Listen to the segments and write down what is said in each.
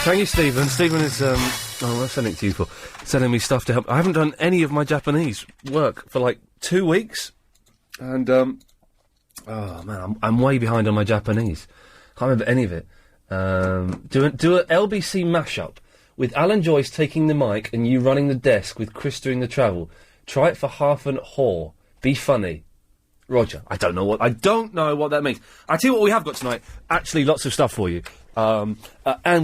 Thank you, Stephen. Stephen is, what's sending it to you for? Sending me stuff to help. I haven't done any of my Japanese work for, 2 weeks. And, oh, man, I'm way behind on my Japanese. Can't remember any of it. Do a LBC mashup with Alan Joyce taking the mic and you running the desk with Chris doing the travel. Try it for half an whore. Be funny. Roger. I don't know what that means. I tell you what we have got tonight. Actually, lots of stuff for you. And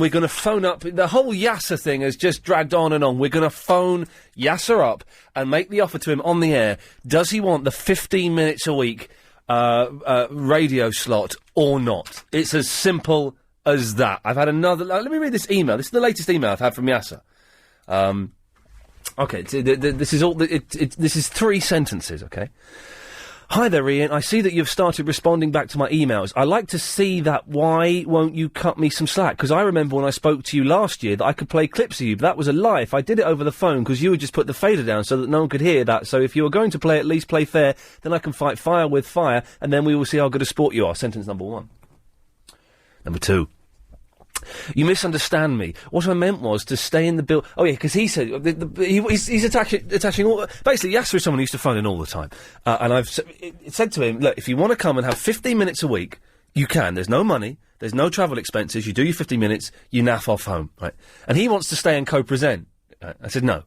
we're going to phone up. The whole Yasser thing has just dragged on and on. We're going to phone Yasser up and make the offer to him on the air. Does he want the 15 minutes a week radio slot or not? It's as simple as that. I've had another... let me read this email. This is the latest email I've had from Yasser. Okay, this is all... This is 3 sentences, okay? Hi there, Iain. I see that you've started responding back to my emails. I like to see that. Why won't you cut me some slack? Because I remember when I spoke to you last year that I could play clips of you, but that was a lie. If I did it over the phone, because you would just put the fader down so that no one could hear that. So if you were going to play, at least play fair, then I can fight fire with fire, and then we will see how good a sport you are. Sentence number 1. Number 2. You misunderstand me. What I meant was to stay in the bill. Oh yeah, because he said he's attaching all. Basically, Yasser is someone who used to phone in all the time, and I've said to him, look, if you want to come and have 15 minutes a week, you can. There's no money, there's no travel expenses. You do your 15 minutes, you naff off home, right? And he wants to stay and co-present. Right? I said no.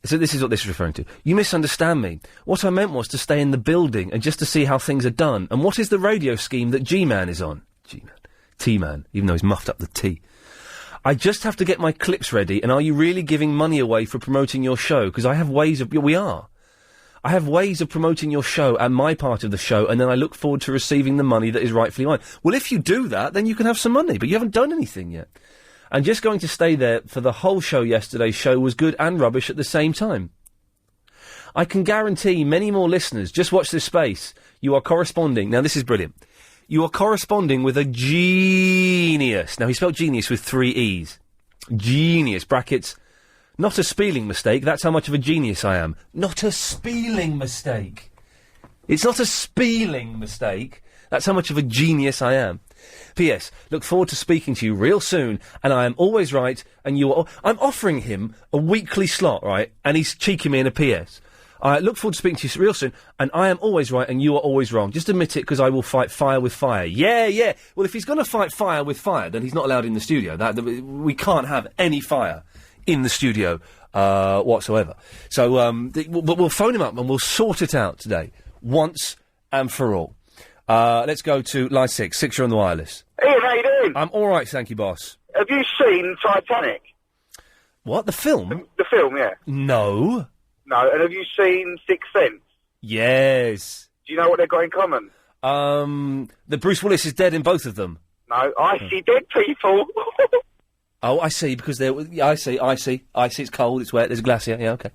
So this is what this is referring to. You misunderstand me. What I meant was to stay in the building and just to see how things are done. And what is the radio scheme that G-Man is on? G-Man. T-Man, even though he's muffed up the T. I just have to get my clips ready, and are you really giving money away for promoting your show? Because I have ways of... We are. I have ways of promoting your show and my part of the show, and then I look forward to receiving the money that is rightfully mine. Well, if you do that, then you can have some money, but you haven't done anything yet. And just going to stay there for the whole show yesterday's show was good and rubbish at the same time. I can guarantee many more listeners, just watch this space, you are corresponding... Now, this is brilliant. You are corresponding with a genius. Now, he spelled genius with 3 E's. Genius, brackets, not a spelling mistake. That's how much of a genius I am. Not a spelling mistake. It's not a spelling mistake. That's how much of a genius I am. P.S. Look forward to speaking to you real soon, and I am always right, and you are... I'm offering him a weekly slot, right? And he's cheeking me in a P.S. I look forward to speaking to you real soon, and I am always right and you are always wrong. Just admit it, because I will fight fire with fire. Yeah, yeah. Well, if he's going to fight fire with fire, then he's not allowed in the studio. We can't have any fire in the studio whatsoever. So we'll phone him up and we'll sort it out today, once and for all. Let's go to line 6. 6, you're on the wireless. Ian, how you doing? I'm all right, thank you, boss. Have you seen Titanic? What, the film? The film, yeah. No. No, and have you seen Sixth Sense? Yes. Do you know what they've got in common? That Bruce Willis is dead in both of them. No, I see dead people. Oh, I see, because they're... I see, it's cold, it's wet, there's a glacier, yeah, okay.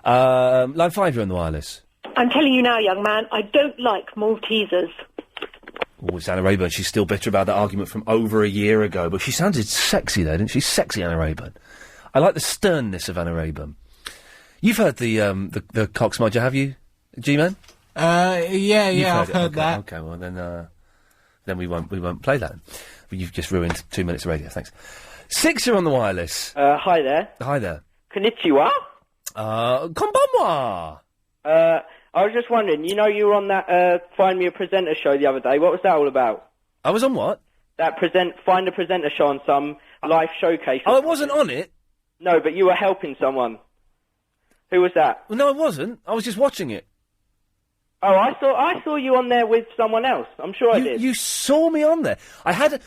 Line 5, you're on the wireless. I'm telling you now, young man, I don't like Maltesers. Oh, it's Anna Rayburn. She's still bitter about that argument from over a year ago, but she sounded sexy there, didn't she? Sexy Anna Rayburn. I like the sternness of Anna Rayburn. You've heard the Cocksmodger, have you, G-Man? Yeah, I've heard that. Okay, well then we won't play that. But you've just ruined 2 minutes of radio. Thanks. 6, you're on the wireless. Hi there. Hi there. Konnichiwa. Konbanwa. I was just wondering, you were on that Find Me a Presenter show the other day. What was that all about? I was on what? That Find a Presenter show on some live showcase. Oh, I wasn't on it? No, but you were helping someone. Who was that? Well, no, I wasn't. I was just watching it. Oh, I saw you on there with someone else. I'm sure I did. You saw me on there. I had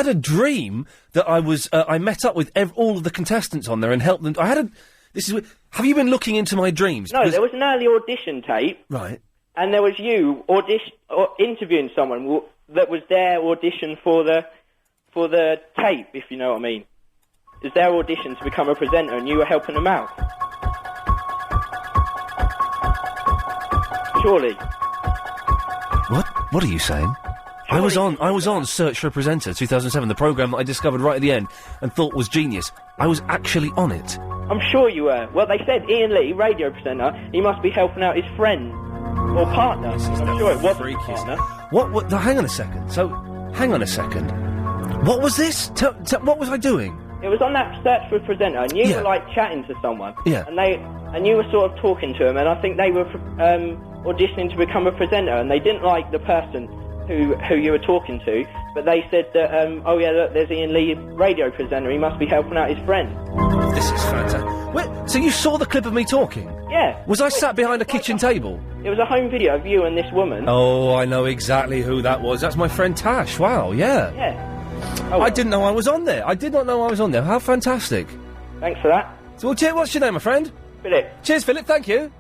a dream that I was. I met up with all of the contestants on there and helped them. Have you been looking into my dreams? No, there was an early audition tape. Right. And there was you interviewing someone that was their audition for the tape, if you know what I mean. It's their audition to become a presenter, and you were helping them out. Surely. What are you saying? Surely. I was on Search for a Presenter 2007, the programme that I discovered right at the end and thought was genius. I was actually on it. I'm sure you were. Well, they said Iain Lee, radio presenter, he must be helping out his friend or partner. I'm sure it wasn't his partner. What? Hang on a second. What was this? What was I doing? It was on that search for a presenter, and you were like chatting to someone. Yeah. And you were sort of talking to them, and I think they were auditioning to become a presenter, and they didn't like the person who you were talking to, but they said that, oh yeah, look, there's Iain Lee, radio presenter, he must be helping out his friend. This is fantastic. Wait, so you saw the clip of me talking? Yeah. Was I sat behind a kitchen table? It was a home video of you and this woman. Oh, I know exactly who that was. That's my friend Tash. Wow, yeah. Yeah. Oh, I didn't know I was on there. I did not know I was on there. How fantastic. Thanks for that. So, what's your name, my friend? Philip. Cheers, Philip, thank you.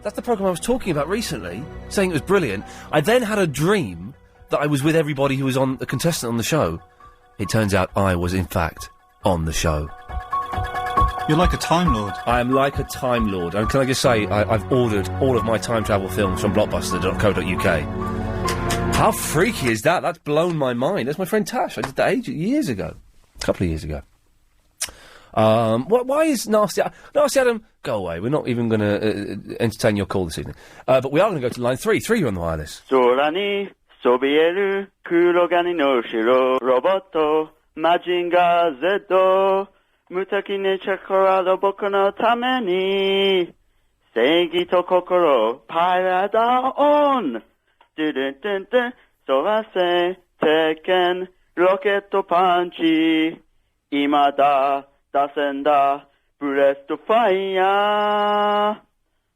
That's the programme I was talking about recently, saying it was brilliant. I then had a dream that I was with everybody who was on the contestant on the show. It turns out I was, in fact, on the show. You're like a Time Lord. I am like a Time Lord. And can I just say, I've ordered all of my time travel films from blockbuster.co.uk. How freaky is that? That's blown my mind. That's my friend Tash. I did that years ago. A couple of years ago. Why is Nasty Adam... Go away. We're not even going to entertain your call this evening. But we are going to go to line 3. 3, you're on the wireless. 空にそびえる黒髪の白ロボットマジンガー Z 無敵に力の僕のために正義と心パイラダオンドゥドゥドゥドゥ飛ばせ鉄拳ロケットパンチ今だ出せんだブレストファイヤー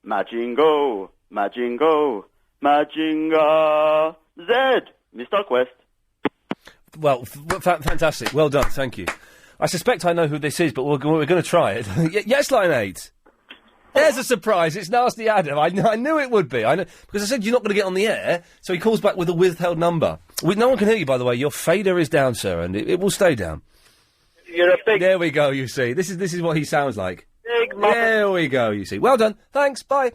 マジンゴーマジンゴーマジンガー Z, Mr. Quest. Well, fantastic. Well done, thank you. I suspect I know who this is, but we're going to try it. Yes, line 8. There's a surprise. It's Nasty Adam. I knew it would be. I know, because I said you're not going to get on the air, so he calls back with a withheld number. No one can hear you, by the way. Your fader is down, sir, and it will stay down. You're a big... There we go, you see. This is what he sounds like. Big mother... There we go, you see. Well done. Thanks, bye.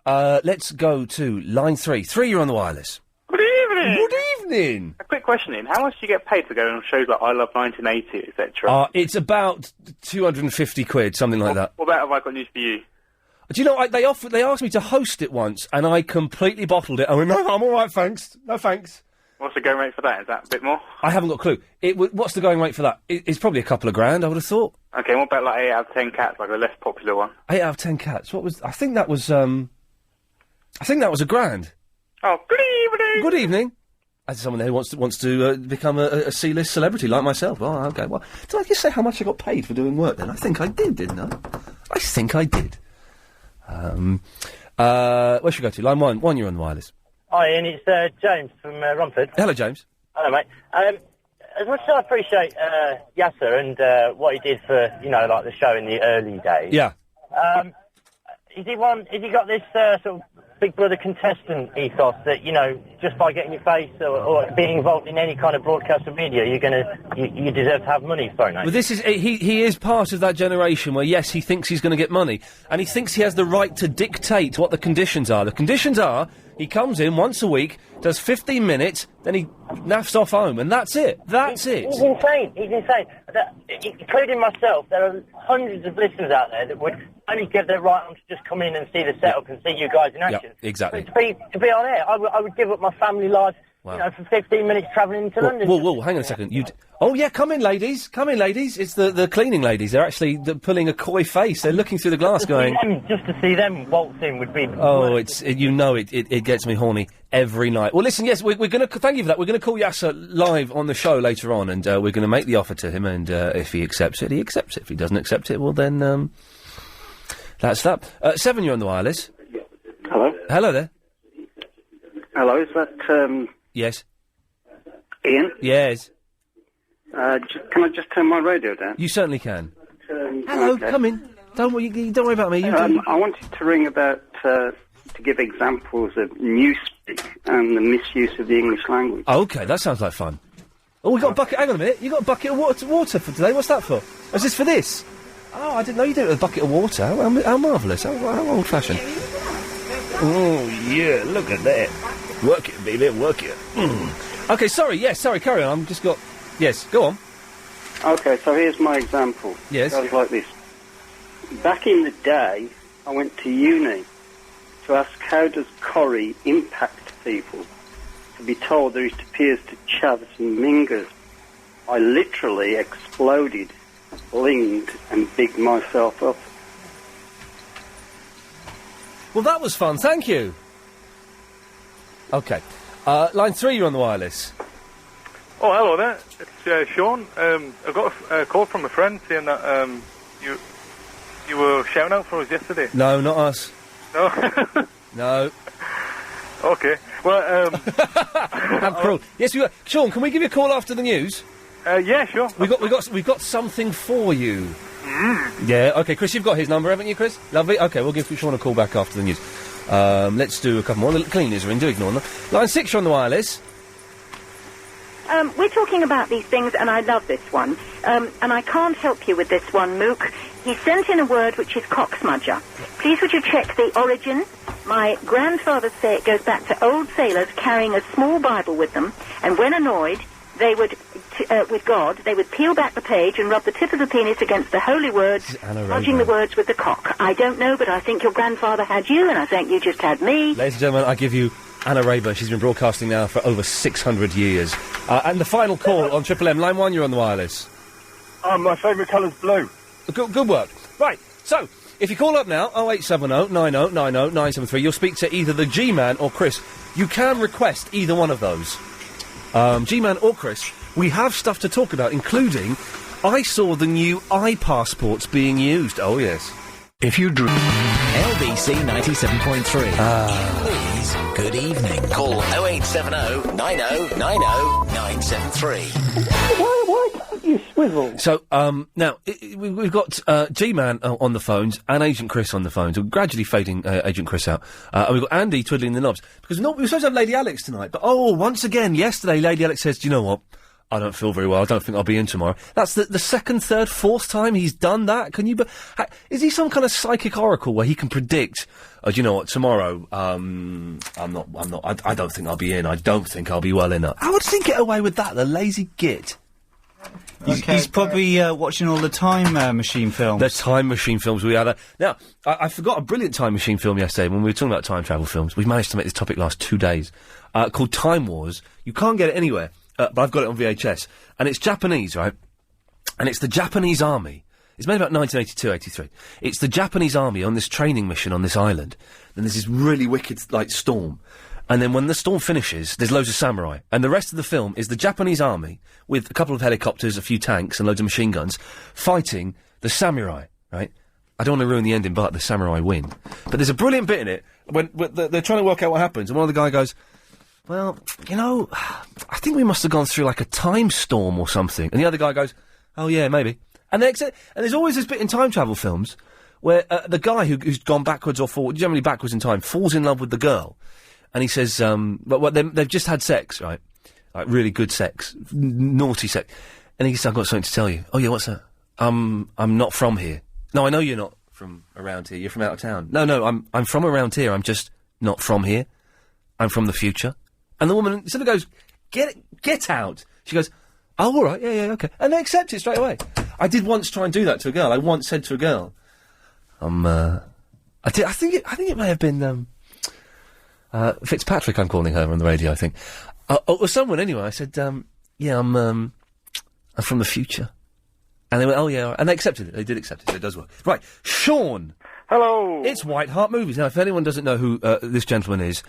Let's go to line 3. 3, you're on the wireless. Good evening. Good evening. A quick question, Ian. How much do you get paid for going on shows like I Love 1980, etc.? It's about 250 quid, something like that. What about Have I Got News for You? Do you know, they asked me to host it once, and I completely bottled it. I went, no, I'm all right, thanks. No, thanks. What's the going rate for that? Is that a bit more? I haven't got a clue. What's the going rate for that? It's probably a couple of grand, I would have thought. Okay, what about like 8 out of 10 cats, like a less popular one? 8 out of 10 cats. I think that was a grand. Oh, good evening. Good evening. As someone who wants to become a C-list celebrity like myself. Oh, okay. Well, did I just say how much I got paid for doing work then? I think I did, didn't I? I think I did. Where should we go to? Line 1. 1, you're on the wireless. Hi, Ian. It's James from Romford. Hello, James. Hello, mate. As much as I appreciate Yasser and what he did for, like the show in the early days. Yeah. Has he got this sort of Big Brother contestant ethos that, just by getting your face or being involved in any kind of broadcast or media, you deserve to have money thrown at you? Well, this is he is part of that generation where, yes, he thinks he's going to get money, and he thinks he has the right to dictate what the conditions are. The conditions are he comes in once a week, does 15 minutes, then he naffs off home, and that's it. That's it. He's insane. He's insane. Including myself, there are hundreds of listeners out there that would only give their right on to just come in and see the setup and see you guys in action. Yeah, exactly. But to be on air, I would give up my family life, for 15 minutes travelling into London. Whoa, hang on a second. Oh, yeah, come in, ladies. Come in, ladies. It's the cleaning ladies. They're actually pulling a coy face. They're looking through the glass going... Just to see them waltz in would be... Oh, it gets me horny every night. Well, listen, yes, we're going to... Thank you for that. We're going to call Yasser live on the show later on, and we're going to make the offer to him, and if he accepts it, he accepts it. If he doesn't accept it, well, then... that's that. 7, you're on the wireless. Hello? Hello there. Hello, is that, Yes. Ian? Yes. Can I just turn my radio down? You certainly can. Hello, okay. Come in. Don't worry about me. I wanted to ring about, to give examples of newspeak and the misuse of the English language. Oh, okay, that sounds like fun. Oh, we got a bucket. Hang on a minute. You got a bucket of water for today. What's that for? Is this for this? Oh, I didn't know you did it with a bucket of water. How marvellous. How old-fashioned. Oh, yeah, look at that. Work it, baby, work it. Okay, sorry, carry on. I've just got... Yes, go on. Okay, so here's my example. Yes. It goes like this. Back in the day, I went to uni to ask how does Corrie impact people. To be told there is to peers to chavs and mingers. I literally exploded, blinged, and bigged myself up. Well, that was fun. Thank you. Okay. Line 3, you're on the wireless. Oh, hello there. It's Sean. I got a call from a friend saying that you were shouting out for us yesterday. No, not us. No? No. Okay. Well, How cruel. Yes, we were. Sean, can we give you a call after the news? Yeah, sure. We've got something for you. Yeah, okay, Chris, you've got his number, haven't you, Chris? Lovely. Okay, we'll give Sean a call back after the news. Let's do a couple more. The cleaners are in, do ignore them. Line 6, you're on the wireless. We're talking about these things, and I love this one. And I can't help you with this one, Mook. He sent in a word which is cocksmudger. Please would you check the origin? My grandfather say it goes back to old sailors carrying a small Bible with them, and when annoyed, they would, with God, they would peel back the page and rub the tip of the penis against the holy words, smudging the words with the cock. I don't know, but I think your grandfather had you, and I think you just had me. Ladies and gentlemen, I give you Anna Rayburn. She's been broadcasting now for over 600 years. And the final call on Triple M. Line 1, you're on the wireless. My favourite colour's blue. Good work. Right, so, if you call up now, 0870 90 90 973, you'll speak to either the G-Man or Chris. You can request either one of those. G-Man or Chris, we have stuff to talk about, including, I saw the new iPassports being used. Oh, yes. If you drew... LBC 97.3. Iain Lee's Good Evening. Call 0870 90 90 973. Why can't you swivel? So, now, we've got G-Man on the phones and Agent Chris on the phones. We're gradually fading Agent Chris out. And we've got Andy twiddling the knobs. Because we were supposed to have Lady Alex tonight, but, once again, yesterday, Lady Alex says, do you know what? I don't feel very well. I don't think I'll be in tomorrow. That's the second, third, fourth time he's done that. Can you... is he some kind of psychic oracle where he can predict... do you know what? Tomorrow, I'm not... I don't think I'll be in. I don't think I'll be well enough. How does he get away with that? The lazy git. He's probably watching all the Time Machine films. The Time Machine films we had. Now, I forgot a brilliant Time Machine film yesterday when we were talking about time travel films. We've managed to make this topic last 2 days. Called Time Wars. You can't get it anywhere. But I've got it on VHS. And it's Japanese, right? And it's the Japanese army. It's made about 1982-83. It's the Japanese army on this training mission on this island. And there's this really wicked, storm. And then when the storm finishes, there's loads of samurai. And the rest of the film is the Japanese army, with a couple of helicopters, a few tanks, and loads of machine guns, fighting the samurai, right? I don't want to ruin the ending, but the samurai win. But there's a brilliant bit in it, when they're trying to work out what happens, and one of the guys goes... Well, I think we must have gone through, a time storm or something. And the other guy goes, oh, yeah, maybe. And there's always this bit in time travel films where the guy who's gone backwards or forward, generally backwards in time, falls in love with the girl. And he says, they've just had sex, right? Like, really good sex. Naughty sex. And he says, I've got something to tell you. Oh, yeah, what's that? I'm not from here. No, I know you're not from around here. You're from out of town. No, I'm from around here. I'm just not from here. I'm from the future. And the woman sort of goes, get out. She goes, oh, all right, yeah, okay. And they accept it straight away. I did once try and do that to a girl. I once said to a girl, I think it may have been, Fitzpatrick, I'm calling her on the radio, I think. Or someone anyway. I said, yeah, I'm from the future. And they went, oh, yeah, and they accepted it. They did accept it, so it does work. Right, Sean. Hello. It's White Hart Movies. Now, if anyone doesn't know who this gentleman is,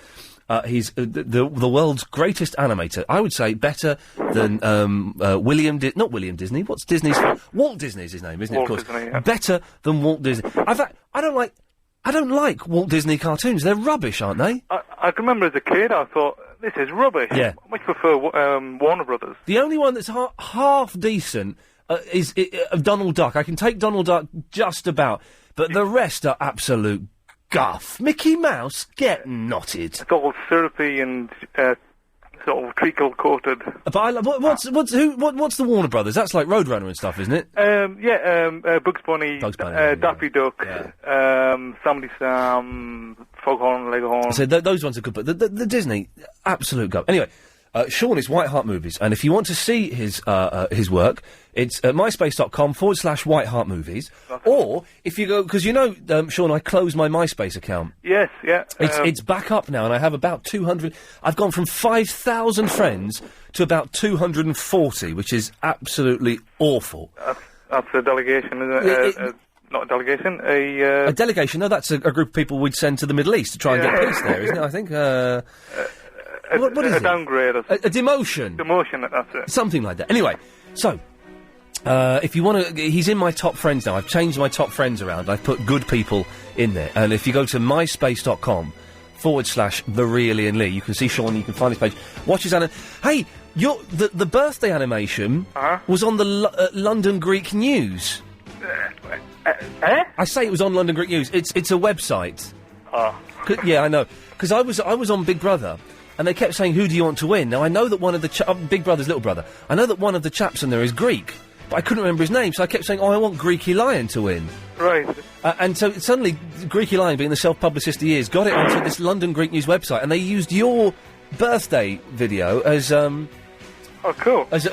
he's the world's greatest animator. I would say better than not William Disney. What's Disney's? Walt Disney's his name, isn't it? Of course. Disney, yeah. Better than Walt Disney. In fact, I don't like Walt Disney cartoons. They're rubbish, aren't they? I can remember as a kid, I thought this is rubbish. Yeah. I much prefer Warner Brothers. The only one that's half decent is Donald Duck. I can take Donald Duck just about, but the rest are absolute guff. Mickey Mouse, get knotted. It's all syrupy and sort of treacle coated. But I love what's the Warner Brothers? That's like Roadrunner and stuff, isn't it? Bugs Bunny, Daffy Duck, Somebody Sam, Foghorn Leghorn. So those ones are good, but the Disney, absolute guff. Anyway, Sean is White Hart Movies, and if you want to see his work, it's at myspace.com/White Hart Movies, or if you go, because Sean, I closed my MySpace account. Yes, yeah. It's back up now, and I have about 200. I've gone from 5,000 friends to about 240, which is absolutely awful. That's a delegation, isn't it? Not a delegation, a delegation. No, that's a group of people we'd send to the Middle East to try and get peace there, isn't it? I think. What is a it? Downgrade. A demotion. Demotion. That's it. Something like that. Anyway, so. If you want to, he's in my top friends now. I've changed my top friends around. I've put good people in there. And if you go to myspace.com/The Real Iain Lee, you can see Sean, you can find his page. Watch his Hey, the birthday animation was on the London Greek News. I say it was on London Greek News. It's a website. Yeah, I know. Because I was on Big Brother. And they kept saying, who do you want to win? Now, I know that one of the... Big Brother's little brother. I know that one of the chaps in there is Greek. But I couldn't remember his name, so I kept saying, I want Greeky Lion to win. Right. And so suddenly, Greeky Lion, being the self-publicist he is, got it onto this London Greek News website, and they used your birthday video as... Oh, cool. As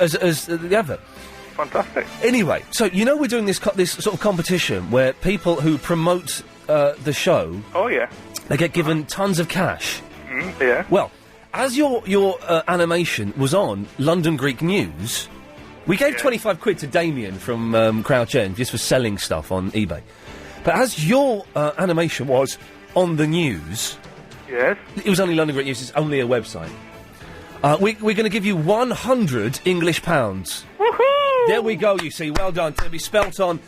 the advert. Fantastic. Anyway, so we're doing this sort of competition where people who promote the show... Oh, yeah. They get given tons of cash. Yeah. Well... As your animation was on London Greek News, we gave 25 quid to Damien from Crouch End just for selling stuff on eBay. But as your animation was on the news... Yes? It was only London Greek News, it's only a website. We're going to give you 100 English pounds. Woohoo! There we go, you see. Well done. It's going to be spent on,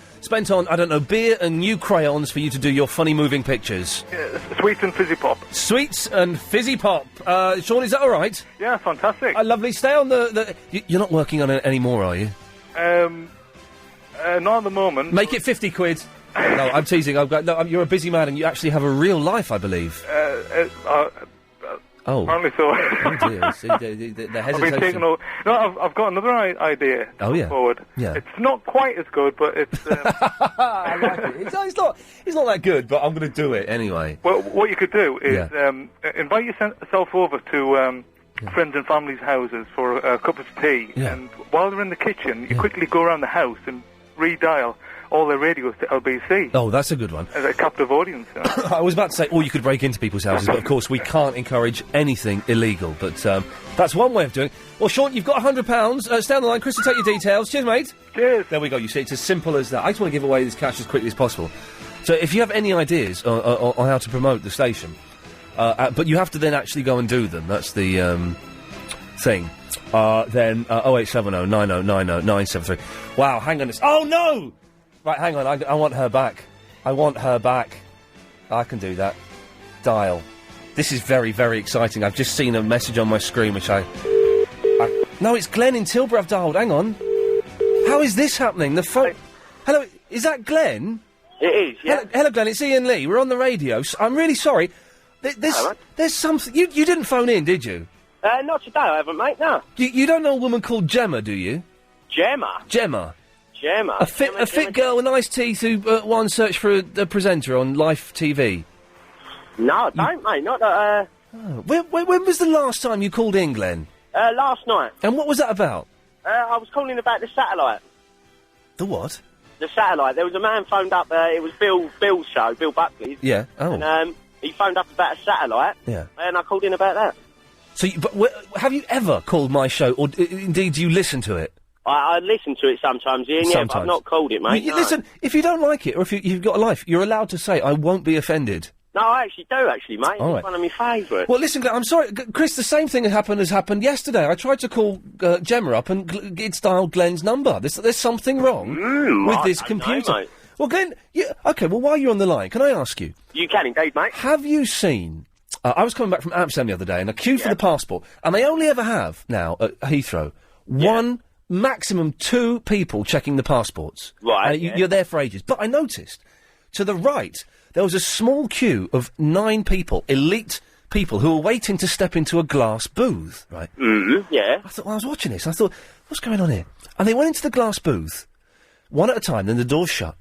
I don't know, beer and new crayons for you to do your funny moving pictures. Yeah, sweets and fizzy pop. Sweets and fizzy pop. Sean, is that all right? Yeah, fantastic. Lovely. Stay on you're not working on it anymore, are you? Not at the moment. Make it 50 quid. No, I'm teasing. You're a busy man and you actually have a real life, I believe. Oh. Apparently so. Oh dear. See, the hesitation. I've been taking over. No, I've got another idea. Oh, yeah. Forward. Yeah. It's not quite as good, but it's... I like it. It's not that good, but I'm going to do it anyway. Well, what you could do is invite yourself over to friends and family's houses for a cup of tea, and while they're in the kitchen, you quickly go around the house and redial all their radios to LBC. Oh, that's a good one. As a captive audience. I was about to say, or you could break into people's houses, but of course we can't encourage anything illegal. But that's one way of doing it. Well, Sean, you've got £100. Stay on the line. Chris will take your details. Cheers, mate. Cheers. There we go. You see, it's as simple as that. I just want to give away this cash as quickly as possible. So if you have any ideas on how to promote the station, but you have to then actually go and do them. That's the thing. Then 0870 9090 973. Wow, hang on. Oh, no! Right, hang on, I want her back. I want her back. I can do that. Dial. This is very, very exciting. I've just seen a message on my screen, which No, it's Glenn in Tilbury I've dialed. Hang on. How is this happening? The phone... Hello, is that Glenn? It is, yeah. Hello, Glenn, it's Iain Lee. We're on the radio. I'm really sorry. There's something... You didn't phone in, did you? Not today, I haven't, mate, no. You don't know a woman called Gemma, do you? Gemma? Gemma. A fit girl with nice teeth who once searched for a presenter on Life TV. No, I don't, mate. Not that. When was the last time you called in, Glenn? Last night. And what was that about? I was calling about the satellite. The what? The satellite. There was a man phoned up. It was Bill's show, Bill Buckley's. Yeah. Oh. And he phoned up about a satellite. Yeah. And I called in about that. So, have you ever called my show, or indeed do you listen to it? I listen to it sometimes, Ian, yeah, but I've not called it, mate. No. Listen, if you don't like it, or if you've got a life, you're allowed to say, I won't be offended. No, I actually do, mate. All it's right. one of my favourites. Well, listen, I'm sorry, Chris, the same thing has happened yesterday. I tried to call Gemma up, and it's dialed Glenn's number. There's something wrong with this computer. Know, mate. Well, Glenn, okay, well, while you're on the line, can I ask you? You can indeed, mate. Have you seen... I was coming back from Amsterdam the other day, and a queue for the passport, and they only ever have, now, at Heathrow, maximum 2 people checking the passports. Right. You're there for ages. But I noticed, to the right, there was a small queue of 9 people, elite people, who were waiting to step into a glass booth, right? Yeah. I thought, I was watching this, I thought, what's going on here? And they went into the glass booth, one at a time, then the doors shut,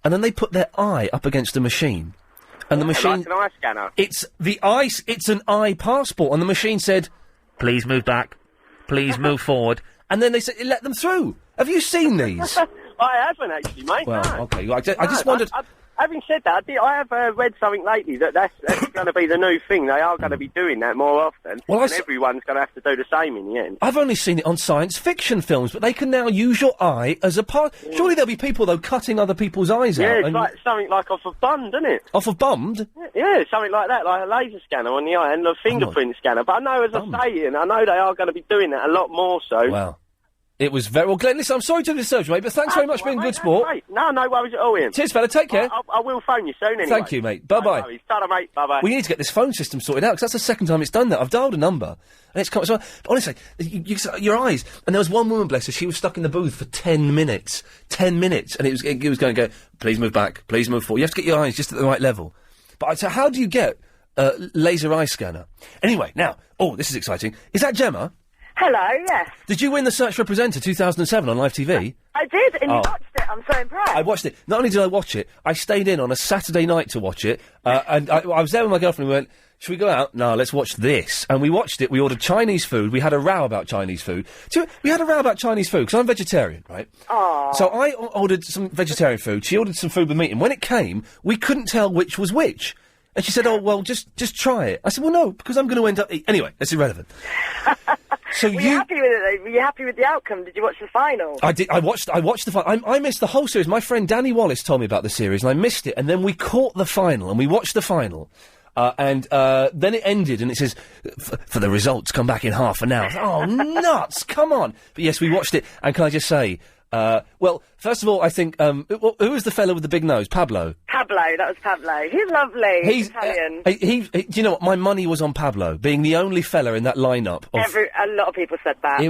and then they put their eye up against the machine. And the machine... Like an eye scanner? It's an eye passport, and the machine said, please move back. please move forward. And then they say, let them through. Have you seen these? I haven't actually, mate. Well, no. okay. I just wondered... Having said that, I have read something lately that's going to be the new thing. They are going to be doing that more often, and everyone's going to have to do the same in the end. I've only seen it on science fiction films, but they can now use your eye as a part... Yeah. Surely there'll be people, though, cutting other people's eyes out. Yeah, it's like something like off of Bummed, isn't it? Off of Bummed? Yeah, something like that, like a laser scanner on the eye and a fingerprint scanner. But I know, as I say, Ian, I know they are going to be doing that a lot more so. Wow. It was very... Well, Glenn, listen, I'm sorry to disturb you, mate, but thanks very much for being good sport. Great. No worries at all, Ian. Cheers, fella, take care. I will phone you soon anyway. Thank you, mate. Bye-bye. No worries. Ta-da, mate. Bye-bye. We need to get this phone system sorted out, because that's the second time it's done that. I've dialed a number, and it's come... So, honestly, your eyes... And there was one woman, bless her, she was stuck in the booth for 10 minutes. 10 minutes. And it was going to go, please move back, please move forward. You have to get your eyes just at the right level. But so how do you get a laser eye scanner? Anyway, now... Oh, this is exciting. Is that Gemma? Hello, yes. Did you win the Search for a Presenter 2007 on live TV? I did, and you watched it. I'm so impressed. I watched it. Not only did I watch it, I stayed in on a Saturday night to watch it, and I was there with my girlfriend, and we went, should we go out? No, let's watch this. And we watched it, we ordered Chinese food, we had a row about Chinese food. We had a row about Chinese food, because I'm vegetarian, right? Aww. So I ordered some vegetarian food, she ordered some food with meat, and when it came, we couldn't tell which was which. And she said, oh, well, just try it. I said, well, no, because I'm going to end up... Anyway, that's irrelevant. So Were you happy with it, though? Were you happy with the outcome? Did you watch the final? I did. I watched the final. I missed the whole series. My friend Danny Wallace told me about the series, and I missed it. And then we caught the final, and we watched the final. And then it ended, and it says, for the results, come back in half an hour. Oh, nuts! Come on! But yes, we watched it, and can I just say... well, first of all, I think, who was the fellow with the big nose? Pablo. That was Pablo. He's lovely. He's Italian. Do you know what? My money was on Pablo, being the only fella in that lineup. A lot of people said that.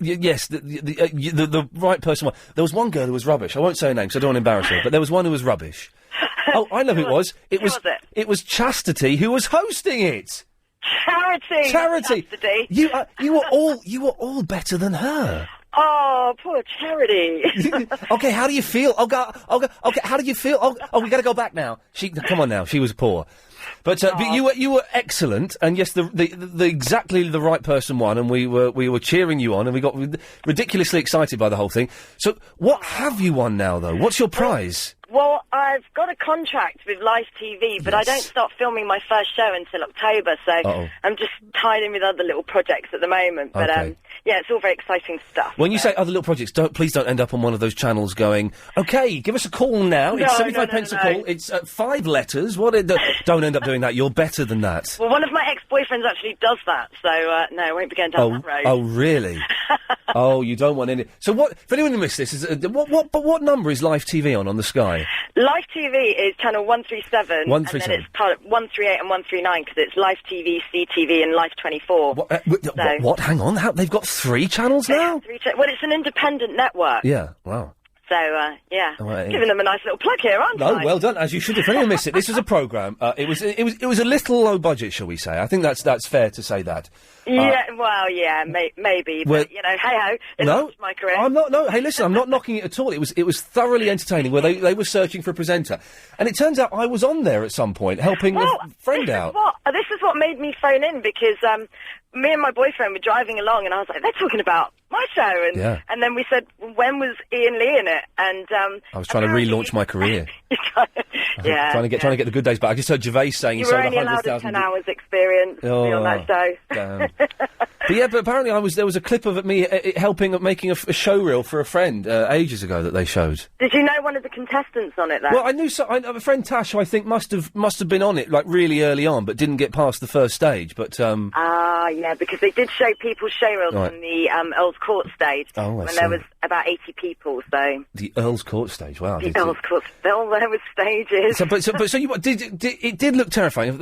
Yes, the right person. There was one girl who was rubbish. I won't say her name, because I don't want to embarrass her, but there was one who was rubbish. Oh, I know who it was. It was Chastity who was hosting it. Charity. Chastity. You were all better than her. Oh, poor Charity. Okay, how do you feel? Okay, how do you feel? Oh, we got to go back now. Come on now. She was poor, but you were excellent, and yes, the exactly the right person won, and we were cheering you on, and we got ridiculously excited by the whole thing. So, what have you won now, though? What's your prize? Well, I've got a contract with Live TV, but I don't start filming my first show until October, so I'm just tied in with other little projects at the moment. But yeah, it's all very exciting stuff. When you say other little projects, please don't end up on one of those channels going, okay, give us a call now. It's 75 pence a call. It's 5 letters. Don't end up doing that. You're better than that. Well, one of my ex-boyfriends actually does that, so no, I won't be going down that road. Oh, really? Oh, you don't want any... So what... If anyone who missed this, what number is Live TV on the Sky? Live TV is channel 137, 137. and then it's part of 138 and 139, because it's Live TV, CTV, and Live 24. What? Hang on, they've got 3 channels now? Well, it's an independent network. Yeah, wow. So, yeah, giving them a nice little plug here, aren't I? No, well done, as you should. If anyone missed it, this was a programme. It was a little low budget, shall we say? I think that's fair to say that. Maybe, but you know, hey ho, it launched my career. I'm not. No, hey, listen, I'm not knocking it at all. It was thoroughly entertaining. Where they were searching for a presenter, and it turns out I was on there at some point helping a friend out. This is what made me phone in, because me and my boyfriend were driving along, and I was like, they're talking about my show, and then we said, when was Iain Lee in it? And I was trying to relaunch my career. trying to get the good days back. I just heard Gervais saying you were only allowed a 10 hours experience on that show. Damn. But apparently there was a clip of me helping making a show reel for a friend ages ago that they showed. Did you know one of the contestants on it then? Well, I knew a friend Tash, who I think must have been on it like really early on, but didn't get past the first stage. But yeah, because they did show people's show reels on the Earl's Court stage when there was about 80 people. So the Earl's Court stage, wow. The Earl's Court, there was stages. So it did look terrifying.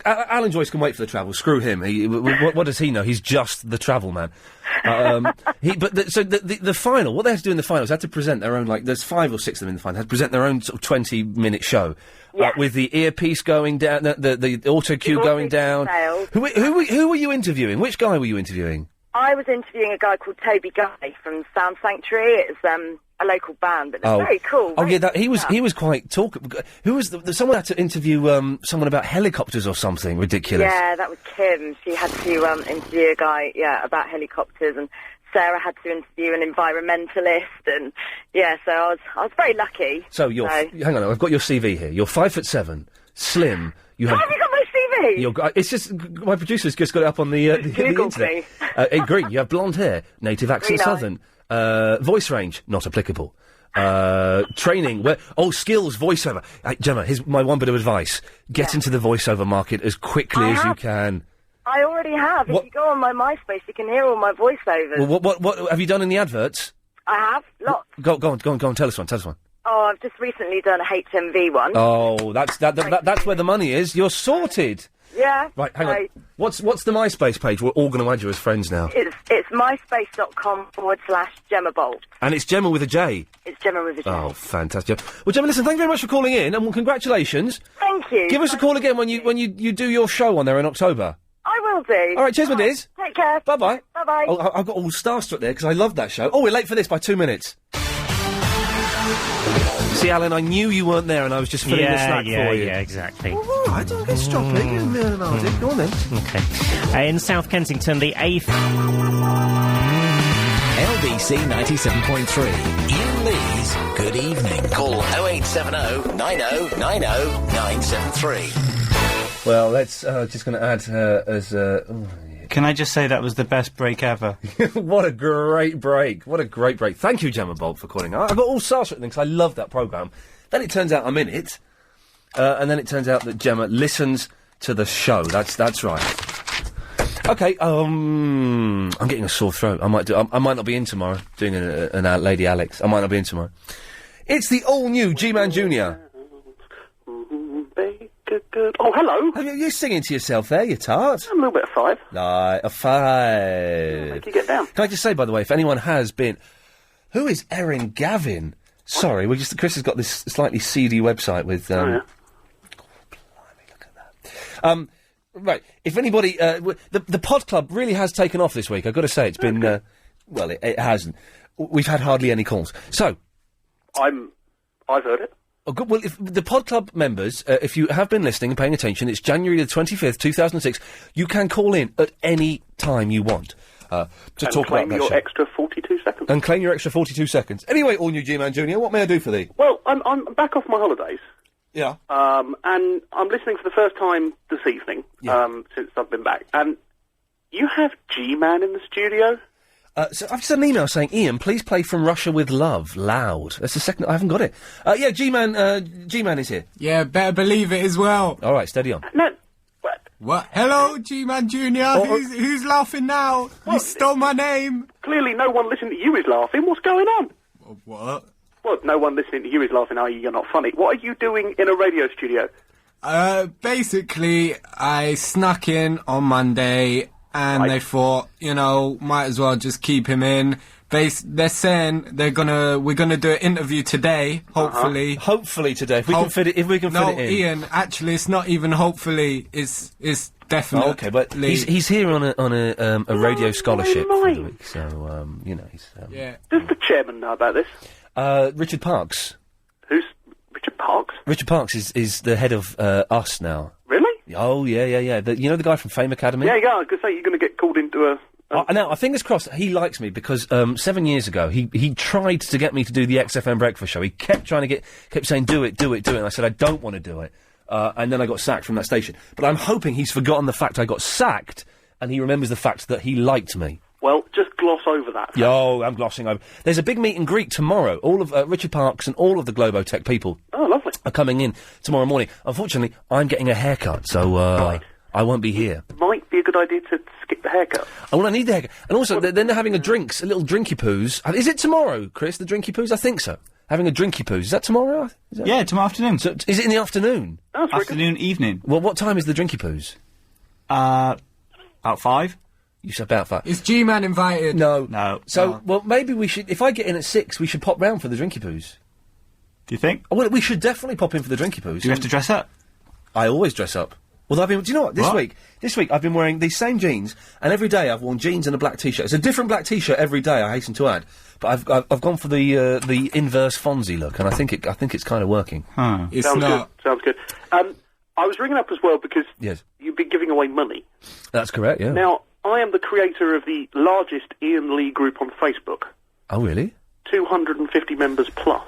Alan Joyce can wait for the travel. Screw him. What does he know? He's just the travel man. The final, what they had to do in the final is they had to present their own, there's 5 or 6 of them in the final, they had to present their own sort of 20-minute show. With the earpiece going down, the auto cue going down. Who were you interviewing? Which guy were you interviewing? I was interviewing a guy called Toby Guy from Sound Sanctuary. It's a local band, but they're very cool. Oh, yeah, he was quite Who was someone had to interview someone about helicopters or something ridiculous? Yeah, that was Kim. She had to interview a guy, about helicopters, and Sarah had to interview an environmentalist, and so I was very lucky. So hang on, I've got your CV here. You're 5'7", slim. Have you got my CV? It's just my producer's just got it up on the internet. Green. You have blonde hair, native accent, southern, voice range not applicable. Training, skills, voiceover. Gemma, here's my one bit of advice: get into the voiceover market as quickly as you can. I already have. If you go on my MySpace, you can hear all my voiceovers. Well, what have you done in the adverts? I have lots. Go on. Tell us one. Oh, I've just recently done a HMV one. Oh, that's where the money is. You're sorted. Yeah. Right, hang on. What's the MySpace page? We're all going to add you as friends now. It's myspace.com/Gemma Bolt. And it's Gemma with a J. It's Gemma with a J. Oh, fantastic. Well, Gemma, listen, thank you very much for calling in, and congratulations. Thank you. Give us a call again when you do your show on there in October. I will do. All right, cheers, my dears. Take care. Bye-bye. Bye-bye. Oh, I got all starstruck there because I love that show. Oh, we're late for this by 2 minutes. See, Alan, I knew you weren't there, and I was just filling the slack for you. Yeah, exactly. All right, don't get stropping. Go on then. Okay. In South Kensington, the 8th... LBC 97.3. Iain Lee's Good Evening. Call 0870 90 90 973. Well, let's just going to add her as... Can I just say that was the best break ever? What a great break. Thank you, Gemma Bolt, for calling. I got all sorts of things. I love that programme. Then it turns out I'm in it. And then it turns out that Gemma listens to the show. That's right. Okay, I'm getting a sore throat. I might not be in tomorrow, doing an Lady Alex. I might not be in tomorrow. It's the all-new G-Man Jr. Good. Oh, hello. You're singing to yourself there, you tart. A little bit of 5. A 5. Make you get down. Can I just say, by the way, if anyone has been... Who is Erin Gavin? Sorry, Chris has got this slightly seedy website with... Oh, yeah. Blimey, look at that. Right, if anybody... the Pod Club really has taken off this week, I've got to say. It's been... it hasn't. We've had hardly any calls. So... I've heard it. Oh, good. Well, if the Pod Club members, if you have been listening and paying attention, it's January the 25th, 2006. You can call in at any time you want to talk about that show. And claim your extra 42 seconds. And claim your extra 42 seconds. Anyway, all new G-Man Jr., what may I do for thee? Well, I'm back off my holidays. Yeah. And I'm listening for the first time this evening, since I've been back. And you have G-Man in the studio? So I've just had an email saying, Iain, please play From Russia with Love, loud. That's the second... I haven't got it. G-Man is here. Yeah, better believe it as well. All right, steady on. No. What? Hello, G-Man Jr. Who's laughing now? You stole my name. Clearly no one listening to you is laughing. What's going on? What? Well, no one listening to you is laughing, i.e. you're not funny. What are you doing in a radio studio? Basically, I snuck in on Monday... And they thought, might as well just keep him in. They're saying we're gonna do an interview today, hopefully. Hopefully today, if we can fit it in. No, Iain, actually, it's not even hopefully. It's definitely. Oh, okay, but he's here on a radio scholarship for the week, so he's. Yeah. Does the chairman know about this? Richard Parks. Who's Richard Parks? Richard Parks is the head of Us now. Really? Oh, yeah. The guy from Fame Academy? Yeah, I was going to say, you're going to get called into a... Now, fingers crossed, he likes me, because 7 years ago, he tried to get me to do the XFM Breakfast Show. He kept saying, do it, and I said, I don't want to do it. And then I got sacked from that station. But I'm hoping he's forgotten the fact I got sacked, and he remembers the fact that he liked me. Well, just gloss over that. Yo, I'm glossing over. There's a big meet and greet tomorrow. All of Richard Parks and all of the Globotech people are coming in tomorrow morning. Unfortunately, I'm getting a haircut, so I won't be here. Might be a good idea to skip the haircut. Oh, well, I need the haircut. And also, then they're having a little drinky poos. Is it tomorrow, Chris, the drinky poos? I think so. Having a drinky poos. Is that tomorrow? Yeah, tomorrow afternoon. So, is it in the afternoon? Afternoon, evening. Well, what time is the drinky poos? About 5. You said about 5. Is G-Man invited? No. So, well, maybe we should... If I get in at 6, we should pop round for the drinky poos. Do you think? Well, we should definitely pop in for the drinky poos. Do you have to dress up? I always dress up. Well, do you know what? This week I've been wearing these same jeans, and every day I've worn jeans and a black t-shirt. It's a different black t-shirt every day, I hasten to add. But I've gone for the inverse Fonzie look, and I think it's kind of working. It's Sounds not. good. Sounds good. I was ringing up as well because Yes. you've been giving away money. That's correct, yeah. Now, I am the creator of the largest Iain Lee group on Facebook. Oh, really? 250 members plus.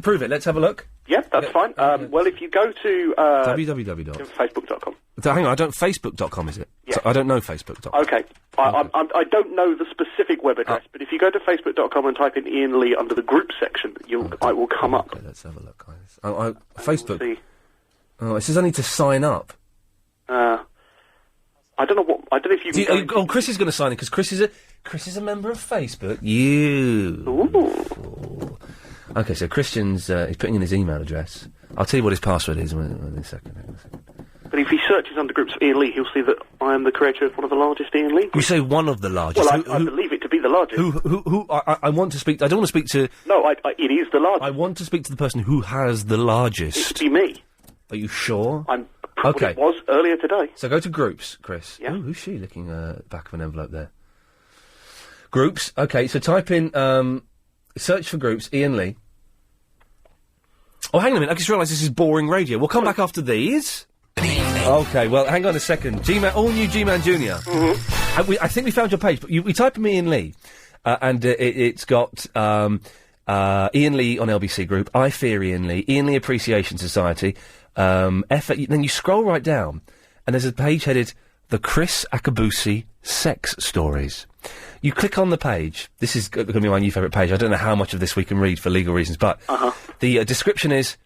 Prove it. Let's have a look. Yeah, that's fine. Well, if you go to... www.facebook.com. Hang on, Facebook.com, is it? Yeah. So I don't know Facebook.com. Okay. I don't know the specific web address, but if you go to Facebook.com and type in Iain Lee under the group section, it will come up. Okay, let's have a look, guys. Facebook... Oh, it says I need to sign up. I don't know if you can... Chris is going to sign in, because Chris is a member of Facebook. Ooh. Okay, so Christian's he's putting in his email address. I'll tell you what his password is in a second. But if he searches under groups for Iain Lee, he'll see that I am the creator of one of the largest Iain Lee groups. You say one of the largest. Well, I believe it to be the largest. I want to speak... I don't want to speak to... No, it is the largest. I want to speak to the person who has the largest. It should be me. Are you sure? Okay. It was earlier today. So go to groups, Chris. Yeah. Ooh, who's she looking back of an envelope there? Groups. Okay, so type in, search for groups, Iain Lee. Oh, hang on a minute, I just realised this is boring radio. We'll come back after these. Okay, well, hang on a second. G-Man, all new G-Man Junior. Mm-hmm. I think we found your page, but you type in Iain Lee, and it's got, Iain Lee on LBC Group, I Fear Iain Lee, Iain Lee Appreciation Society, then you scroll right down, and there's a page headed The Chris Akabusi Sex Stories. You click on the page. This is going to be my new favourite page. I don't know how much of this we can read for legal reasons, but the description is,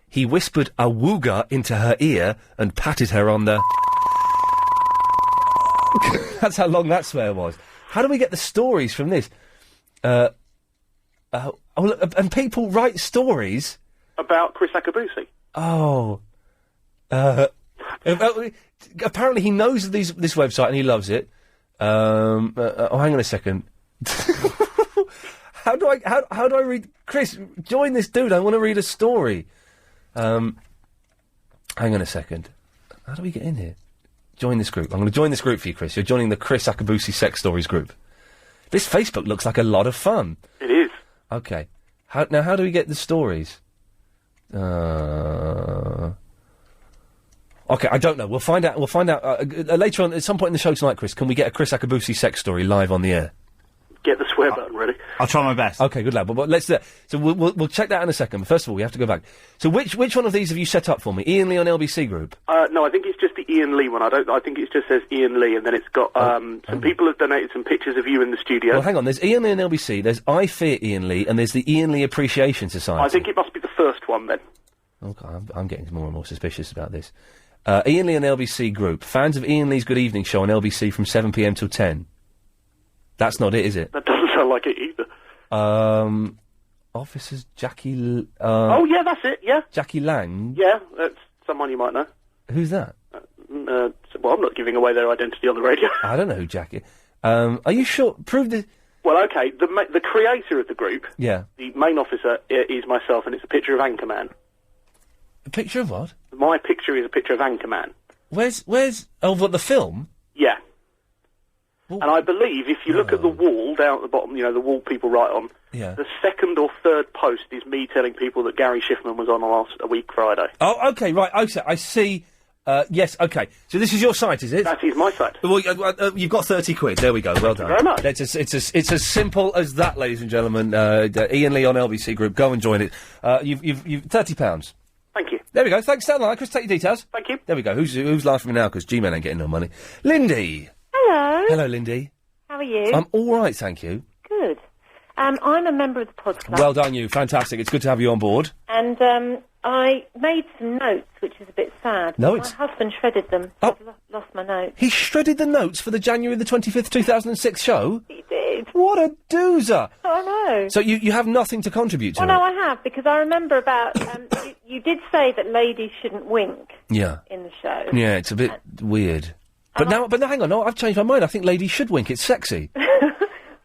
he whispered a wooga into her ear and patted her on the... That's how long that swear was. How do we get the stories from this? And people write stories... About Chris Akabusi. Oh. Apparently he knows this website and he loves it. Hang on a second. How do I read... Chris, join this dude, I want to read a story. Hang on a second. How do we get in here? Join this group. I'm going to join this group for you, Chris. You're joining the Chris Akabusi Sex Stories group. This Facebook looks like a lot of fun. It is. Okay. How do we get the stories? Okay, I don't know. We'll find out later on, at some point in the show tonight, Chris. Can we get a Chris Akabusi sex story live on the air? Get the swear button ready. I'll try my best. Okay, good lad. But let's do that. So we'll check that in a second. But first of all, we have to go back. So which one of these have you set up for me? Iain Lee on LBC Group? No, I think it's just the Iain Lee one. I think it just says Iain Lee, and then it's got some people have donated some pictures of you in the studio. Well, hang on. There's Iain Lee on LBC. There's I Fear Iain Lee, and there's the Iain Lee Appreciation Society. I think it must be the first one then. Okay, I'm getting more and more suspicious about this. Iain Lee on LBC Group. Fans of Iain Lee's Good Evening Show on LBC from 7 p.m. till 10. That's not it, is it? That doesn't sound like it either. Officers Jackie... oh, yeah, that's it, yeah. Jackie Lang? Yeah, that's someone you might know. Who's that? Well, I'm not giving away their identity on the radio. I don't know who Jackie... are you sure? Prove this... Well, okay, the creator of the group, yeah, the main officer, is myself, and it's a picture of Anchorman. A picture of what? My picture is a picture of Anchorman. Where's... Oh, what, the film? Yeah. Well, and I believe if you look at the wall down at the bottom, the wall people write on, the second or third post is me telling people that Gary Schiffman was on a week Friday. Oh, okay, right, okay, I see. Yes, okay. So this is your site, is it? That is my site. Well, you've got 30 quid. There we go. Well done. Very much. It's as simple as that, ladies and gentlemen. Iain Lee on LBC Group. Go and join it. You've £30. Thank you. There we go. Thanks, stand line. Chris, take your details. Thank you. There we go. Who's laughing me now? Because G-Man ain't getting no money. Lindy. Hello. Hello, Lindy. How are you? I'm all right, thank you. Good. I'm a member of the pod club. Well done, you. Fantastic. It's good to have you on board. And I made some notes, which is a bit sad. No, My husband shredded them. Oh. I've lost my notes. He shredded the notes for the January the 25th, 2006 show? He did. What a doozer. I know. So you have nothing to contribute to Well, no, I have, because I remember about... you did say that ladies shouldn't wink Yeah. in the show. Yeah, it's a bit weird. But now, hang on, no, I've changed my mind. I think ladies should wink. It's sexy.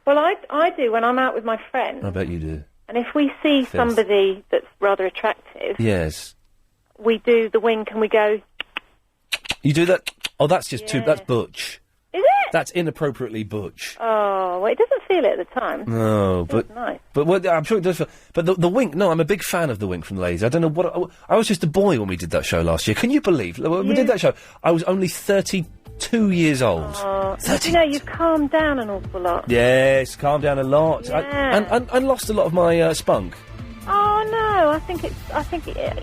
Well, I do when I'm out with my friends. I bet you do. And if we see somebody that's rather attractive... Yes. We do the wink and we go... You do that? Oh, that's just too... That's butch. Is it? That's inappropriately butch. Oh, well, it doesn't feel it at the time. No, Feels but... nice. But what, I'm sure it does feel... But the wink... No, I'm a big fan of the wink from the ladies. I don't know what... I was just a boy when we did that show last year. Can you believe? When we did that show, I was only 32 years old. But you know, you've calmed down an awful lot. Yes, calmed down a lot. Yeah. And lost a lot of my spunk. Oh no, I think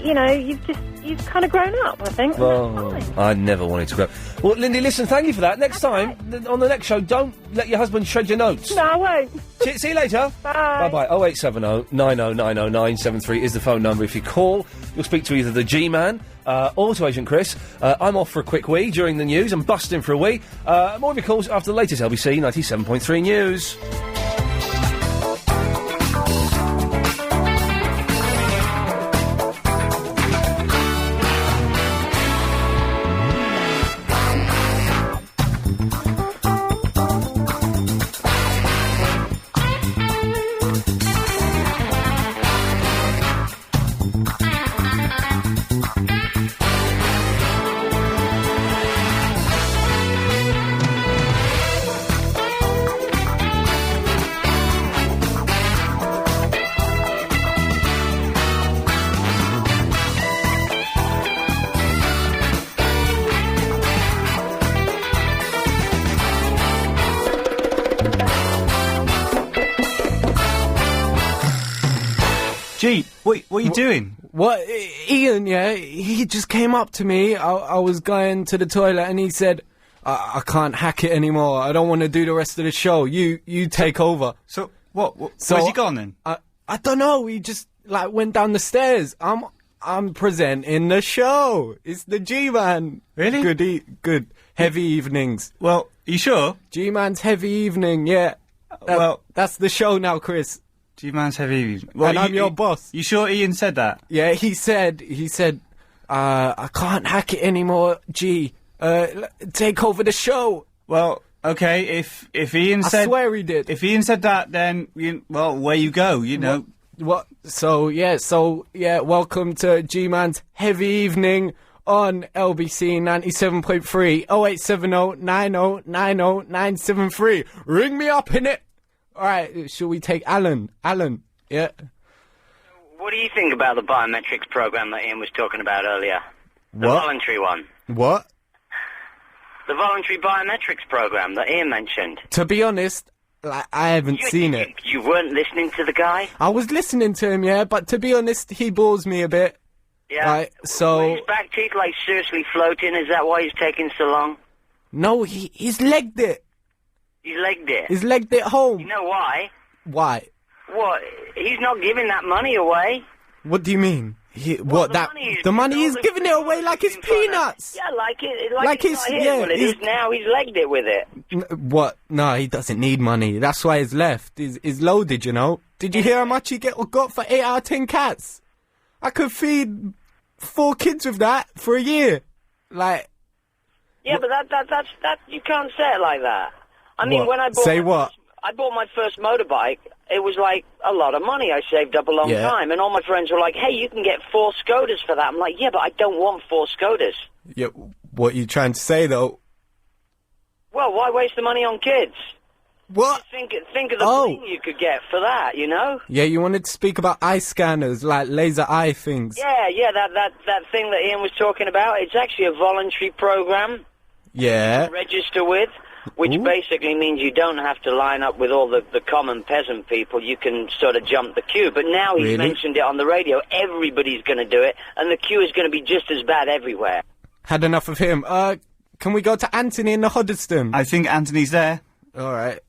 you know, you've kind of grown up, I think. Oh, I never wanted to grow up. Well, Lindy, listen, thank you for that. Next time, on the next show, don't let your husband shred your notes. No, I won't. See you later. Bye. Bye-bye. 0870 9090 973 is the phone number. If you call, you'll speak to either the G-Man or to Agent Chris. I'm off for a quick wee during the news. I'm busting for a wee. More of your calls after the latest LBC 97.3 news. Gee, what are you doing? What? Iain, yeah, he just came up to me. I was going to the toilet and he said, I can't hack it anymore. I don't want to do the rest of the show. You take over. So, what? So, where's he gone then? I don't know. He just, went down the stairs. I'm presenting the show. It's the G-Man. Really? Good. Heavy evenings. Well, you sure? G-Man's Heavy Evening, yeah. That's the show now, Chris. G-Man's Heavy Evening. Well, and I'm your boss. You sure Iain said that? Yeah, he said, I can't hack it anymore, G. Take over the show. Well, okay, if Iain said... I swear he did. If Iain said that, then, where you go, you know. What? So, welcome to G-Man's Heavy Evening on LBC 97.3 0870 9090 973. Ring me up, innit? Alright, shall we take Alan? Alan, yeah. What do you think about the biometrics program that Iain was talking about earlier? The What? voluntary one. What? The voluntary biometrics program that Iain mentioned. To be honest, I haven't seen it. You weren't listening to the guy? I was listening to him, yeah, but to be honest, he bores me a bit. Yeah. Right, so... Were his back teeth, seriously floating? Is that why he's taking so long? No, he's legged it. He's legged it? He's legged it home. You know why? Why? What? He's not giving that money away. What do you mean? The money is giving it away like it's peanuts. Yeah, like it's not his. Well, it is now. He's legged it with it. What? No, he doesn't need money. That's why he's left. He's loaded, you know. Did you hear how much he got for 8 out of 10 cats? I could feed 4 kids with that for a year. Yeah, but that you can't say it like that. I mean, What? when I bought Say what? I bought my first motorbike, it was a lot of money. I saved up a long time, and all my friends were like, "Hey, you can get 4 Skodas for that." I'm like, "Yeah, but I don't want 4 Skodas." Yeah, what are you trying to say though? Well, why waste the money on kids? What? Think of the bling you could get for that, you know? Yeah, you wanted to speak about eye scanners, like laser eye things. Yeah, that thing that Iain was talking about. It's actually a voluntary program. Yeah. To register with. Which basically means you don't have to line up with all the common peasant people. You can sort of jump the queue. But now he's mentioned it on the radio. Everybody's going to do it, and the queue is going to be just as bad everywhere. Had enough of him. Can we go to Anthony in the Hoddesdon? I think Anthony's there. All right.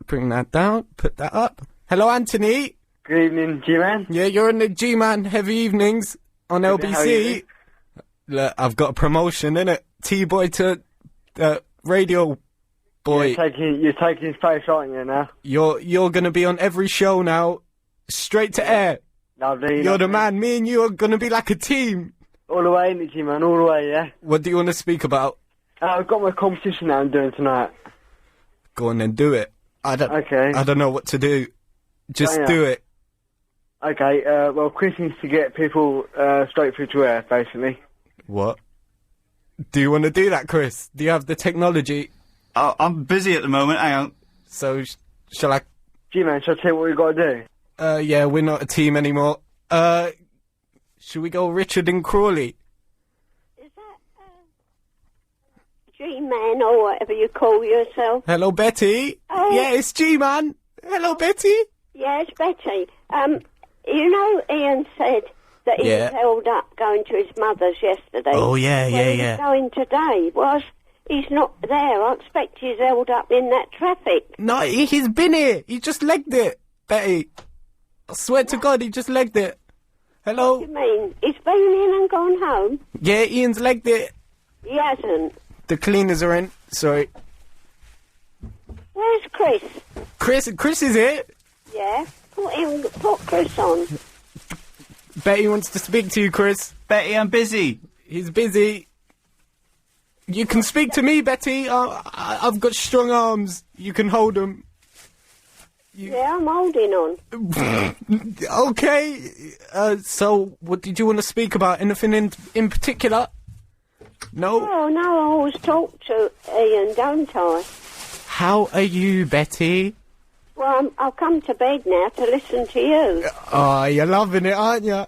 Bring that down. Put that up. Hello, Anthony. Good evening, G-Man. Yeah, you're in the G-Man Heavy Evenings on LBC. Look, I've got a promotion, innit? T-boy to radio boy. You're taking his place, aren't you, now? You're going to be on every show now, straight to air. Lovely. You're the man. Me and you are going to be like a team. All the way, innit, G-Man? All the way, yeah? What do you want to speak about? I've got my competition that I'm doing tonight. Go on then, do it. I don't know what to do. Just do it. Okay, well, Chris needs to get people straight through to air, basically. What? Do you want to do that, Chris? Do you have the technology? I'm busy at the moment, hang on. So, shall I... G-Man, shall I tell you what we got to do? Yeah, we're not a team anymore. Should we go Richard and Crawley? G-Man, or whatever you call yourself. Hello, Betty. Oh. Yeah, it's G-Man. Hello, Betty. Yeah, it's Betty. You know, Iain said that he was held up going to his mother's yesterday. Oh, yeah. He's going today. He's not there. I expect he's held up in that traffic. No, he's been here. He just legged it, Betty. I swear to God, he just legged it. Hello? What do you mean? He's been in and gone home? Yeah, Ian's legged it. He hasn't. The cleaners are in. Sorry. Where's Chris? Chris is here. Yeah? Put Chris on. Betty wants to speak to you, Chris. Betty, I'm busy. He's busy. You can speak to me, Betty. I've got strong arms. You can hold them. Yeah, I'm holding on. Okay. So, what did you want to speak about? Anything in particular? No? Oh, no, I always talk to Iain, don't I? How are you, Betty? Well, I'll come to bed now to listen to you. Oh, you're loving it, aren't you?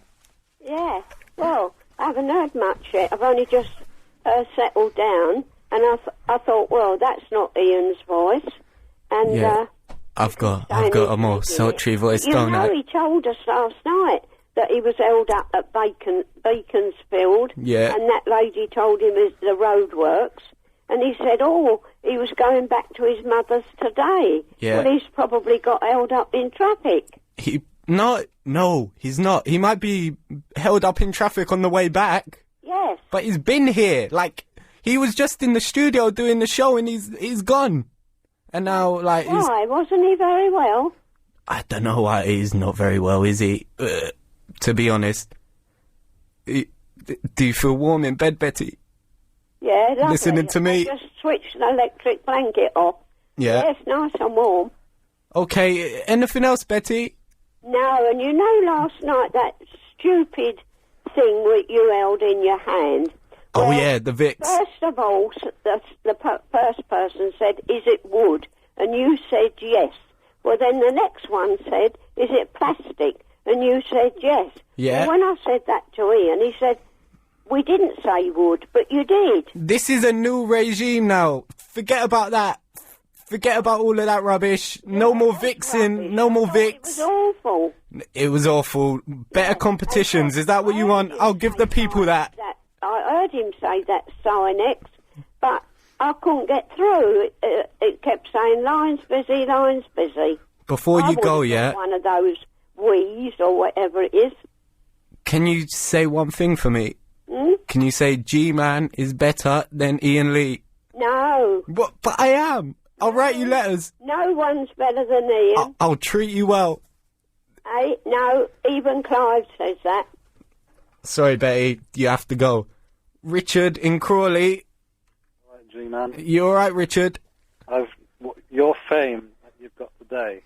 Yeah. Well, I haven't heard much yet. I've only just settled down, and I thought, well, that's not Ian's voice. And yeah. I've got a more sultry voice, don't I? You know, he told us last night that he was held up at Beaconsfield. Yeah. And that lady told him it's the roadworks. And he said, he was going back to his mother's today. Yeah. Well, he's probably got held up in traffic. No, he's not. He might be held up in traffic on the way back. Yes. But he's been here. Like, he was just in the studio doing the show and he's gone. And now, like... Why? Wasn't he very well? I don't know why he's not very well, is he? To be honest. Do you feel warm in bed, Betty? Yeah, lovely. Listening to me? I just switched the electric blanket off. Yeah. Yes, nice and warm. Okay, anything else, Betty? No, and you know last night that stupid thing that you held in your hand? Oh, well, yeah, the Vicks. First of all, the first person said, is it wood? And you said yes. Well, then the next one said, is it plastic? And you said yes. Yeah. And when I said that to Iain, he said, we didn't say wood, but you did. This is a new regime now. Forget about that. Forget about all of that rubbish. No more Vixen. No more Vicks. It was awful. It was awful. Better competitions. Is that what you want? I'll give the people that. I heard him say that Sinex, but I couldn't get through. It kept saying, line's busy. Before you go, yeah? One of those wheeze or whatever it is. Can you say one thing for me? Can you say G-Man is better than Iain Lee? No. But I am. I'll write you letters. No one's better than Iain. I'll treat you well. Hey, no, even Clive says that. Sorry, Betty, you have to go. Richard in Crawley. All right, G-Man. You all right, Richard? Your fame that you've got today.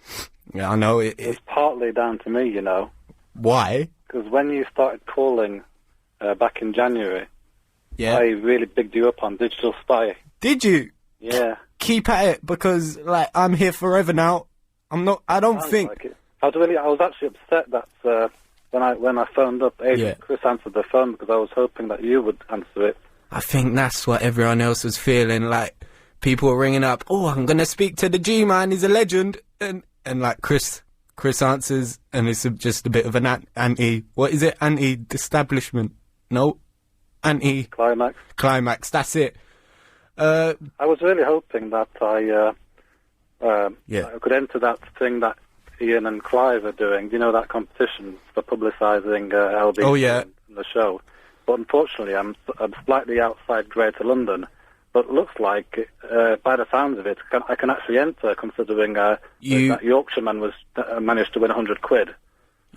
Yeah, I know. It's partly down to me, you know. Why? Because when you started calling back in January, yeah, I really bigged you up on Digital Spy. Did you? Yeah. Keep at it, because like I'm here forever now. I don't think. Like it. I was actually upset that when I phoned up, Chris answered the phone because I was hoping that you would answer it. I think that's what everyone else was feeling. Like people were ringing up. Oh, I'm gonna speak to the G-Man. He's a legend. And like Chris answers, and it's just a bit of an anti. What is it? Anti-establishment? No, anti-climax. That's it. I was really hoping that I could enter that thing that Iain and Clive are doing. You know, that competition for publicising LB in the show. But unfortunately, I'm slightly outside Greater London. But it looks like, by the sounds of it, I can actually enter, considering that Yorkshireman managed to win £100.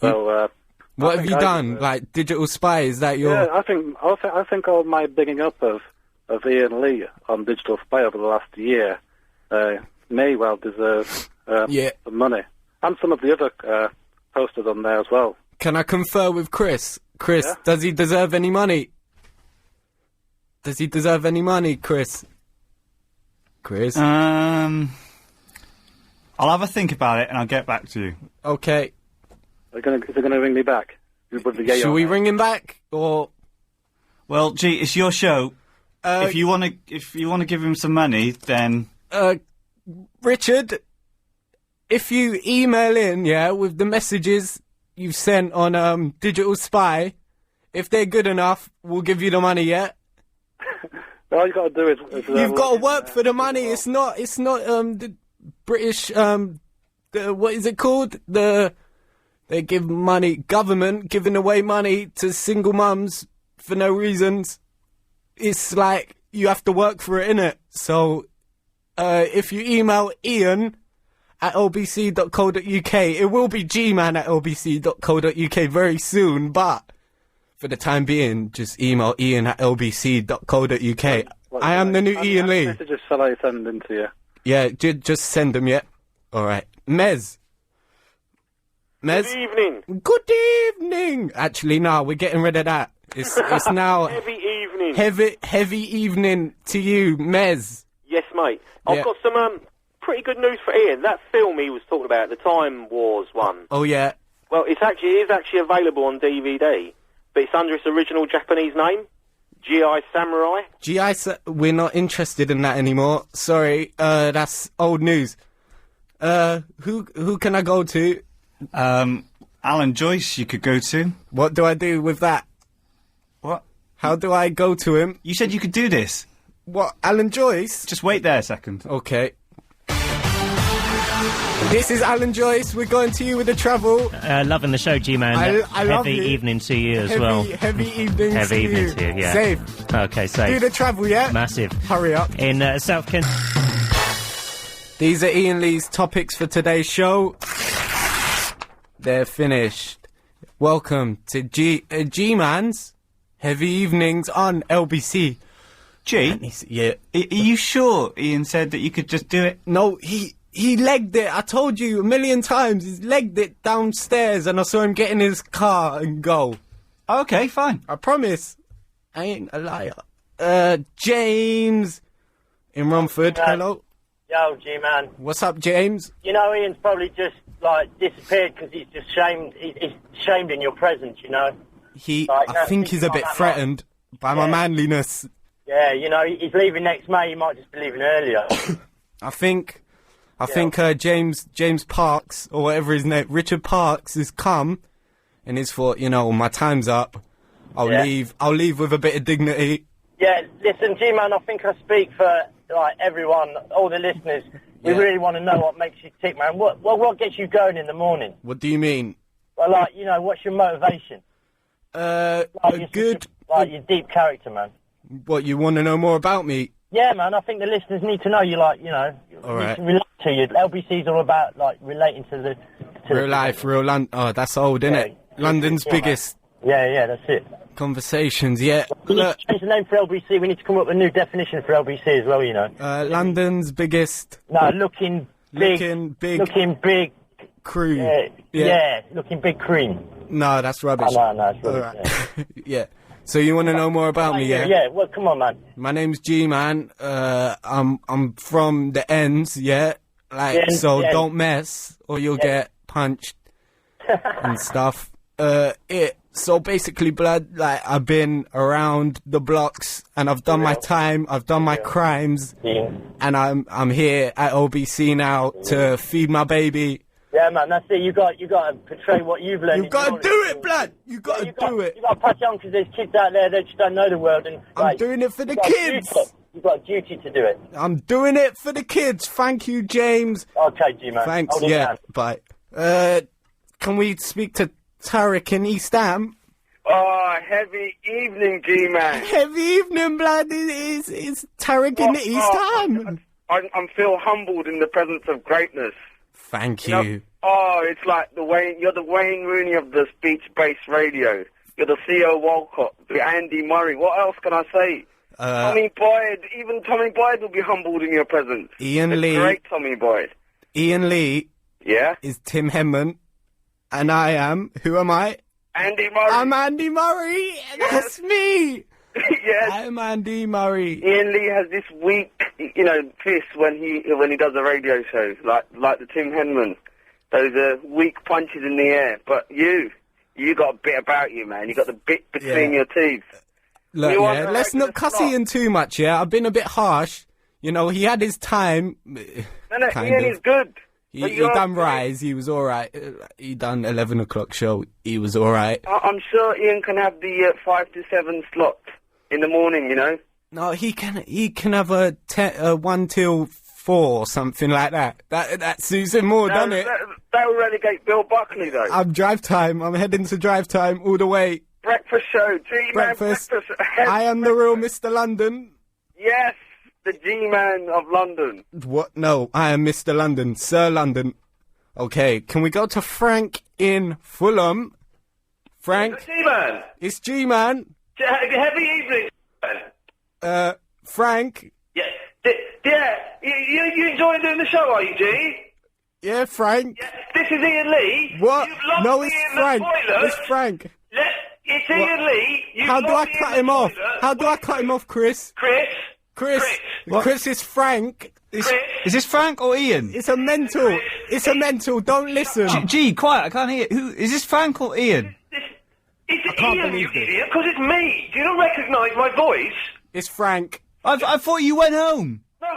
So, what have you done? Like Digital Spy? Is that your? Yeah, I think all my bigging up of Iain Lee on Digital Spy over the last year may well deserve the money, and some of the other posters on there as well. Can I confer with Chris? Chris, does he deserve any money? Does he deserve any money, Chris? Chris? I'll have a think about it and I'll get back to you. Okay. Is they going to ring me back? Should we ring him back, or? Well, gee, it's your show. If you want to give him some money, then. Richard, if you email in, with the messages you've sent on Digital Spy, if they're good enough, we'll give you the money. Yeah. All you got to do is you've got to work for the money. It's not the British what is it called? They give money, government giving away money to single mums for no reasons. It's like you have to work for it, innit? So if you email Iain at lbc.co.uk, it will be gman at lbc.co.uk very soon, but for the time being, just email Iain at lbc.co.uk. I am the new Iain Lee. What messages shall I send them to you? Yeah, just send them, yeah. All right. Mez. Good evening. Good evening. Actually, no, we're getting rid of that. It's now... Heavy evening. Heavy evening to you, Mez. Yes, mate. I've got some pretty good news for Iain. That film he was talking about, the Time Wars one. Oh, yeah. Well, it is actually available on DVD, but it's under its original Japanese name, G.I. Samurai. We're not interested in that anymore. Sorry, that's old news. Who can I go to? Alan Joyce you could go to. What do I do with that? What? How do I go to him? You said you could do this. What, Alan Joyce? Just wait there a second. Okay. This is Alan Joyce. We're going to you with the travel. Loving the show, G-Man. I love Heavy you. evening to you as well. Heavy evening Heavy to evening you. to you, yeah. Safe. Okay, safe. Do the travel, yeah? Massive. Hurry up. In South Kent. These are Iain Lee's topics for today's show. They're finished. Welcome to G-Man's Heavy Evenings on LBC. G? Yeah. Are you sure Iain said that you could just do it? No, he legged it. I told you a million times. He's legged it downstairs and I saw him get in his car and go. Okay, fine. I promise. I ain't a liar. James in Romford. Hello. Yo, G-Man. What's up, James? You know, Ian's probably just, disappeared because he's just shamed. He's shamed in your presence, you know? I think he's a bit threatened by my manliness. Yeah, you know, he's leaving next May. He might just be leaving earlier. I think James Parks, or whatever his name, Richard Parks, has come and he's thought, my time's up. I'll leave with a bit of dignity. Yeah, listen, G-Man, I think I speak for, everyone, all the listeners. We really want to know what makes you tick, man. What gets you going in the morning? What do you mean? Well, what's your motivation? Your deep character, man. What, you want to know more about me? Yeah, man, I think the listeners need to know you, all need right. to relate to you. LBC's all about, relating to the... real life, real London. Oh, that's old, isn't it? London's biggest... Yeah, that's it. Conversations, yeah. We need to change the name for LBC. We need to come up with a new definition for LBC as well, London's biggest... No, looking big... Crew. Yeah, looking big cream. No, that's rubbish. No, it's rubbish. Right. Yeah. So you want to know more about me, yeah? Yeah, well, come on, man. My name's G-Man. I'm from the ends, yeah? Don't mess, or you'll get punched and stuff. So basically, blood, I've been around the blocks, and I've done my time, I've done my crimes, and I'm here at OBC now to feed my baby. Yeah, man, that's it. You got to portray what you've learned. You got to do it, blood. You got to do it. You got to pass it on because there's kids out there that just don't know the world. And I'm doing it for the kids. You've got a duty to do it. I'm doing it for the kids. Thank you, James. Okay, G-Man. Thanks. Yeah. Bye. Can we speak to Tarek in East Ham? Oh, heavy evening, G-Man. Heavy evening, blood. It's Tarek in the East Ham. I feel humbled in the presence of greatness. Thank you. It's like you're the Wayne Rooney of the speech-based radio. You're the Theo Walcott, the Andy Murray. What else can I say? Tommy Boyd, even Tommy Boyd will be humbled in your presence. Iain Lee. Great Tommy Boyd. Iain Lee. Yeah? Is Tim Henman. And I am, who am I? Andy Murray. I'm Andy Murray. That's me. Yes. I'm Andy Murray. Ian Lee has this weak, fist when he does a radio show, like the Tim Henman. Those weak punches in the air. But you got a bit about you, man. You got the bit between your teeth. Look, let's not cuss Ian too much, yeah? I've been a bit harsh. You know, he had his time. No, Ian is good. He done Rise, he was alright. He done 11 o'clock show, he was alright. I'm sure Ian can have the 5 to 7 slot in the morning, you know? No, he can have a 1 till 4 or something like that. That suits him more, doesn't it? That will relegate Bill Buckley, though. I'm drive time. I'm heading to drive time all the way. Breakfast show, G-Man breakfast. I am the real Mr. London. Yes, the G-Man of London. What? No, I am Mr. London, Sir London. Okay, can we go to Frank in Fulham? Frank? It's G-Man. It's G-Man. Heavy evening. Frank? Yeah, you enjoying doing the show, are you, G? Yeah, Frank. Yeah, this is Ian Lee. What? You've locked No, me it's in Frank. The toilet. It's Frank. It's Ian Lee. How do I cut him off? How do I cut him off, Chris? Chris is Frank. Is this Frank or Ian? It's a mental. It's a mental. Don't listen. Gee, quiet. I can't hear. Who is this? Frank or Ian? It's Ian, you idiot, because it's me. Do you not recognise my voice? It's Frank. I thought you went home. No,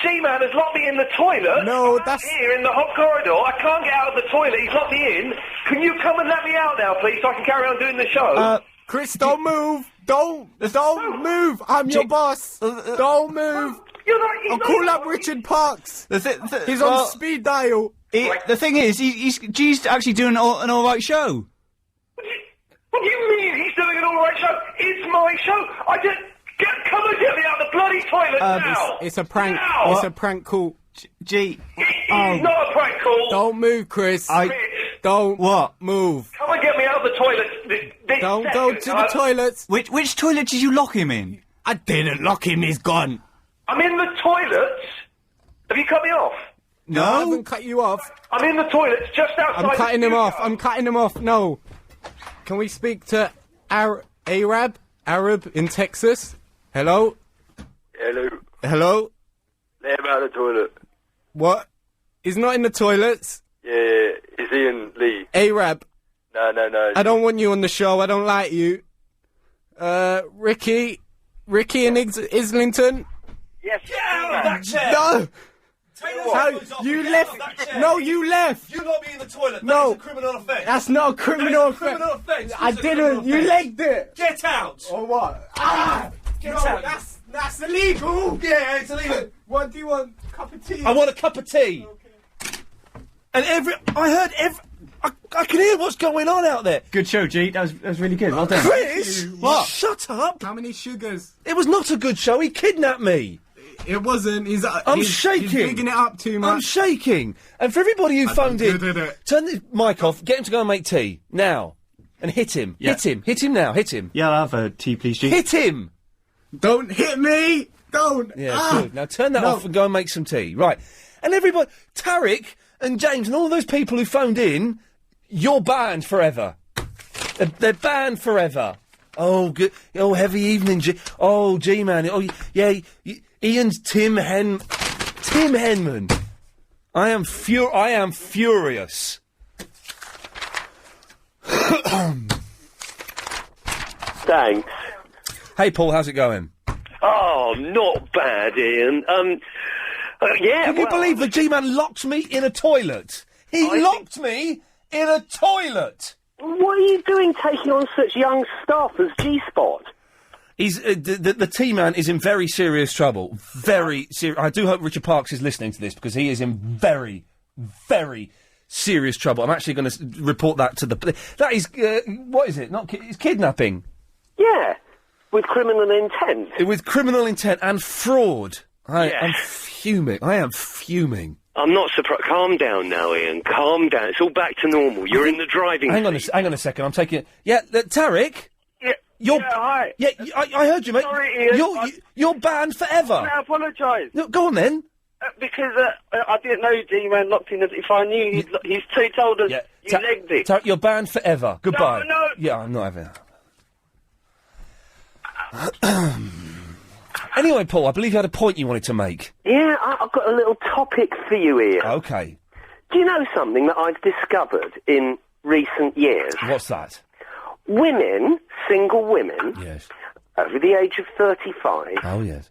G-Man has locked me in the toilet. No, that's... here in the hot corridor. I can't get out of the toilet. He's locked me in. Can you come and let me out now, please, so I can carry on doing the show? Chris, don't move. Don't move. I'm your boss. Don't move. I'll call up Richard Parks. He's on speed dial. The thing is, G's actually doing an alright show. What do you mean he's doing an alright show? It's my show. Come and get me out of the bloody toilet now. It's a prank. Now. It's a prank call. It's not a prank call. Don't move, Chris. Don't move. Come and get me out of the toilet. Don't go to the toilets. Which toilet did you lock him in? I didn't lock him. He's gone. I'm in the toilets. Have you cut me off? No, I haven't cut you off. I'm in the toilets just outside. I'm cutting him off. I'm cutting him off. No. Can we speak to Arab in Texas? Hello? Hello? Let him out of the toilet. What? He's not in the toilets? Yeah, it's Ian Lee. Arab. No. I don't want you on the show. I don't like you. Ricky in Islington? Yes. Get out of that chair! No! You left! No, you left! You locked me in the toilet. No. That's a criminal offence. That's not a criminal offence. I didn't. You legged it. Get out! Or what? Get out! That's illegal. Yeah, it's illegal. What do you want? Cup of tea? I want a cup of tea. Okay. And I can hear what's going on out there. Good show, G. That was really good. Well done. Chris, what? Shut up. How many sugars? It was not a good show. He kidnapped me. It wasn't. I'm shaking. He's bigging it up too much. I'm shaking. And for everybody who phoned in, turn the mic off. Get him to go and make tea now, and hit him. Yeah. Hit him now. Hit him. Yeah, I'll have a tea, please, G. Hit him. Don't hit me. Don't. Yeah, good. Now turn that off and go and make some tea. Right. And everybody, Tarek and James and all those people who phoned in, you're banned forever. They're banned forever. Oh, good. Oh, heavy evening, G-Man. Oh, yeah. Ian's Tim Henman. I am furious. Thanks. Hey, Paul, how's it going? Oh, not bad, Ian. Yeah. Can you believe the G-Man locked me in a toilet? He locked me in a toilet. What are you doing taking on such young staff as G-Spot? He's the T-Man is in very serious trouble. Very serious. I do hope Richard Parks is listening to this because he is in very, very serious trouble. I'm actually going to report that to the... That is... what is it? It's kidnapping. Yeah. With criminal intent. With criminal intent and fraud. I'm fuming. I am fuming. I'm not surprised. Calm down now, Ian. Calm down. It's all back to normal. You're in the driving seat. Hang on a second. I'm taking it. Yeah, Tarek? Yeah, hi. Yeah, I heard you, mate. Sorry, Ian. You're banned forever. I apologise. No, go on, then. Because I didn't know G-Man locked in. If I knew, he's told us you legged it. Tarek, you're banned forever. Goodbye. No. Yeah, I'm not having that. Anyway, Paul, I believe you had a point you wanted to make. Yeah, I've got a little topic for you here. Okay. Do you know something that I've discovered in recent years? What's that? Women, single women, yes, over the age of 35, oh yes,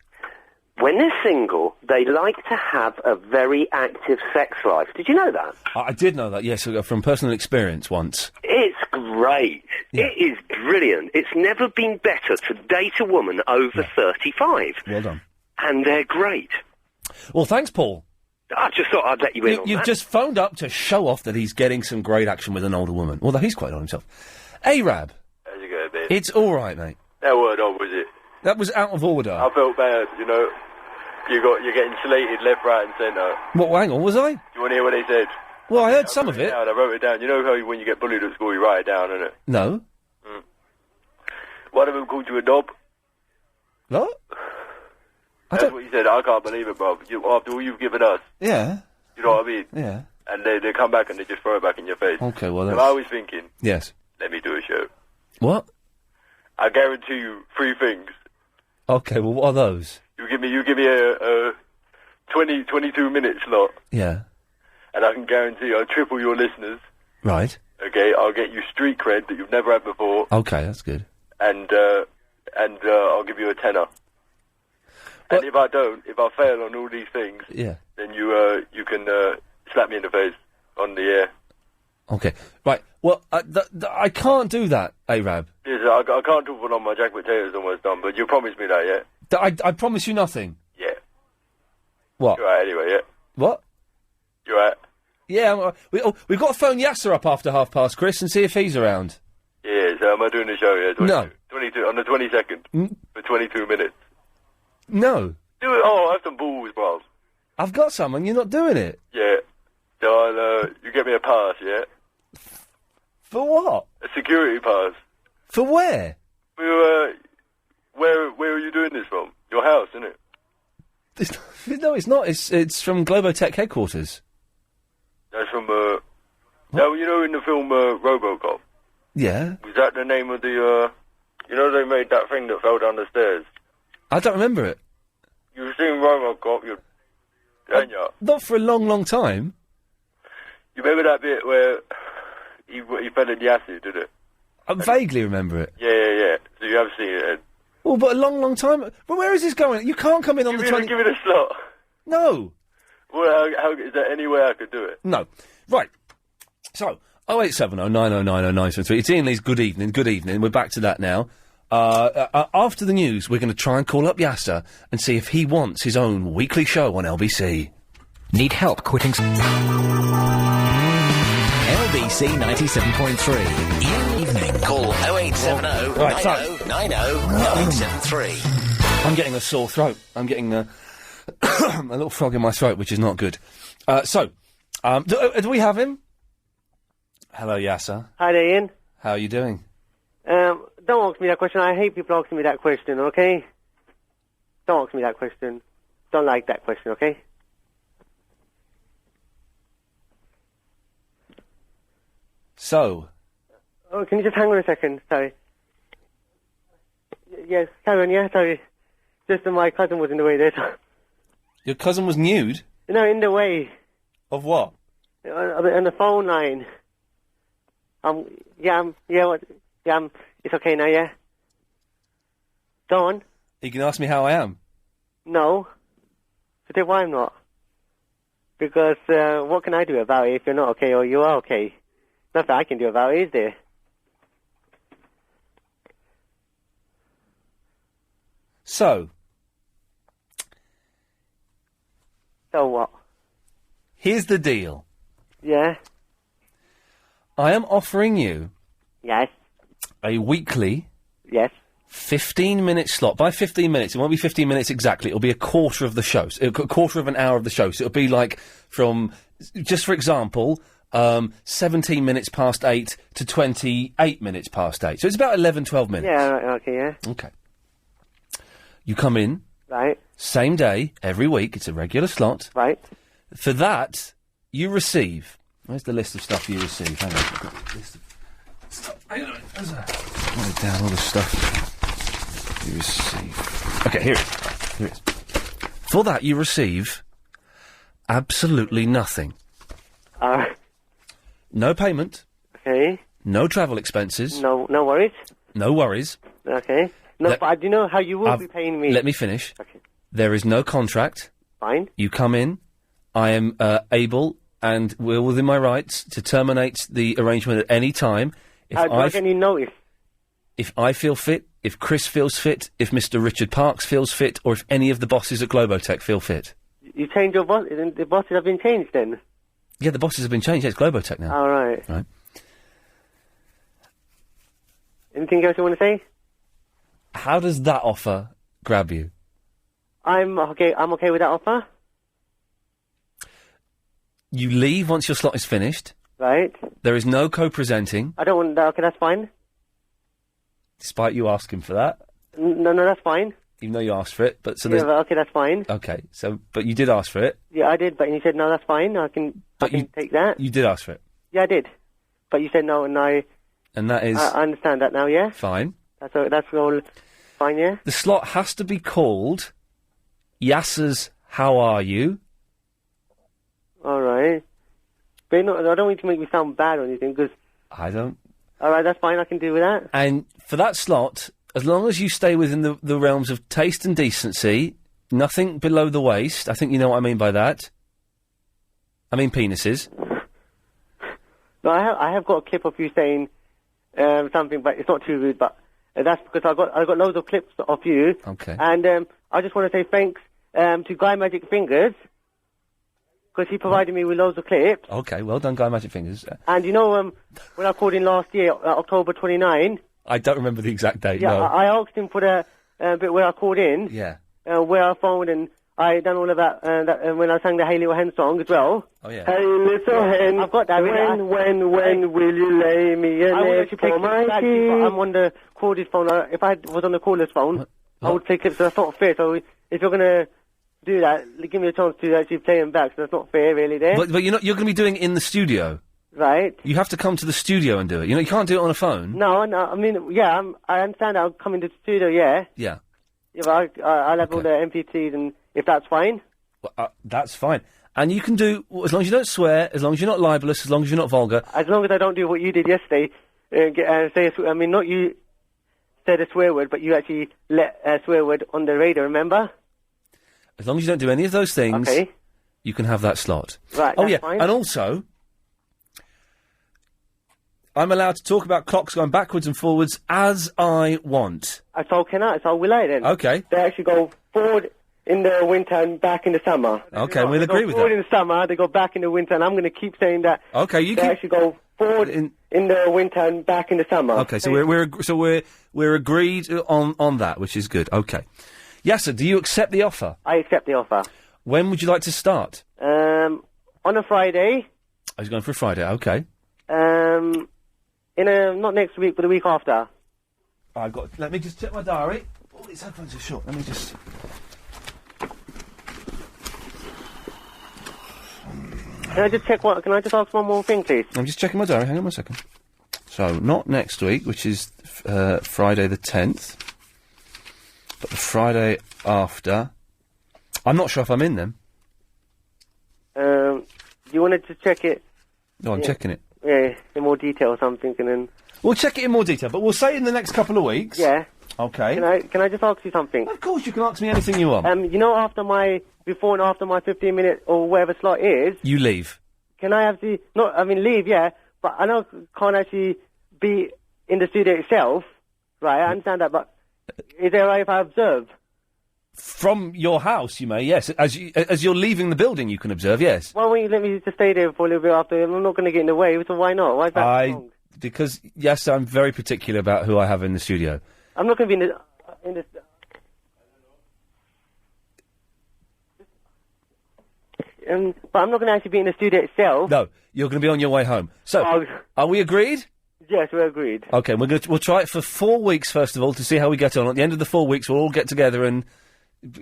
when they're single, they like to have a very active sex life. Did you know that? I did know that, yes, from personal experience once. It's great. Yeah. It is brilliant. It's never been better to date a woman over 35. Well done. And they're great. Well, thanks, Paul. I just thought I'd let you in on You've that. just phoned up to show off that he's getting some great action with an older woman. Although he's quite on himself. Arab. How's it going, mate? It's all right, mate. That word on, was it? That was out of order. I felt bad, you know. You're getting slated left, right and centre. What, hang on, was I? Do you want to hear what they said? Well, I heard some of it. I wrote it down. You know how when you get bullied at school, you write it down, innit? No. One of them called you a knob. What? That's what he said. I can't believe it, bro. After all you've given us. Yeah. You know what I mean? Yeah. And they come back and they just throw it back in your face. Okay, well, So that's... I was thinking, Yes. let me do a show. What? I guarantee you 3 things. Okay, well, what are those? You give me a 22 minute slot, Yeah. and I can guarantee I'll triple your listeners. Right. Okay, I'll get you street cred that you've never had before, Okay, that's good. and I'll give you a tenner. And if I fail on all these things, Yeah. then you can slap me in the face on the air. Okay. Right. Well, I can't do that, Arab. Yes, I can't talk for long. My jack potato's almost done, but you promised me that, yeah? I promise you nothing. Yeah. What? You're right, anyway, yeah? What? You're right. Yeah, we've got to phone Yasser up after 1:30, Chris, and see if he's around. Yeah, so am I doing the show, yeah? 22, No. 22, on the 22nd, for 22 minutes. No. Do it, I have some balls, bro. I've got some, and you're not doing it. Yeah. So you get me a pass, yeah? For what? A security pass. For where? Where are you doing this from? Your house, isn't it? No, it's not. It's from Globotech headquarters. That's from, now, you know in the film, RoboCop? Yeah. Was that the name of the, you know they made that thing that fell down the stairs? I don't remember it. You've seen RoboCop, haven't you? Not for a long, long time. You remember that bit where he fell in the acid, did it? I vaguely remember it. Yeah. So you have seen it then? Well, but a long, long time... But where is this going? You can't come in on the 20... Give it a slot. No. Well, how is there any way I could do it? No. Right. So, 0870 9090 973. It's Iain Lee's Good Evening. Good evening. We're back to that now. After the news, we're going to try and call up Yasser and see if he wants his own weekly show on LBC. Need help quitting... LBC 97.3. Iain Evening. Call 0870 Right, so- 9090 973. I'm getting a sore throat. I'm getting a little frog in my throat, which is not good. Do we have him? Hello, Yasser. Hi there, Ian. How are you doing? Don't ask me that question. I hate people asking me that question, okay? Don't ask me that question. Don't like that question, okay? So? Oh, can you just hang on a second? Sorry. Yes, carry on, yeah, sorry. Just that my cousin was in the way there. Your cousin was nude? No, in the way. Of what? On the phone line. It's okay now, yeah? Go on. You can ask me how I am. No. So then why I'm not? Because, what can I do about it if you're not okay or you are okay? Nothing I can do about it, is there? So what? Here's the deal. Yeah? I am offering you... Yes? A weekly... Yes? 15-minute slot. By 15 minutes, it won't be 15 minutes exactly, it'll be a quarter of the show. A quarter of an hour of the show. So it'll be like from, just for example, 17 minutes past 8 to 28 minutes past 8. So it's about 11, 12 minutes. Yeah, right, okay, yeah. Okay. You come in. Right. Same day, every week. It's a regular slot. Right. For that, you receive... Where's the list of stuff you receive? Hang on. I've got a list of stuff. Hang on. Write it down, all the stuff You receive... OK, here it is. Here it is. For that, you receive absolutely nothing. No payment. Okay. No travel expenses. No worries. No worries. Okay. No, but I do know how you will be paying me. Let me finish. Okay. There is no contract. Fine. You come in. I am able and we're within my rights to terminate the arrangement at any time. How do I get any notice? If I feel fit, if Chris feels fit, if Mr. Richard Parks feels fit, or if any of the bosses at Globotech feel fit. You changed your boss? The bosses have been changed then? Yeah, the bosses have been changed. Yeah, it's Globotech now. All right. Right. Anything else you want to say? How does that offer grab you? I'm okay with that offer. You leave once your slot is finished. Right. There is no co-presenting. I don't want that. Okay, that's fine. Despite you asking for that. No, that's fine. Even though you asked for it, but so Yeah, there's... but okay, that's fine. Okay, so, but you did ask for it. Yeah, I did, but you said, no, that's fine. I can take that. You did ask for it. Yeah, I did. But you said no, and And that is... I understand that now, yeah? Fine. That's all fine, yeah? The slot has to be called Yasser's How Are You? All right. But no, I don't want you to make me sound bad or anything, because... I don't... All right, that's fine, I can deal with that. And for that slot, as long as you stay within the realms of taste and decency, nothing below the waist, I think you know what I mean by that. I mean penises. No, I have got a clip of you saying something, but it's not too rude, but that's because I got loads of clips of you. Okay. And I just want to say thanks to Guy Magic Fingers, because he provided me with loads of clips. Okay, well done, Guy Magic Fingers. And you know, when I called in last year, October 29... I don't remember the exact date, yeah, no. I asked him for the bit where I called in. Yeah. Where I phoned, and I done all of that, when I sang the Hey Little Hen song as well. Oh, yeah. Hey Little Hen, I've got that. When will you lay me an egg for my tea? I'm on the caller's phone. If I was on the caller's phone, I would play clips, so that's not fair. So if you're going to do that, give me a chance to actually play them back, so that's not fair, really, there. But you're going to be doing it in the studio. Right. You have to come to the studio and do it. You know, you can't do it on a phone. No, I mean, yeah, I understand I'll come into the studio, yeah. Yeah. Yeah, but I'll have all the MP3s, and if that's fine. Well, that's fine. And you can do, as long as you don't swear, as long as you're not libelous, as long as you're not vulgar. As long as I don't do what you did yesterday, not you said a swear word, but you actually let a swear word on the radio, remember? As long as you don't do any of those things, you can have that slot. Right, oh, that's yeah, fine. and also... I'm allowed to talk about clocks going backwards and forwards as I want. So can I? So will I then? Okay. They actually go forward in the winter and back in the summer. Okay, we'll agree with that. Forward in the summer, they go back in the winter, and I'm going to keep saying that. Okay, you they actually go forward in the winter and back in the summer. Okay, so we're agreed on that, which is good. Okay. Yasser, do you accept the offer? I accept the offer. When would you like to start? On a Friday. I was going for a Friday. Okay. Not next week, but the week after. Let me just check my diary. Oh, these headphones are short. Let me just... Can I just ask one more thing, please? I'm just checking my diary. Hang on a second. So, not next week, which is Friday the 10th, but the Friday after. I'm not sure if I'm in them. Do you want to check it? No, I'm checking it. Yeah, in more detail or something, and then... We'll check it in more detail, but we'll say it in the next couple of weeks. Yeah. Okay. Can I just ask you something? Of course, you can ask me anything you want. You know, before and after my 15-minute or whatever slot is... You leave. Can I have leave, yeah, but I know I can't actually be in the studio itself, right, I understand that, but is it right if I observe? From your house, you may, yes. As you're leaving the building, you can observe, yes. Why won't you let me just stay there for a little bit after? I'm not going to get in the way, so why not? Why is that wrong? Because, yes, I'm very particular about who I have in the studio. I'm not going to be in the... But I'm not going to actually be in the studio itself. No, you're going to be on your way home. So, are we agreed? Yes, we're agreed. Okay, we'll try it for 4 weeks, first of all, to see how we get on. At the end of the 4 weeks, we'll all get together and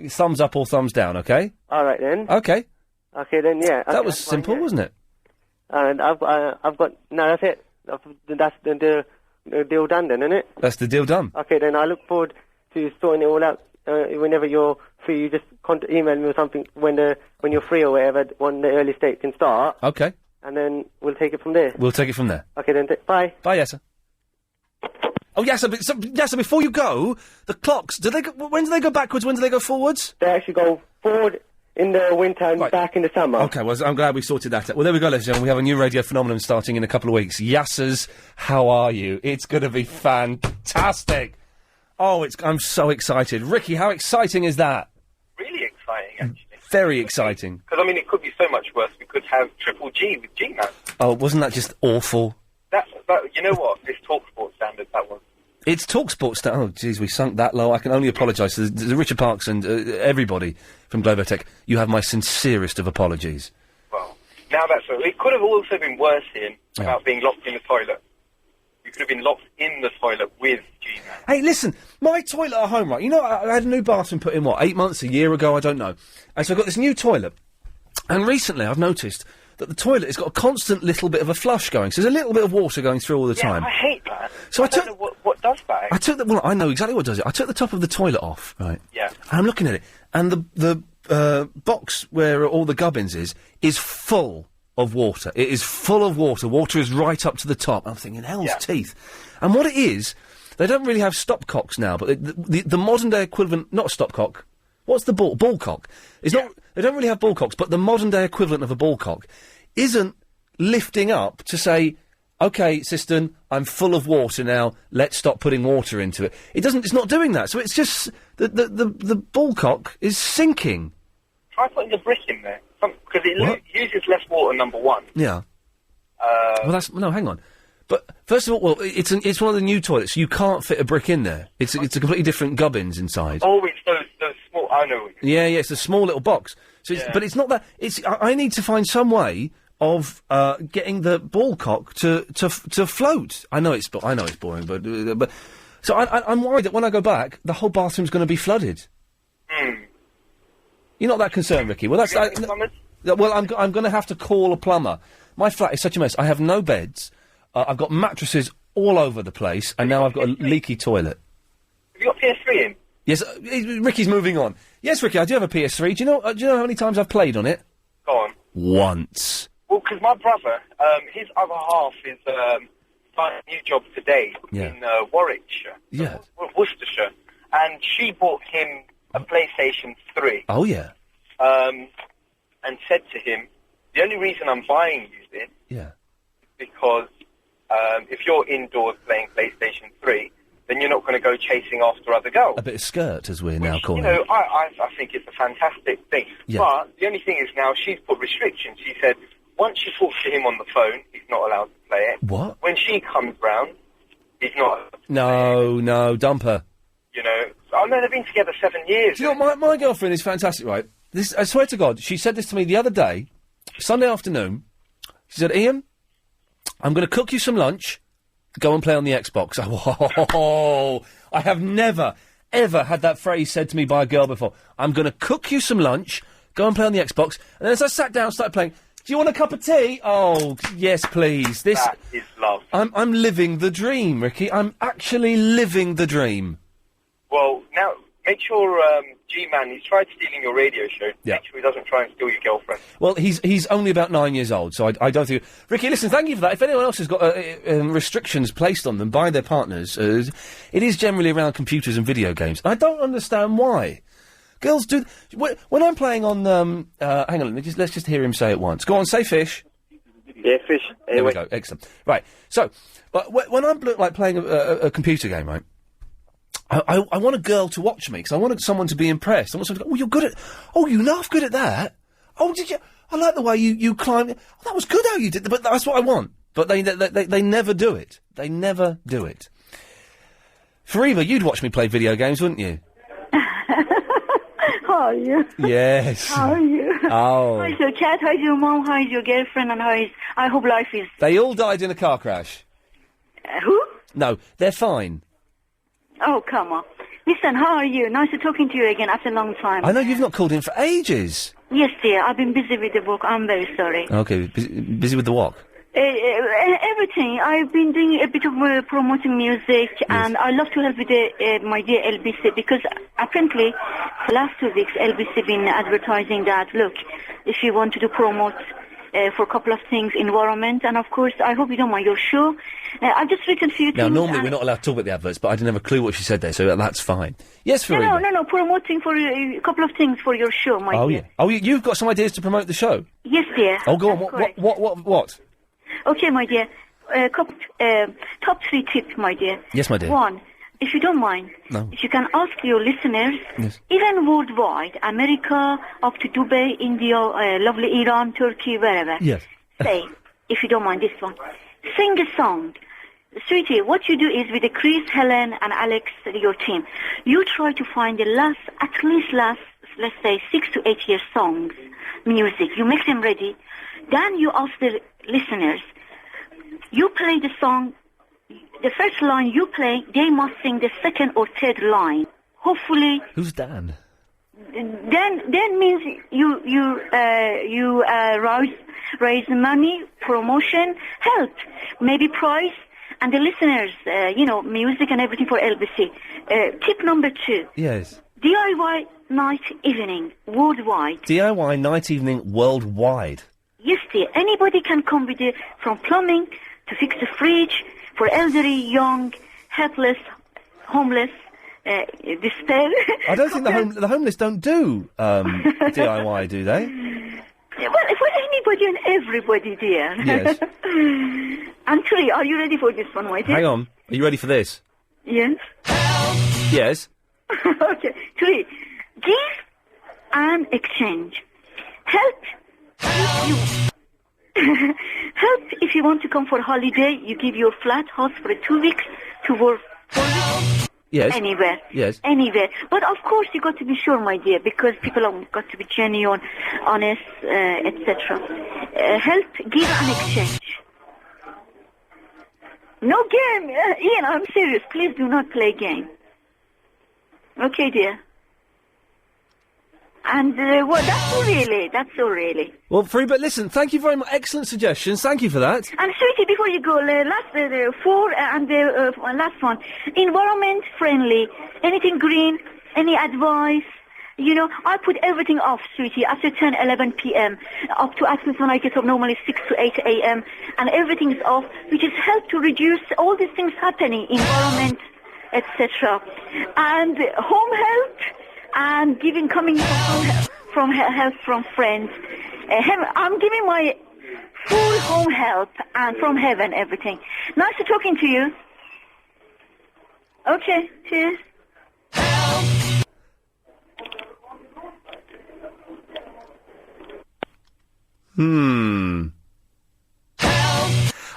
thumbs up or thumbs down, okay? All right, then. Okay. Okay, then, yeah. Okay, that was simple, wasn't it? And I've got... No, that's it. That's the deal done, then, isn't it? That's the deal done. Okay, then I look forward to sorting it all out. Whenever you're free, you just email me or something when you're free or whatever, when the early state can start. Okay. And then we'll take it from there. We'll take it from there. Okay, then. Bye. Bye, Yasser. Oh, Yasser, before you go, the clocks, when do they go backwards, when do they go forwards? They actually go forward in the winter and back in the summer. Okay, well, I'm glad we sorted that out. Well, there we go, ladies and gentlemen. We have a new radio phenomenon starting in a couple of weeks. Yassers, how are you? It's going to be fantastic. Oh, I'm so excited. Ricky, how exciting is that? Really exciting, actually. Very exciting. Because, I mean, it could be so much worse. We could have Triple G with G-Man. Oh, wasn't that just awful? You know what? It's TalkSport standard, that one. It's TalkSport standard. Oh, jeez, we sunk that low. I can only apologise to Richard Parks and everybody from Globotech. You have my sincerest of apologies. Well, now that's so. It could have also been worse, Ian, about being locked in the toilet. You could have been locked in the toilet with G-Man. Hey, listen, my toilet at home, right? You know, I had a new bathroom put in, 8 months, a year ago, I don't know. And so I've got this new toilet. And recently I've noticed that the toilet has got a constant little bit of a flush going. So there's a little bit of water going through all the time. I hate that. So I don't know what does that. I know exactly what does it. I took the top of the toilet off, right? Yeah. And I'm looking at it, and the box where all the gubbins is full of water. It is full of water. Water is right up to the top. I'm thinking, hell's teeth. And what it is, they don't really have stopcocks now, but the modern day equivalent, not stopcock. What's the ballcock? It's not. They don't really have ballcocks, but the modern day equivalent of a ballcock isn't lifting up to say, okay, cistern, I'm full of water now. Let's stop putting water into it. It doesn't. It's not doing that. So it's just the ballcock is sinking. Try putting the brick in there because it uses less water. Number one. Yeah. Well, hang on. But first of all, it's one of the new toilets. You can't fit a brick in there. It's a completely different gubbins inside. Oh, it's those small. I know. Yeah, it's a small little box. So, but it's not that. I need to find some way of getting the ballcock to float. I know it's boring, but so I'm worried that when I go back, the whole bathroom's going to be flooded. You're not that concerned, Ricky. Well, I'm going to have to call a plumber. My flat is such a mess. I have no beds. I've got mattresses all over the place, and now I've got a leaky toilet. Have you got PS3 in? Yes, Ricky's moving on. Yes, Ricky, I do have a PS3. Do you know how many times I've played on it? Go on. Once. Well, because my brother, his other half is starting a new job today in Warwickshire. Yeah. Worcestershire. And she bought him a PlayStation 3. Oh, yeah. And said to him, the only reason I'm buying you this is because if you're indoors playing PlayStation 3, then you're not going to go chasing after other girls. A bit of skirt, as we're now calling it. You know, it. I think it's a fantastic thing. Yeah. But the only thing is now she's put restrictions. She said once she talks to him on the phone, he's not allowed to play it. What? When she comes round, he's not allowed to No, dump her. You know, I know they've been together 7 years. Do you know, my girlfriend is fantastic, right? I swear to God, she said this to me the other day, Sunday afternoon. She said, Ian, I'm going to cook you some lunch. Go and play on the Xbox. Oh, I have never, ever had that phrase said to me by a girl before. I'm going to cook you some lunch, go and play on the Xbox, and then as I sat down and started playing, do you want a cup of tea? Oh, yes, please. That is love. I'm living the dream, Ricky. I'm actually living the dream. Well, now, make sure, G-Man, he's tried stealing your radio show. Yeah. Make sure he doesn't try and steal your girlfriend. Well, he's only about 9 years old, so I don't think... Ricky, listen, thank you for that. If anyone else has got restrictions placed on them by their partners, it is generally around computers and video games. I don't understand why. Girls do... When I'm playing on... hang on, let's just hear him say it once. Go on, say fish. Yeah, fish. There we go, excellent. Right, so, but when I'm playing a computer game, right, I want a girl to watch me, because I want someone to be impressed. I want someone to go, oh, you're good at... Oh, you're not good at that. Oh, did you... I like the way you climbed... Oh, that was good how you did... But that's what I want. But they never do it. They never do it. Fariba, you'd watch me play video games, wouldn't you? How are you? Yes. How are you? Oh. How is your cat? How is your mom? How is your girlfriend? And how is... I hope life is... They all died in a car crash. Who? No, they're fine. Oh, come on. Listen, how are you? Nice to talking to you again after a long time. I know you've not called in for ages. Yes, dear. I've been busy with the work. I'm very sorry. Okay, busy with the walk? Everything. I've been doing a bit of promoting music, and I love to help with my dear LBC, because apparently the last 2 weeks LBC been advertising that, look, if you want to promote for a couple of things, environment, and of course, I hope you don't mind your show. I've just written a few things. Now, normally we're not allowed to talk about the adverts, but I didn't have a clue what she said there, so that's fine. Yes, Farida. No, promoting for a couple of things for your show, my dear. Yeah. Oh, you've got some ideas to promote the show? Yes, dear. Oh, go on. What? Okay, my dear. Top 3 tips, my dear. Yes, my dear. 1, if you don't mind, if you can ask your listeners, even worldwide, America, up to Dubai, India, lovely Iran, Turkey, wherever. Yes. Say, if you don't mind this one, sing a song. Sweetie, what you do is with the Chris, Helen, and Alex, your team, you try to find the at least, let's say, 6 to 8 year songs, music. You make them ready. Then you ask the listeners, you play the song, the first line you play, they must sing the second or third line. Hopefully. Who's Dan? Then means you raise money, promotion, help, maybe prize, and the listeners, music and everything for LBC. Tip number 2. Yes. DIY night evening worldwide. DIY night evening worldwide. Yes, dear. Anybody can come with it, from plumbing to fix the fridge, for elderly, young, helpless, homeless, despair. I don't think the homeless don't do DIY, do they? Well, for anybody and everybody, dear. Yes. And 3, are you ready for this one, my dear? Hang on. Are you ready for this? Yes. Yes. Okay. 3, give and exchange. Help if you want to come for holiday, you give your flat house for 2 weeks to work 4 weeks. Yes. Anywhere. Yes. Anywhere. But of course you got to be sure, my dear, because people have got to be genuine, honest, etc. Help, give and exchange. No game. Ian, I'm serious. Please do not play game. Okay, dear. And, that's all really. Well, but listen, thank you very much. Excellent suggestions. Thank you for that. And, sweetie, before you go, last 4 and the last one. Environment friendly. Anything green, any advice. I put everything off, sweetie, after 10, 11 p.m. Up to at least when I get up, normally 6 to 8 a.m. And everything is off, which is help to reduce all these things happening, environment, etc. And home health. And coming from help from friends. I'm giving my full home help and from heaven everything. Nice to talking to you. Okay, cheers.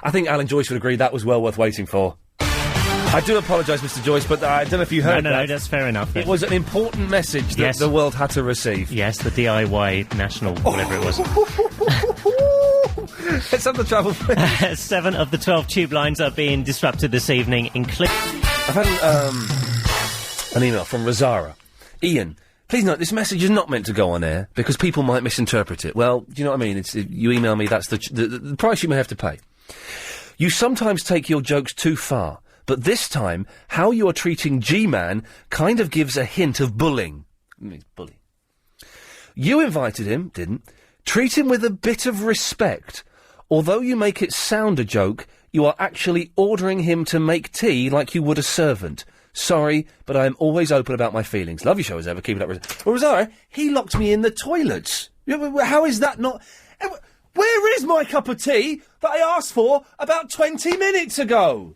I think Alan Joyce would agree that was well worth waiting for. I do apologise, Mr. Joyce, but I don't know if you heard that. No, that's fair enough. It was an important message that the world had to receive. Yes, the DIY national, whatever it was. Let's have the travel. 7 of the 12 tube lines are being disrupted this evening, including... I've had an email from Rosara. Iain, please note, this message is not meant to go on air, because people might misinterpret it. Well, do you know what I mean? You email me, that's the price you may have to pay. You sometimes take your jokes too far. But this time, how you are treating G-Man kind of gives a hint of bullying. Bully. You invited him, didn't? Treat him with a bit of respect. Although you make it sound a joke, you are actually ordering him to make tea like you would a servant. Sorry, but I am always open about my feelings. Love your show as ever. Keep it up. Well, Rosario, he locked me in the toilets. How is that not... Where is my cup of tea that I asked for about 20 minutes ago?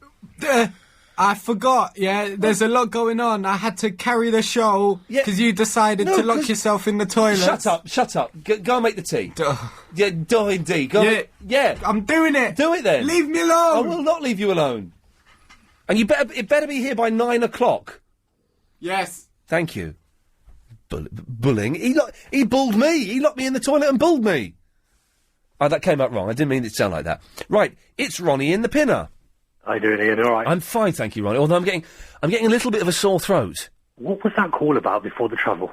I forgot, there's a lot going on. I had to carry the show because you decided to lock yourself in the toilet. Shut up. Go and make the tea. Indeed. Go. Yeah. I'm doing it. Do it then. Leave me alone. I will not leave you alone. And it better be here by 9 o'clock. Yes. Thank you. Bullying. He bulled me. He locked me in the toilet and bulled me. Oh, that came out wrong. I didn't mean it to sound like that. Right, it's Ronnie in the Pinner. How you doing, Ian? All right? I'm fine, thank you, Ronnie. Although I'm getting a little bit of a sore throat. What was that call about before the travel?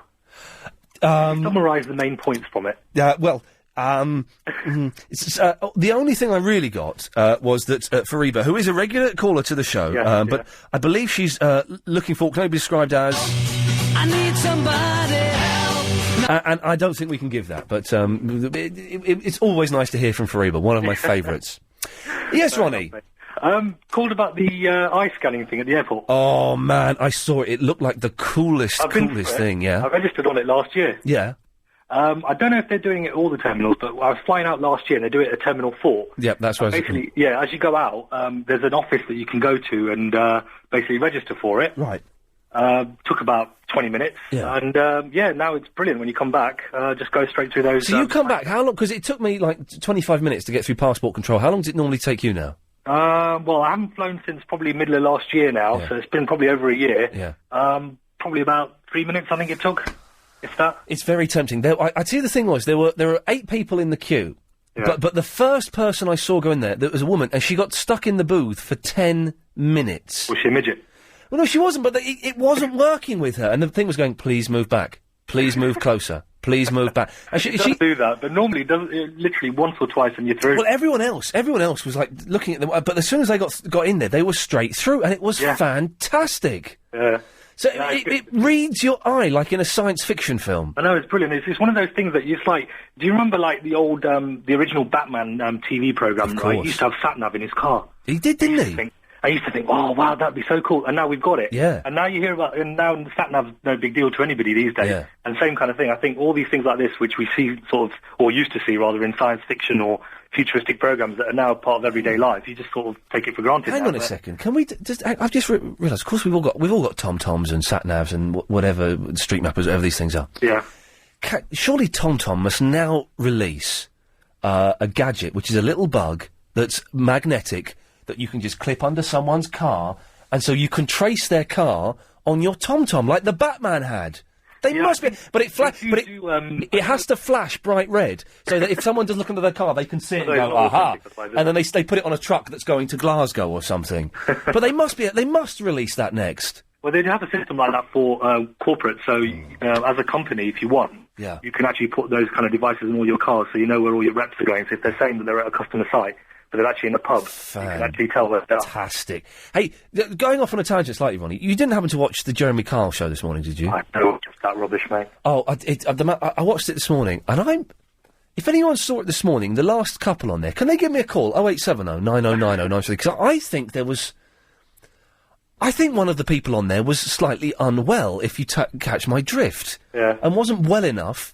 Summarise the main points from it. Well, The only thing I really got was that Fariba, who is a regular caller to the show, but I believe she's looking for what can only be described as... I need somebody help. And I don't think we can give that, but it's always nice to hear from Fariba, one of my favourites. Yes, Ronnie? Called about the eye scanning thing at the airport. Oh, man, I saw it. It looked like the coolest thing, yeah. I registered on it last year. Yeah. I don't know if they're doing it at all the terminals, but I was flying out last year and they do it at Terminal 4. Yep, that's right. Basically, yeah, as you go out, there's an office that you can go to and basically register for it. Right. Took about 20 minutes. Yeah. And, now it's brilliant. When you come back, just go straight through those... So you come back, how long? Because it took me, 25 minutes to get through passport control. How long does it normally take you now? Well, I haven't flown since probably middle of last year now, so it's been probably over a year. Yeah. Probably about 3 minutes, I think it took, if that. It's very tempting. I tell you the thing was, there were 8 people in the queue, but the first person I saw go in there was a woman, and she got stuck in the booth for 10 minutes. Was she a midget? Well, no, she wasn't, but it wasn't working with her, and the thing was going, please move back, please move closer. Please move back. And she does do that, but normally it does literally once or twice and you're through. Well, everyone else was like looking at them, but as soon as they got in there, they were straight through, and it was fantastic. Yeah. So it reads your eye like in a science fiction film. I know, it's brilliant. It's one of those things that it's like, do you remember the old, the original Batman TV program, right? He used to have sat-nav in his car. He did, didn't he? I used to think, oh, wow, that'd be so cool. And now we've got it. Yeah. And now you hear about, and now sat-nav's no big deal to anybody these days. Yeah. And same kind of thing. I think all these things like this, which we see sort of, or used to see rather, in science fiction or futuristic programs that are now part of everyday life, you just sort of take it for granted. Hang on a second. Can we just, I've just realised, of course we've all got TomToms and sat-navs and whatever, street mappers, whatever these things are. Yeah. Surely TomTom must now release a gadget, which is a little bug that's magnetic, that you can just clip under someone's car, and so you can trace their car on your TomTom, like the Batman had. They must be, but it has to flash bright red, so that if someone does look under their car, they can see it and go, aha, and then they put it on a truck that's going to Glasgow or something. But they must release that next. Well, they have a system like that for corporate, so as a company, if you want, you can actually put those kind of devices in all your cars, so you know where all your reps are going. So if they're saying that they're at a customer site, but they're actually in the pub, you can actually tell where they are. Fantastic. Hey, going off on a tangent slightly, Ronnie, you didn't happen to watch the Jeremy Kyle show this morning, did you? I know, just that rubbish, mate. Oh, I watched it this morning, and if anyone saw it this morning, the last couple on there, can they give me a call? 0870 9090 933, because I think one of the people on there was slightly unwell, if you catch my drift. Yeah. And wasn't well enough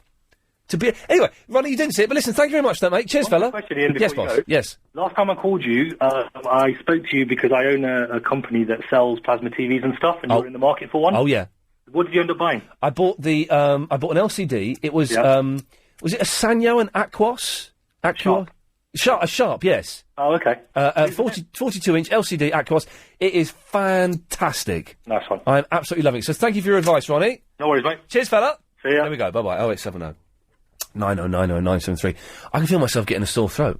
to be... Anyway, Ronnie, you didn't see it, but listen, thank you very much, mate. Cheers, fella. Question, Ian, yes, boss. Yes. Last time I called you, I spoke to you because I own a company that sells plasma TVs and stuff, and you were in the market for one. Oh, yeah. What did you end up buying? I bought an LCD. It was, was it a Sanyo and Aquos? A Sharp, yes. Oh, okay. 42-inch LCD Aquos. It is fantastic. Nice one. I'm absolutely loving it. So thank you for your advice, Ronnie. No worries, mate. Cheers, fella. See ya. There we go. Bye-bye. 0870 9090 973. I can feel myself getting a sore throat.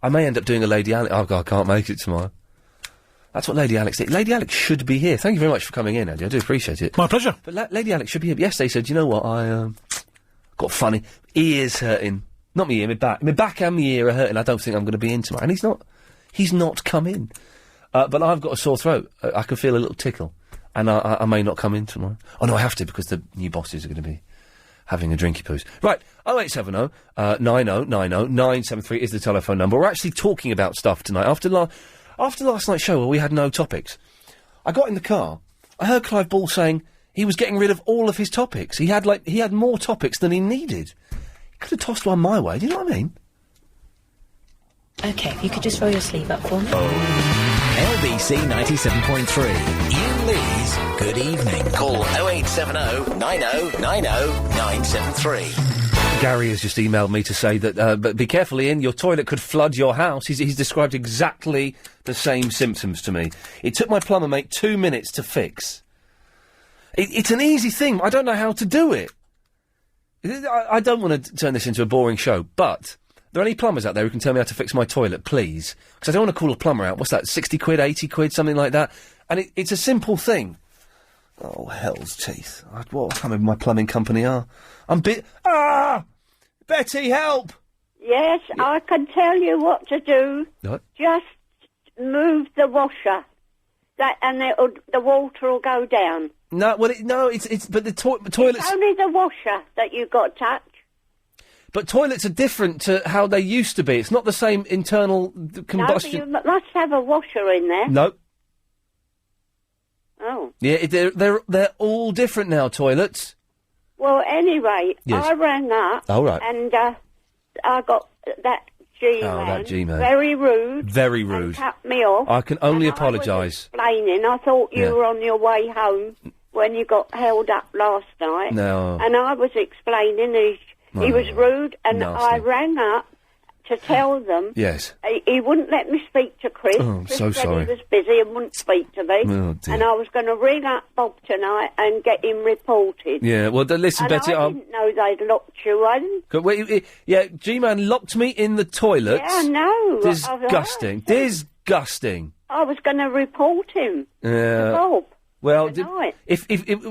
I may end up doing a Lady Alex. Oh, God, I can't make it tomorrow. That's what Lady Alex did. Lady Alex should be here. Thank you very much for coming in, Andy. I do appreciate it. My pleasure. But Lady Alex should be here. Yes, they said, you know what, I got funny. Ears hurting. Not me ear, my back. My back and my ear are hurting. I don't think I'm going to be in tomorrow. And he's not come in. But I've got a sore throat. I can feel a little tickle. And I may not come in tomorrow. Oh, no, I have to, because the new bosses are going to be having a drinky poos. Right, 0870 9090 973 is the telephone number. We're actually talking about stuff tonight. After last night's show where we had no topics, I got in the car, I heard Clive Ball saying he was getting rid of all of his topics. He had more topics than he needed. He could have tossed one my way, do you know what I mean? OK, if you could just roll your sleeve up for me. LBC 97.3. Iain Lee's Good Evening. Call 0870 9090 973. Gary has just emailed me to say that, but be careful, Ian, your toilet could flood your house. He's described exactly the same symptoms to me. It took my plumber mate 2 minutes to fix. It's an easy thing. I don't know how to do it. I don't want to turn this into a boring show, but... Are there any plumbers out there who can tell me how to fix my toilet, please? Because I don't want to call a plumber out. What's that, 60 quid, 80 quid, something like that? And it's a simple thing. Oh, hell's teeth. What kind of my plumbing company are? Betty, help! Yes, I can tell you what to do. What? Just move the washer, and the water will go down. No, well, but the toilets. It's only the washer that you've got to touch. But toilets are different to how they used to be. It's not the same internal combustion. No, but you must have a washer in there. No. Oh. Yeah, they're all different now, toilets. Well, anyway, Yes. I rang up. Oh, right. And I got that G-man. Oh, that G-man. Very rude. Very rude. And cut me off. I can only And apologise. Explaining, I thought you Yeah. were on your way home when you got held up last night. No. And I was explaining he was rude, and Nasty. I rang up to tell them. Yes. He wouldn't let me speak to Chris. Oh, I'm Chris so said sorry. he was busy and wouldn't speak to me. Oh, dear. And I was going to ring up Bob tonight and get him reported. Yeah, well, listen, And Betty, I didn't know they'd locked you in. Wait, yeah, G-Man locked me in the toilet. Yeah, I know. Disgusting. Disgusting. I was going to report him. Yeah. Bob. Well, Tonight. if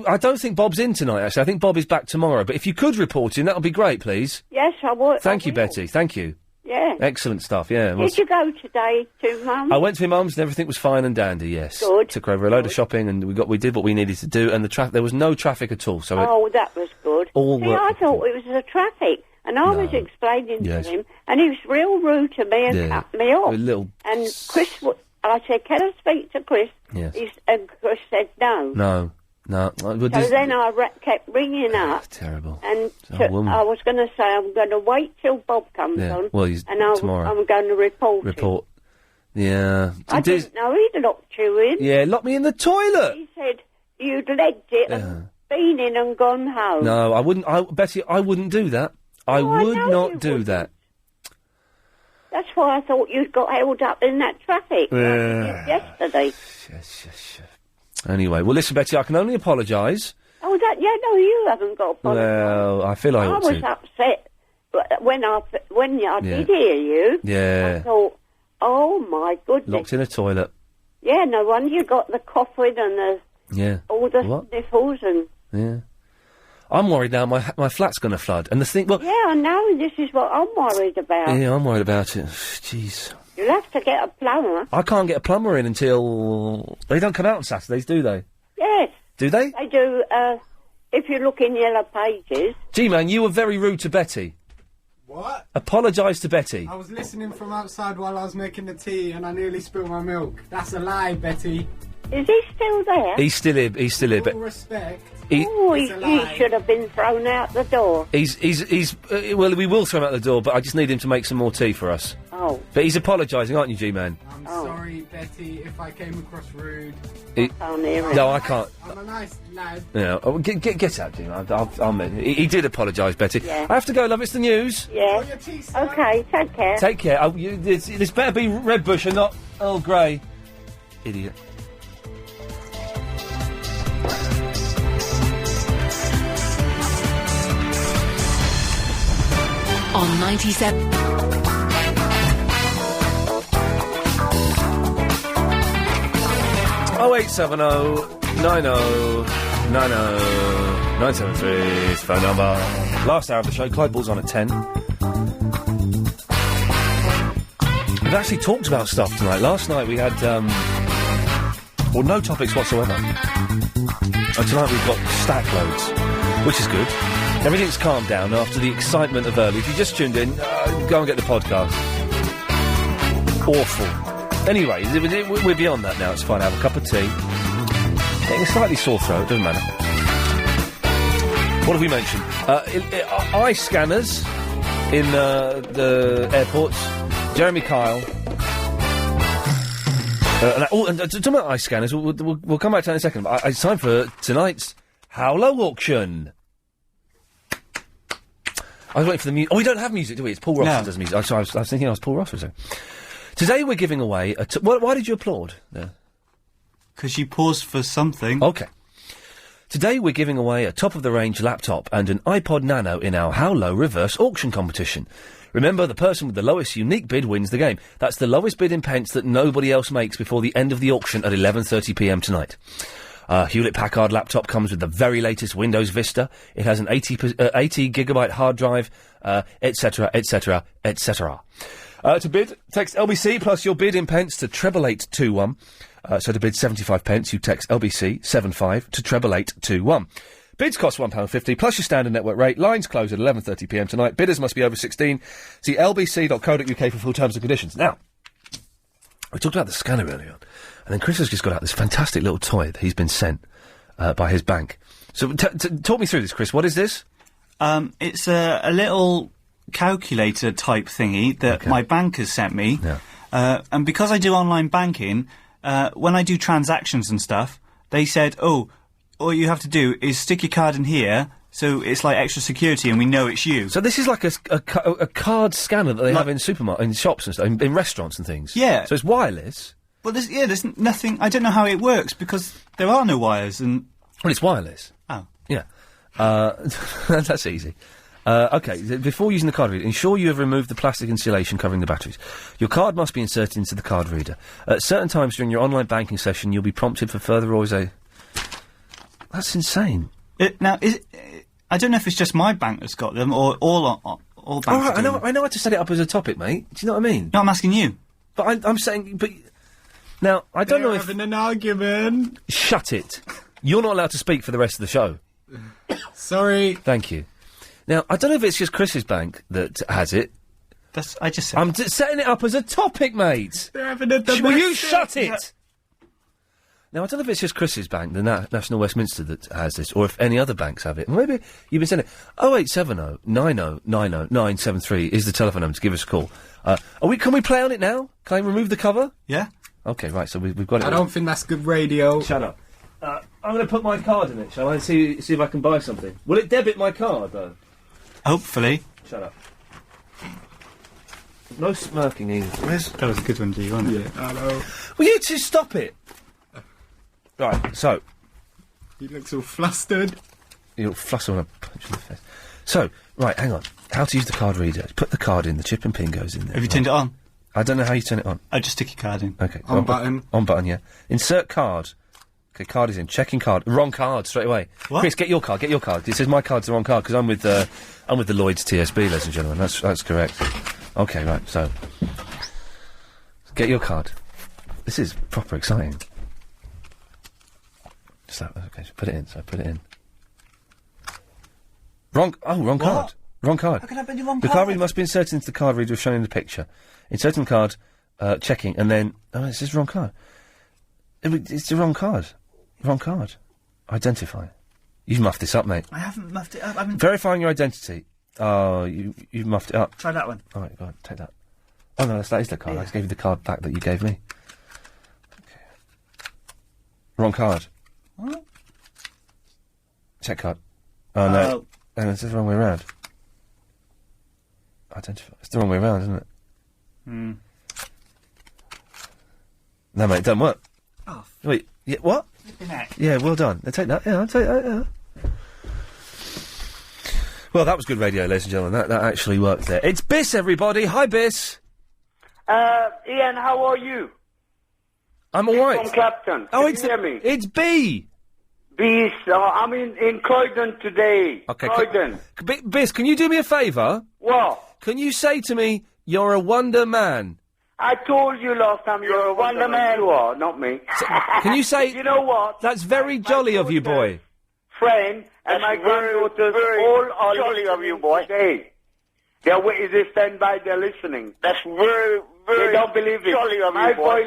I don't think Bob's in tonight, actually. I think Bob is back tomorrow. But if you could report him, that would be great, please. Yes, I would. Thank you, Betty. Thank you. Yeah. Excellent stuff, yeah. Well, Did you go today to Mum? I went to my mum's and everything was fine and dandy, yes. Good. Took her over a load of shopping and we did what we needed to do and there was no traffic at all, so Oh, that was good. All See, worked I thought it was the traffic. And I was explaining Yes. to him, and he was real rude to me and Yeah. cut me off. A little... And Chris, I said, can I speak to Chris? Yes. And Chris said no. No. So then I kept ringing up. Terrible. And Oh, woman. I was going to say, I'm going to wait till Bob comes Yeah, on. well, he's and tomorrow. I'm going to report him. Yeah. I didn't know he'd locked you in. Yeah, locked me in the toilet. He said you'd legged it and been in and gone home. No, I wouldn't. Betty, I wouldn't do that. I would know not you do that. That's why I thought you'd got held up in that traffic like you Yeah. did yesterday. Yes. Anyway, well, listen, Betty, I can only apologise. Oh, no, you haven't got to apologise. Well, I feel I ought was to. upset when I Yeah. did hear you. Yeah. I thought, oh my goodness. Locked in a toilet. Yeah, no wonder you got the coughing and Yeah. all the What? sniffles and. Yeah. I'm worried now my flat's going to flood. And the thing, well... Yeah, I know. This is what I'm worried about. Yeah, I'm worried about it. Jeez. You'll have to get a plumber. I can't get a plumber in until... They don't come out on Saturdays, do they? Yes. Do they? They do, if you look in Yellow Pages. G-Man, you were very rude to Betty. What? Apologise to Betty. I was listening from outside while I was making the tea and I nearly spilled my milk. That's a lie, Betty. Is he still there? He's still here, but... All respect. He should have been thrown out the door. Well, we will throw him out the door, but I just need him to make some more tea for us. Oh. But he's apologising, aren't you, G-Man? I'm sorry, Betty, if I came across rude. No, I can't. I'm a nice lad. Yeah, get out, G-Man. I'll he did apologise, Betty. Yeah. I have to go, love. It's the news. Yeah. Okay, take care. Take care. This better be Red Bush and not Earl Grey. Idiot. On 97. Oh 0870 90 90 973 is phone number. Last hour of the show, Clyde Ball's on at 10. We've actually talked about stuff tonight. Last night we had, no topics whatsoever. And tonight we've got stack loads, which is good. Everything's calmed down after the excitement of early. If you just tuned in, go and get the podcast. Awful. Anyway, we're beyond that now. It's fine. Have a cup of tea. Getting a slightly sore throat. Doesn't matter. What have we mentioned? Eye scanners in the airports. Jeremy Kyle. And talking about eye scanners, we'll come back to that in a second. But it's time for tonight's How Low auction. I was waiting for the music. Oh, we don't have music, do we? It's Paul Ross who does music. I was thinking I was Paul Ross for a second. Today we're giving away why did you applaud there? Because you paused for something. Okay. Today we're giving away a top-of-the-range laptop and an iPod Nano in our How Low reverse auction competition. Remember, the person with the lowest unique bid wins the game. That's the lowest bid in pence that nobody else makes before the end of the auction at 11:30 p.m. tonight. Hewlett-Packard laptop comes with the very latest Windows Vista. It has an 80 gigabyte hard drive, etc., etc., etc. To bid, text LBC plus your bid in pence to 88821. So to bid 75 pence, you text LBC 75 to 88821. Bids cost £1.50 plus your standard network rate. Lines close at 11:30pm tonight. Bidders must be over 16. See lbc.co.uk for full terms and conditions. Now, we talked about the scanner earlier on, and then Chris has just got out this fantastic little toy that he's been sent by his bank. So talk me through this, Chris. What is this? It's a little calculator type thingy that my bank has sent me. Yeah. And because I do online banking, when I do transactions and stuff, they said, all you have to do is stick your card in here, so it's like extra security and we know it's you. So this is like a card scanner that they have in in shops and stuff, in restaurants and things? Yeah. So it's wireless? Well, there's nothing... I don't know how it works, because there are no wires and... Well, it's wireless. Oh. Yeah. That's easy. OK, before using the card reader, ensure you have removed the plastic insulation covering the batteries. Your card must be inserted into the card reader. At certain times during your online banking session, you'll be prompted for further That's insane. I don't know if it's just my bank that's got them, or all banks. All right, I know how to set it up as a topic, mate. Do you know what I mean? No, I'm asking you. But I'm saying... But now, I don't know if... having an argument. Shut it. You're not allowed to speak for the rest of the show. Sorry. Thank you. Now, I don't know if it's just Chris's bank that has it. I just said... I'm setting it up as a topic, mate. They're having a domestic... Will you shut it? Now, I don't know if it's just Chris's bank, the National Westminster, that has this, or if any other banks have it. Maybe you've been sending it. 0870 90 90 973 is the telephone number to give us a call. Can we play on it now? Can I remove the cover? Yeah. OK, right, so we've got it. I don't think that's good radio. Shut up. I'm going to put my card in it, shall I, and see if I can buy something. Will it debit my card, though? Hopefully. Shut up. No smirking either. That was a good one, G, wasn't it? Yeah, I know. Will you two stop it? Right, so... He looks all flustered. You'll fluster when I punch you in the face. So, right, hang on. How to use the card reader. Put the card in, the chip and pin goes in there. Have you turned it on? I don't know how you turn it on. I just stick your card in. OK. On button. On button, yeah. Insert card. OK, card is in. Checking card. Wrong card, straight away. What? Chris, get your card. It says my card's the wrong card, because I'm with the Lloyds TSB, ladies and gentlemen. That's correct. OK, right, so... Get your card. This is proper exciting. So, OK, so put it in. Wrong card. Wrong card. How can I put the wrong The card? card reader must be inserted into the card reader as shown in the picture. Inserting the card, checking, and then... Oh, it says wrong card. It's the wrong card. Wrong card. Identify. You've muffed this up, mate. I haven't muffed it up. Verifying your identity. Oh, you've muffed it up. Try that one. All right, go on, take that. Oh, no, that is the card. Yeah. I just gave you the card back that you gave me. Okay. Wrong card. What? Check card. Oh, no. Hang on, it's the wrong way around. Identify. It's the wrong way around, isn't it? Hmm. No, mate, it doesn't work. Oh. Wait, yeah, what? Yeah, well done. I'll take that, yeah, I'll take that, yeah. Well, that was good radio, ladies and gentlemen. That actually worked there. It's Biss, everybody. Hi, Biss. Iain, how are you? I'm all right. From Clapton. Oh, Can you hear me? It's B. Biss, I'm in Croydon today. Okay, Croydon. Biss, can you do me a favour? What? Can you say to me, you're a wonder man? I told you last time you're a wonder man. You are, not me. Can you say... You know what? That's very jolly of you, boy. Friend and my granddaughters all are jolly of you, boy. Today. They stand by, they're listening. That's very, very... They don't believe it. Jolly of you, boy.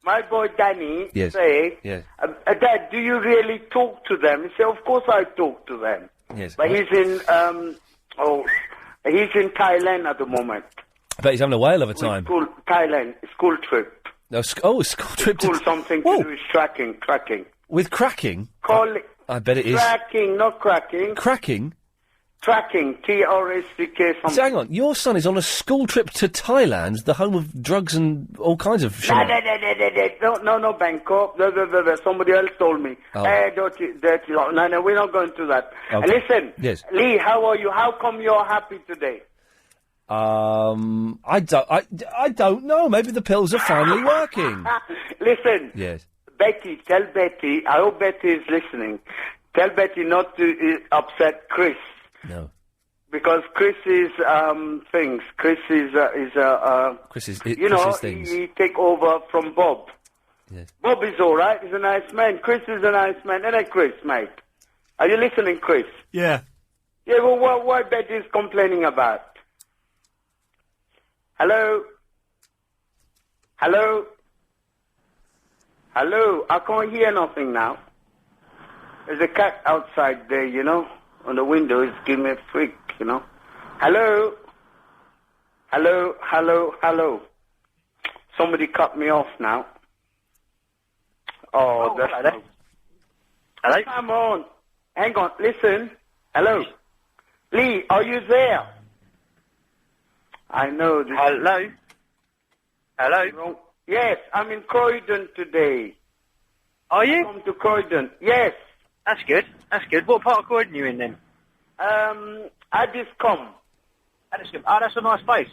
My boy Danny say, Dad, do you really talk to them? He said, of course I talk to them. Yes. But he's in, he's in Thailand at the moment. I bet he's having a whale of a time. Thailand, school trip. No, school trip to... something to do with cracking. With cracking? Call it... I bet it is. Cracking, not cracking. Cracking? Tracking, T-R-A-C-K something. So hang on, your son is on a school trip to Thailand, the home of drugs and all kinds of shit. No, Bangkok. Somebody else told me. Oh. Dirty. No, we're not going to that. Okay. Listen, yes. Lee, how are you? How come you're happy today? I don't know. Maybe the pills are finally working. Listen. Yes. Betty, tell Betty, I hope Betty is listening. Tell Betty not to upset Chris. No. Because Chris is, things. Chris is, Chris is things. He take over from Bob. Yes. Bob is alright, he's a nice man. Chris is a nice man. Isn't it, Chris, mate? Are you listening, Chris? Yeah. Yeah, well, what Betty is complaining about? Hello? Hello? Hello? I can't hear nothing now. There's a cat outside there, on the window. It's giving me a freak, Hello? Hello? Hello? Hello? Somebody cut me off now. Oh, that's... Hello there. Hello? Come on. Hang on. Listen. Hello? Lee, are you there? I know this. Hello? Hello? Yes, I'm in Croydon today. Are you? Come to Croydon. Yes. That's good. That's good. What part of Croydon are you in then? Addiscombe. Addiscombe. Oh, that's a nice place.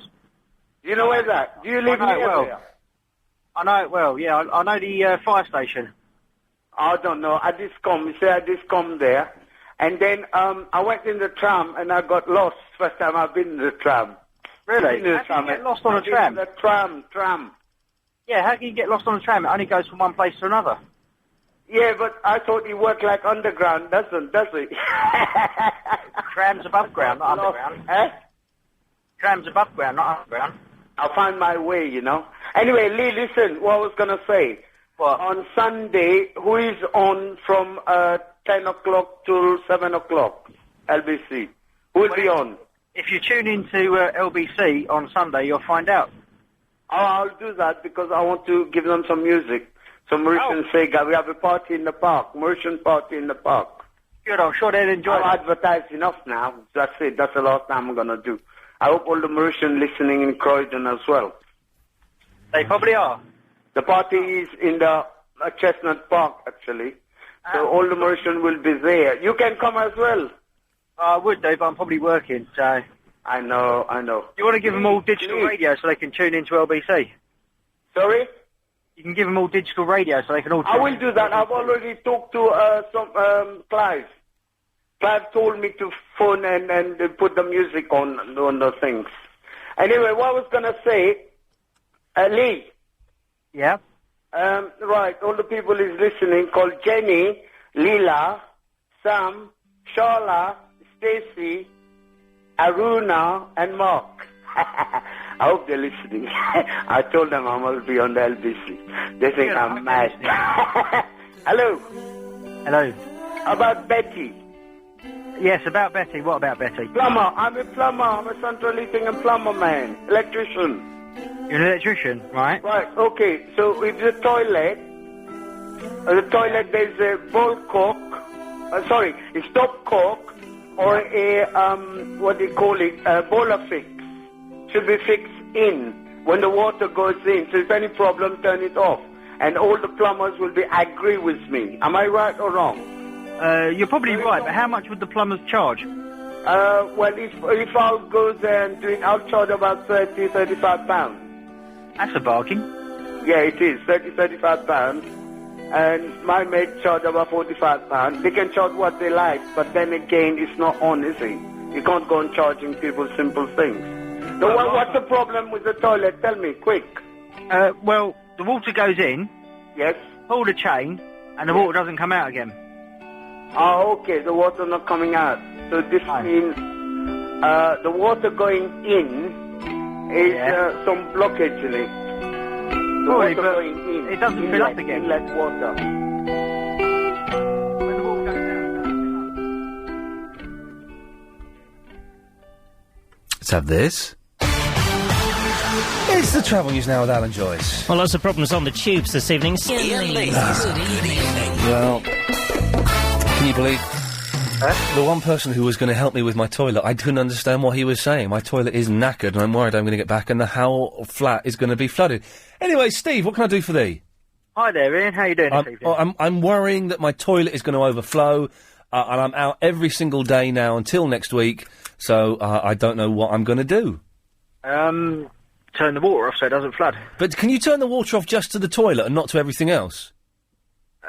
You know where that? Do you live near there? I know it well, yeah. I know the fire station. I don't know. Addiscombe. You say Addiscombe there. And then I went in the tram and I got lost. First time I've been in the tram. Really? How can you get lost on a tram? The tram. Yeah, how can you get lost on a tram? It only goes from one place to another. Yeah, but I thought it worked like underground. Does it? Tram's above ground, not underground. Tram's above ground, not underground. I'll find my way, Anyway, Lee, listen, what I was going to say. What? On Sunday, who is on from 10 o'clock till 7 o'clock? LBC. Who will be on? If you tune into LBC on Sunday, you'll find out. Oh, I'll do that because I want to give them some music. Some Mauritian Sega. We have a party in the park. Mauritian party in the park. Good, I'm sure they'll enjoy it. I've advertised enough now. That's it. That's the last time I'm going to do. I hope all the Mauritian listening in Croydon as well. They probably are. The party is in the Chestnut Park, actually. So all the Mauritian will be there. You can come as well. I would do, but I'm probably working, so... I know. You want to give them all digital radio so they can tune into LBC? Sorry? You can give them all digital radio so they can all tune I will do that. I've already talked to Clive. Clive told me to phone and put the music on the things. Anyway, what I was going to say, Lee. Yeah? Right, all the people is listening, called Jenny, Leela, Sam, Sharla, Stacy, Aruna, and Mark. I hope they're listening. I told them I must be on the LBC. They think I'm mad. Hello. Hello. About Betty. Yes, about Betty. What about Betty? Plumber. I'm a plumber. I'm a central heating and plumber man. Electrician. You're an electrician, right? Right, okay. So if the toilet there's a ball cork, a stop cork, or a, what do you call it, a boiler fix. Should be fixed in when the water goes in. So if any problem, turn it off. And all the plumbers will agree with me. Am I right or wrong? You're probably right, but how much would the plumbers charge? Well, if I'll go there and do it, I'll charge about 30, 35 pounds. That's a bargain. Yeah, it is, 30, 35 pounds. And my mate charge about 45 pounds. They can charge what they like, but then again, it's not on, is it? You can't go on charging people simple things. So what's the problem with the toilet? Tell me, quick. Well, the water goes in. Yes. Pull the chain, and the water doesn't come out again. Oh, okay, the water not coming out. So this means the water going in is some blockage in it. The water going in. It doesn't fill up again. Inlet water. When the water goes Let's have this. It's the travel news now with Alan Joyce. Well, lots of problems on the tubes this evening. Iain Lee. Good evening. Well, can you believe the one person who was going to help me with my toilet, I couldn't understand what he was saying. My toilet is knackered and I'm worried I'm going to get back and the whole flat is going to be flooded. Anyway, Steve, what can I do for thee? Hi there, Ian. How you doing this evening? I'm worrying that my toilet is going to overflow and I'm out every single day now until next week, so I don't know what I'm going to do. Turn the water off so it doesn't flood. But can you turn the water off just to the toilet and not to everything else?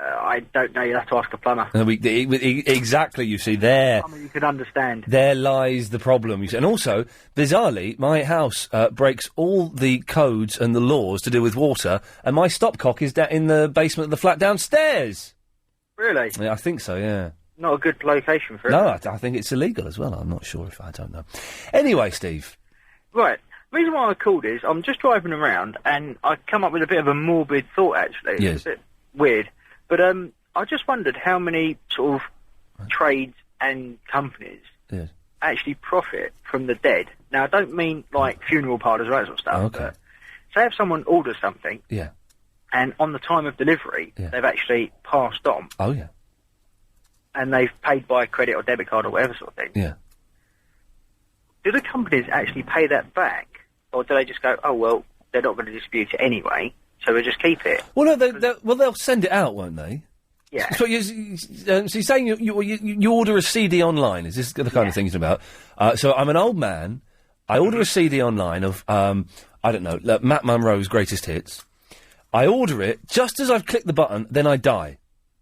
I don't know. You have to ask a plumber. Exactly. You see there. You can understand. There lies the problem. You see. And also, bizarrely, my house breaks all the codes and the laws to do with water, and my stopcock is in the basement of the flat downstairs. Really? Yeah, I think so. Yeah. Not a good location for it. No, I think it's illegal as well. I'm not sure if I don't know. Anyway, Steve. Right. The reason why I called is I'm just driving around and I come up with a bit of a morbid thought, actually. Yes. It's a bit weird. But I just wondered how many sort of trades and companies actually profit from the dead. Now, I don't mean like funeral parlours or that sort of stuff. Okay. But say if someone orders something Yeah. and on the time of delivery, they've actually passed on. Oh, yeah. And they've paid by credit or debit card or whatever sort of thing. Yeah. Do the companies actually pay that back? Or do they just go, oh, well, they're not going to dispute it anyway, so we'll just keep it? Well, no, they'll send it out, won't they? Yeah. So you're saying you order a CD online. Is this the kind of thing you're about? So I'm an old man. I order a CD online of, I don't know, Matt Monroe's greatest hits. I order it, just as I've clicked the button, then I die.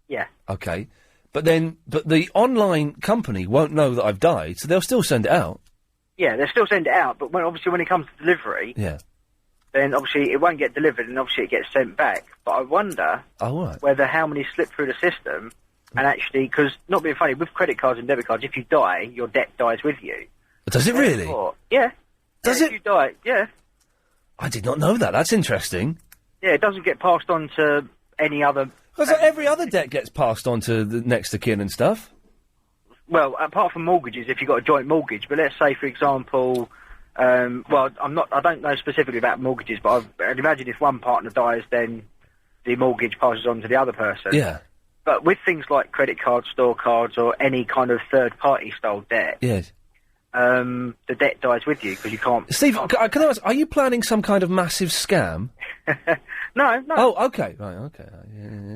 Yeah. Okay. But the online company won't know that I've died, so they'll still send it out. Yeah, they'll still send it out, but obviously when it comes to delivery, then obviously it won't get delivered and obviously it gets sent back. But I wonder whether how many slip through the system and actually, because, not being funny, with credit cards and debit cards, if you die, your debt dies with you. Does it really? Yeah. Does it? If you die, yeah. I did not know that. That's interesting. Yeah, it doesn't get passed on to any other... Because every other debt gets passed on to the next of kin and stuff. Well, apart from mortgages, if you've got a joint mortgage, but let's say, for example, I don't know specifically about mortgages, but I'd imagine if one partner dies, then the mortgage passes on to the other person. Yeah. But with things like credit cards, store cards, or any kind of third-party style debt, yes, the debt dies with you because you can't... Steve, can I ask, are you planning some kind of massive scam? No. Oh, okay, right, okay.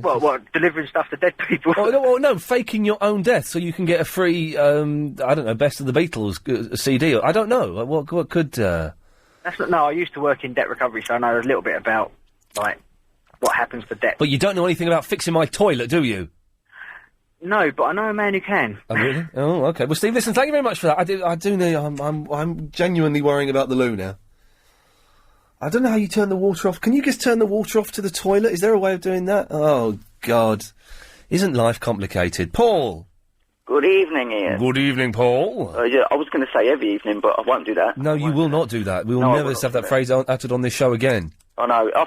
Well, what, delivering stuff to dead people? No, faking your own death so you can get a free, I don't know, Best of the Beatles CD. I don't know. What could... That's not... No, I used to work in debt recovery, so I know a little bit about, like, what happens to debt. But you don't know anything about fixing my toilet, do you? No, but I know a man who can. Oh, really? Oh, okay. Well, Steve, listen, thank you very much for that. I do know, I'm genuinely worrying about the loo now. I don't know how you turn the water off. Can you just turn the water off to the toilet? Is there a way of doing that? Oh, God. Isn't life complicated? Paul! Good evening, Ian. Good evening, Paul. Yeah, I was going to say every evening, but I won't do that. No, you will not do that. We will never have that phrase uttered on this show again. I know. I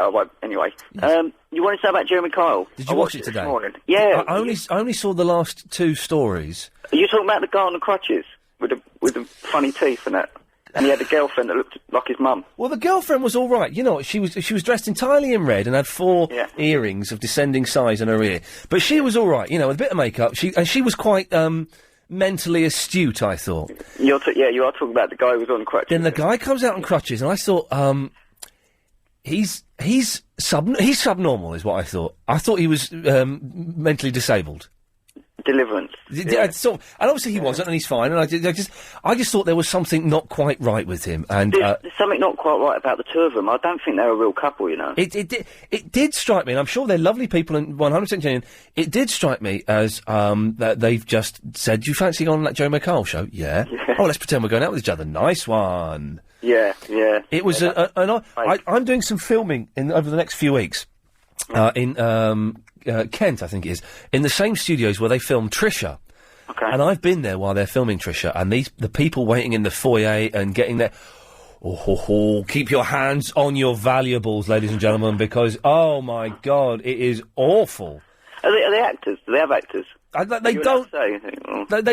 won't. Anyway. Yes. You want to say about Jeremy Kyle? Did you watch it today? This morning. Yeah. I only saw the last two stories. Are you talking about the guy on the crutches with the funny teeth and that? And he had a girlfriend that looked like his mum. Well, the girlfriend was all right. You know, she was dressed entirely in red and had four earrings of descending size in her ear. But she was all right, you know, with a bit of makeup. She was quite mentally astute, I thought. You are talking about the guy who was on crutches. Then the guy comes out on crutches, and I thought, he's subnormal, is what I thought. I thought he was mentally disabled. Deliverance. And obviously he wasn't, and he's fine. And I just thought there was something not quite right with him. And there's something not quite right about the two of them. I don't think they're a real couple, you know. It did strike me, and I'm sure they're lovely people and 100% genuine. It did strike me as that they've just said, "Do you fancy going on that Joe McCall show?" Yeah. Oh, let's pretend we're going out with each other. Nice one. Yeah. It was I'm doing some filming over the next few weeks in Kent, I think it is, in the same studios where they filmed Trisha. Okay. And I've been there while they're filming Trisha, and the people waiting in the foyer and getting there. Keep your hands on your valuables, ladies and gentlemen, because oh my God, it is awful. Are they actors? Do they have actors? They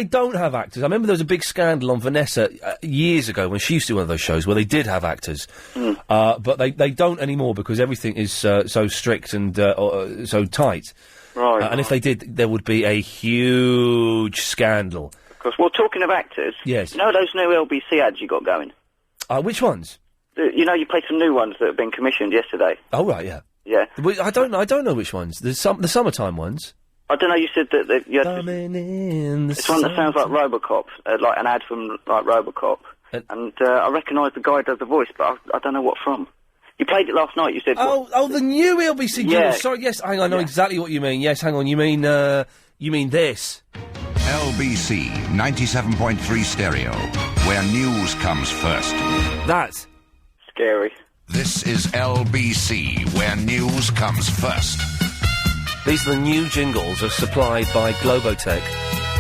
don't have actors. I remember there was a big scandal on Vanessa years ago when she used to do one of those shows where they did have actors. But they don't anymore because everything is so strict and so tight. Right. And if they did, there would be a huge scandal. Of course. Well, talking of actors, yes. You know those new LBC ads you got going? Which ones? You played some new ones that have been commissioned yesterday. Oh, right, yeah. Yeah. I don't know which ones. The summertime ones. I don't know, you said that you had it's one that sounds like Robocop, like an ad from like Robocop. And I recognise the guy who does the voice, but I don't know what from. You played it last night. You said. Oh, the new LBC jingle. Yeah. Sorry, yes, hang on, I know exactly what you mean. Yes, hang on, you mean this. LBC 97.3 stereo, where news comes first. That. Scary. This is LBC, where news comes first. These are the new jingles are supplied by Globotech,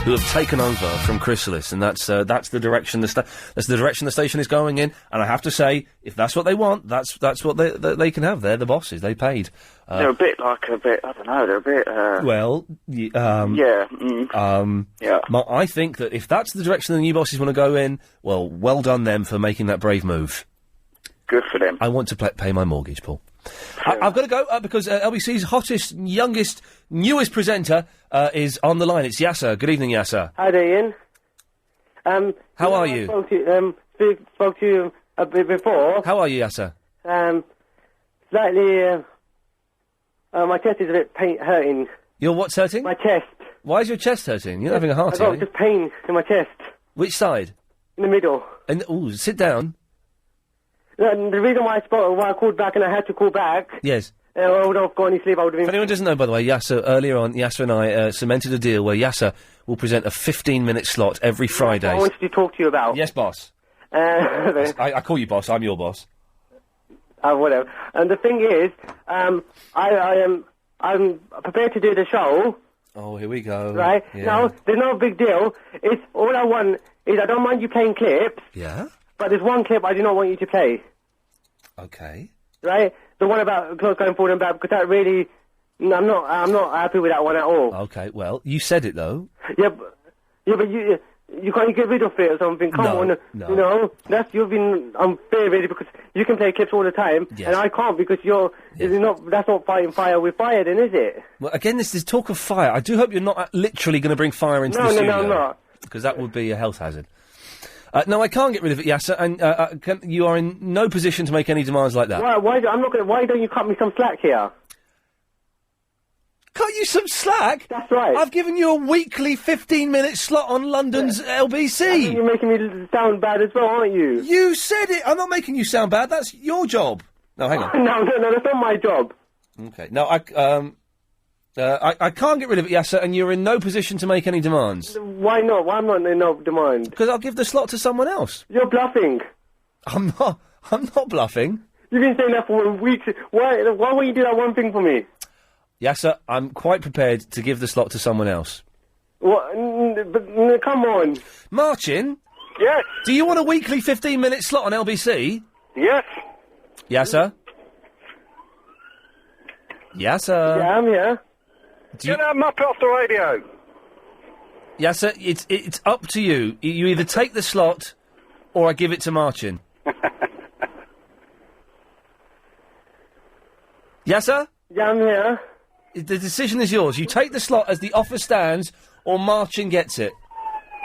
who have taken over from Chrysalis, and that's the direction the station is going in. And I have to say, if that's what they want, that's what they can have. They're the bosses. They paid. They're I don't know. They're a bit. Yeah. I think that if that's the direction the new bosses want to go in, well done them for making that brave move. Good for them. I want to pay my mortgage, Paul. I've got to go because LBC's hottest, youngest, newest presenter is on the line. It's Yasser. Good evening, Yasser. Hi there, Ian. How are you? Spoke to you a bit before. How are you, Yasser? Slightly. My chest is a bit hurting. Your what's hurting? My chest. Why is your chest hurting? You're having a heart attack. I've got just pain in my chest. Which side? In the middle. And sit down. The reason why I called back and I had to call back. Yes. I would have got any sleep. I would have been. If anyone doesn't know, by the way, Yasser, earlier on, Yasser and I cemented a deal where Yasser will present a 15-minute slot every Friday. I wanted to talk to you about. Yes, boss. I call you boss. I'm your boss. Whatever. And the thing is, I'm prepared to do the show. Oh, here we go. Right? Yeah. No, there's no big deal. It's all I want is I don't mind you playing clips. Yeah? But there's one clip I do not want you to play. Okay. Right? The one about clothes going forward and back, because that really... I'm not happy with that one at all. Okay, well, you said it, though. Yeah, but you can't get rid of it or something. Come on. No. You know, you've been unfair, really, because you can play clips all the time, and I can't because that's not fighting fire with fire, then, is it? Well, again, this is talk of fire. I do hope you're not literally going to bring fire into the studio. No, I'm not. Because that would be a health hazard. No, I can't get rid of it, Yasser, and you are in no position to make any demands like that. Why don't you cut me some slack here? Cut you some slack? That's right. I've given you a weekly 15-minute slot on London's LBC. I think you're making me sound bad as well, aren't you? You said it. I'm not making you sound bad. That's your job. No, hang on. No, that's not my job. Okay. No, I can't get rid of it, Yasser, and you're in no position to make any demands. Why not? Why am I in no demand? Because I'll give the slot to someone else. You're bluffing. I'm not bluffing. You've been saying that for weeks. Why won't you do that one thing for me? Yasser, I'm quite prepared to give the slot to someone else. What? But, come on. Marcin? Yes? Do you want a weekly 15-minute slot on LBC? Yes. Yasser? Yasser? Yeah, I'm here. Get that muppet off the radio. Yasser, it's up to you. You either take the slot or I give it to Marcin. Yasser? Yeah, I'm here. The decision is yours. You take the slot as the offer stands or Marcin gets it.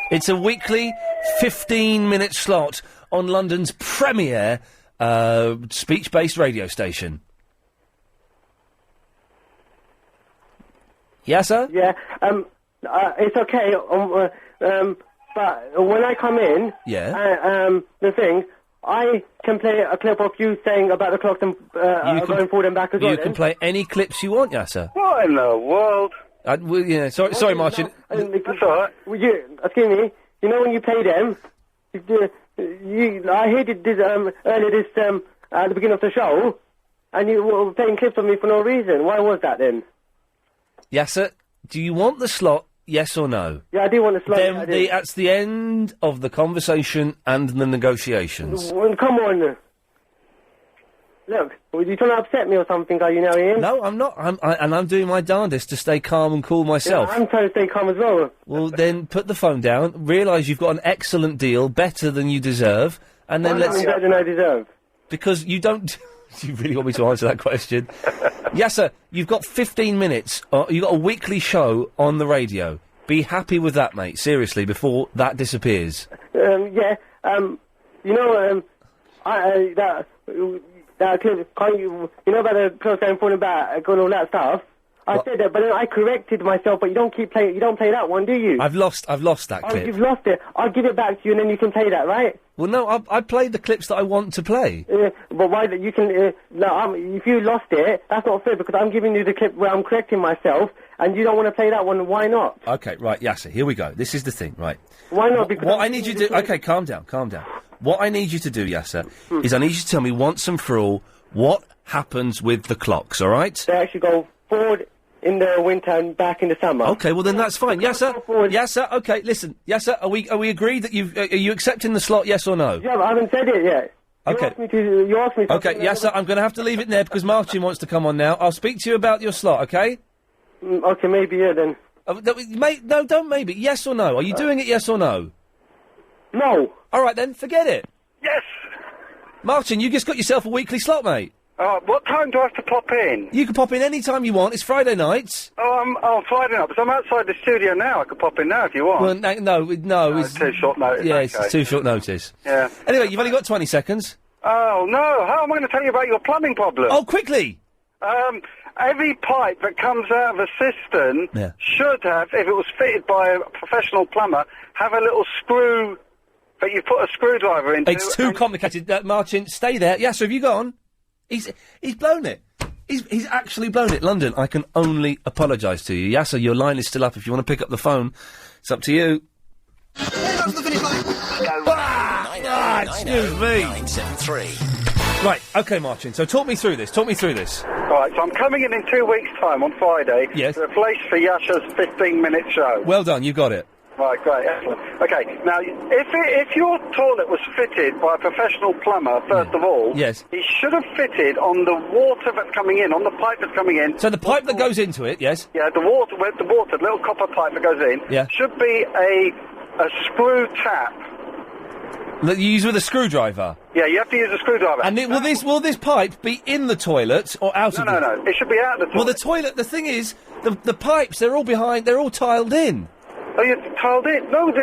It's a weekly 15-minute slot on London's premier speech-based radio station. Yasser? Yeah, it's okay, but when I come in, the thing, I can play a clip of you saying about the clocks and going forward and back as well. You can play any clips you want, Yasser. What in the world? Sorry, Marcin. That's all right. Excuse me, you know when you play them, I heard it earlier at the beginning of the show, and you were playing clips of me for no reason. Why was that then? Yasser, do you want the slot, yes or no? Yeah, I do want the slot. Then that's the end of the conversation and the negotiations. Well, come on. Look, were you trying to upset me or something, are you now, Ian? No, I'm not. I'm doing my darndest to stay calm and cool myself. Yeah, I'm trying to stay calm as well. Well, then put the phone down, realise you've got an excellent deal, better than you deserve, and then let's... better than I deserve? Because you don't... Do you really want me to answer that question? Yasser, you've got 15 minutes. You've got a weekly show on the radio. Be happy with that, mate. Seriously, before that disappears. Yeah. You know, that clip, you know about the clothes going forward and back, and all that stuff? I said that, but then I corrected myself. But you don't keep playing. You don't play that one, do you? I've lost that Oh, clip. you've lost it. I'll give it back to you, and then you can play that, right? Well, no, I played the clips that I want to play. But why? You can. No, if you lost it, that's not fair because I'm giving you the clip where I'm correcting myself, and you don't want to play that one. Why not? Okay, right, Yasser, here we go. This is the thing, right? Why not? Because what I need you to do... Okay, calm down. What I need you to do, Yasser, is I need you to tell me once and for all what happens with the clocks, all right? They actually go forward in the winter and back in the summer. Okay, well then that's fine. Yasser, okay, listen. Yasser, are we agreed that are you accepting the slot, yes or no? Yeah, but I haven't said it yet. Okay. You asked me to... Okay, Yasser, I'm going to have to leave it there because Martin wants to come on now. I'll speak to you about your slot, okay? Okay, maybe, yeah, then. No, don't maybe. Yes or no? Are you doing it, yes or no? No. All right, then, forget it. Yes. Martin, you just got yourself a weekly slot, mate. What time do I have to pop in? You can pop in any time you want. It's Friday nights. Friday night, because I'm outside the studio now. I could pop in now if you want. Well, no. It's too short notice. Yeah, okay. it's too short notice. Yeah. Anyway, you've only got 20 seconds. Oh, no. How am I going to tell you about your plumbing problem? Oh, quickly! Every pipe that comes out of a cistern should have, if it was fitted by a professional plumber, have a little screw that you put a screwdriver into. It's too complicated. Martin, stay there. Yeah, so have you gone? He's blown it. He's actually blown it. London, I can only apologise to you. Yasser, your line is still up. If you want to pick up the phone, it's up to you. Excuse me. 973. Right, okay, Martin, so talk me through this. Right, so I'm coming in 2 weeks' time on Friday Yes. to replace for Yasha's 15-minute show. Well done, you got it. Right, great, excellent. Okay, now, if your toilet was fitted by a professional plumber, first of all, Yes. he should have fitted on the water that's coming in, on the pipe that's coming in. So the pipe that goes into it, yes? Yeah, the water, the little copper pipe that goes in, Yeah. should be a screw tap. That you use with a screwdriver? Yeah, you have to use a screwdriver. And will this pipe be in the toilet or out of the... No, it should be out of the toilet. Well, the toilet, the thing is, the pipes, they're all tiled in. Oh, you're tiled in? No,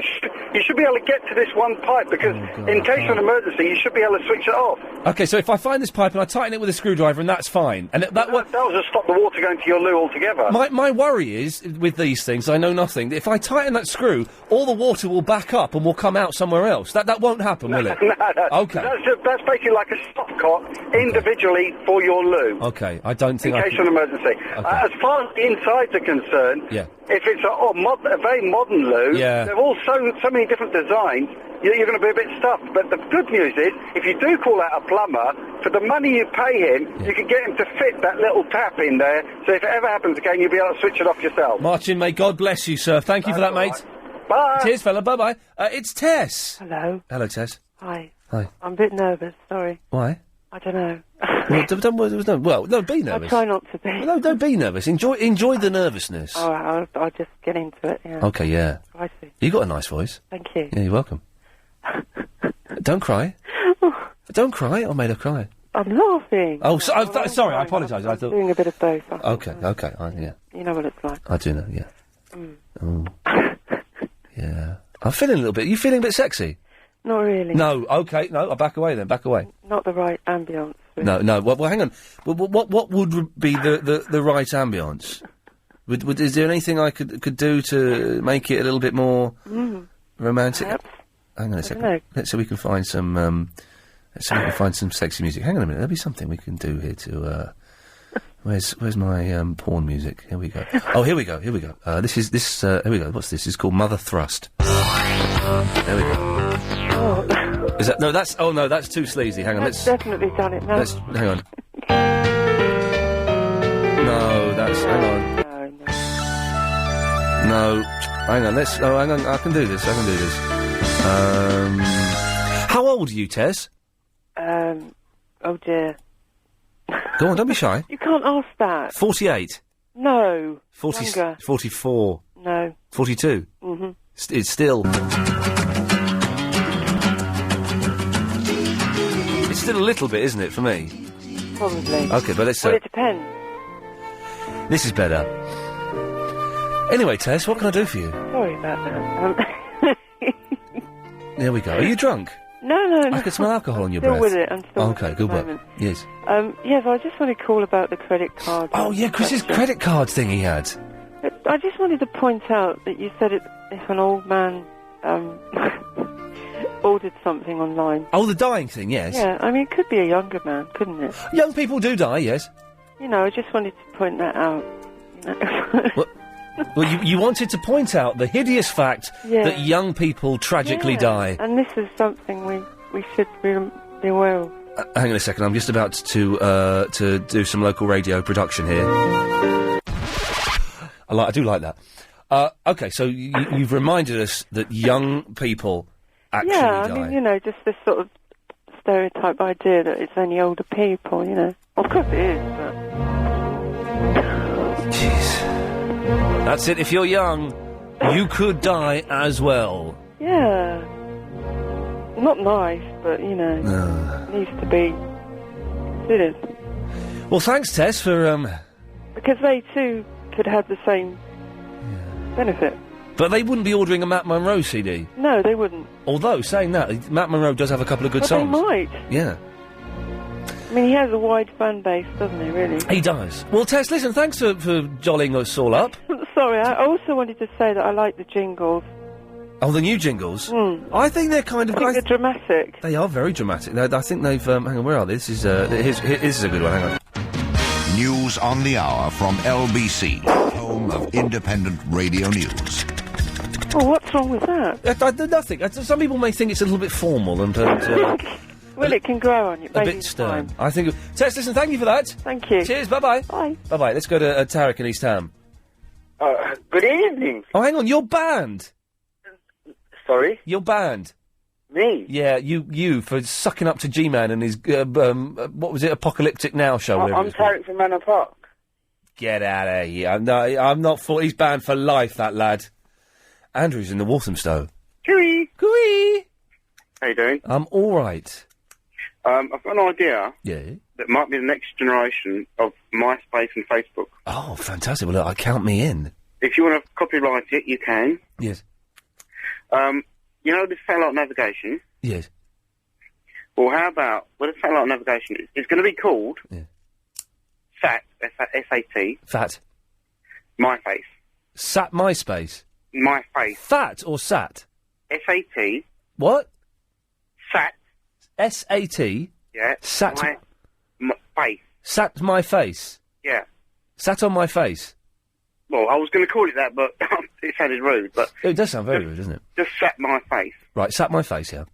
you should be able to get to this one pipe because in case of an emergency, you should be able to switch it off. Okay, so if I find this pipe and I tighten it with a screwdriver, and that's fine. And That'll just stop the water going to your loo altogether. My worry is, with these things, I know nothing, if I tighten that screw, all the water will back up and will come out somewhere else. That won't happen, will it? No. Okay. That's basically like a stopcock individually for your loo. Okay, I don't think In case of an emergency. Okay. As far as the insides are concerned, Yeah. if it's a very modern loo, Yeah. there are all so many different designs, you're going to be a bit stuffed. But the good news is, if you do call out a plumber, for the money you pay him, you can get him to fit that little tap in there, so if it ever happens again, you'll be able to switch it off yourself. Martin, may God bless you, sir. Thank you for that, mate. Bye. Cheers, fella. Bye-bye. It's Tess. Hello. Hello, Tess. Hi. Hi. I'm a bit nervous, sorry. Why? I don't know. Don't be nervous. I try not to be. No, don't be nervous. Enjoy the nervousness. All right, I'll just get into it, yeah. Okay, yeah. I see. You got a nice voice. Thank you. Yeah, you're welcome. Don't cry. Don't cry. I made her cry. I'm laughing. Oh, sorry. I apologise. I thought. Doing a bit of both. Okay. Yeah. You know what it's like. I do know. Yeah. Oh. Yeah. I'm feeling a little bit. You feeling a bit sexy? Not really. No. Okay. No. I'll back away then. Back away. Not the right ambience. No. Well, hang on. What would be the right ambience? Is there anything I could do to make it a little bit more romantic? Perhaps. Hang on a second. Let's see if we can find some. Sexy music. Hang on a minute. There'll be something we can do here to. Where's my porn music? Here we go. Oh, here we go. Here we go. This. Here we go. What's this? It's called Mother Thrust. There we go. Oh. Is that no? That's no. That's too sleazy. Hang on. That's definitely done it now. Hang on. No, that's hang on. No, hang on. Hang on. I can do this. How old are you, Tess? Oh dear. Go on, don't be shy. You can't ask that. 48. No. 40. Younger. 44. No. 42. Mm-hmm. It's still. It's still a little bit, isn't it, for me? Probably. Okay, but let's. Well, it depends. This is better. Anyway, Tess, what can I do for you? Sorry about that. There we go. Are you drunk? No. I can smell alcohol on your still breath. with it. I'm still okay, good work. Yes. Yes, I just want to call about the credit card. Oh, yeah, Chris's credit card thing he had. I just wanted to point out that you said if an old man ordered something online. Oh, the dying thing, yes. Yeah, I mean, it could be a younger man, couldn't it? Young people do die, yes. You know, I just wanted to point that out. You know? Well, you wanted to point out the hideous fact that young people tragically die. And this is something we should be aware of. Hang on a second, I'm just about to do some local radio production here. I do like that. Okay, so you've reminded us that young people actually die. Yeah, I mean, you know, just this sort of stereotype idea that it's only older people, you know. Of course it is, but... Jeez. That's it, if you're young, you could die as well. Yeah. Not nice, but, you know, needs to be considered. Well, thanks, Tess, for, Because they, too, could have the same benefit. But they wouldn't be ordering a Matt Monro CD. No, they wouldn't. Although, saying that, Matt Monro does have a couple of good songs. They might. Yeah. I mean, he has a wide fan base, doesn't he, really? He does. Well, Tess, listen, thanks for jollying us all up. Sorry, I also wanted to say that I like the jingles. Oh, the new jingles? I think they're kind of... I think they're dramatic. They are very dramatic. I think they've... hang on, where are they? This is a good one, hang on. News on the hour from LBC, home of independent radio news. Oh, what's wrong with that? Nothing. Some people may think it's a little bit formal and... well, it can grow on you. A bit stern. I think... Tess, listen, thank you for that. Thank you. Cheers, bye-bye. Bye. Bye-bye. Let's go to Tarek in East Ham. Good evening. Oh, hang on, you're banned. Sorry? You're banned. Me? Yeah, you for sucking up to G-Man and his, what was it, Apocalyptic Now show? I'm Tarek from Manor Park. Get out of here. I'm not for... He's banned for life, that lad. Andrew's in the Walthamstow. Cooey! Cooey! How you doing? I'm all right. I've got an idea. Yeah? That might be the next generation of MySpace and Facebook. Oh, fantastic. Well, look, count me in. If you want to copyright it, you can. Yes. You know the satellite navigation? Yes. Well, how about, the satellite navigation, it's going to be called SAT, S-A-T. Fat. My Face. Sat MySpace? My Face. Fat or Sat? S-A-T. What? SAT. S-A-T? Yeah. Sat. My Face. Sat My Face? Yeah. Sat on my face? Well, I was going to call it that, but it sounded rude, but... It does sound very rude, doesn't it? Just Sat My Face. Right, Sat My Face, yeah.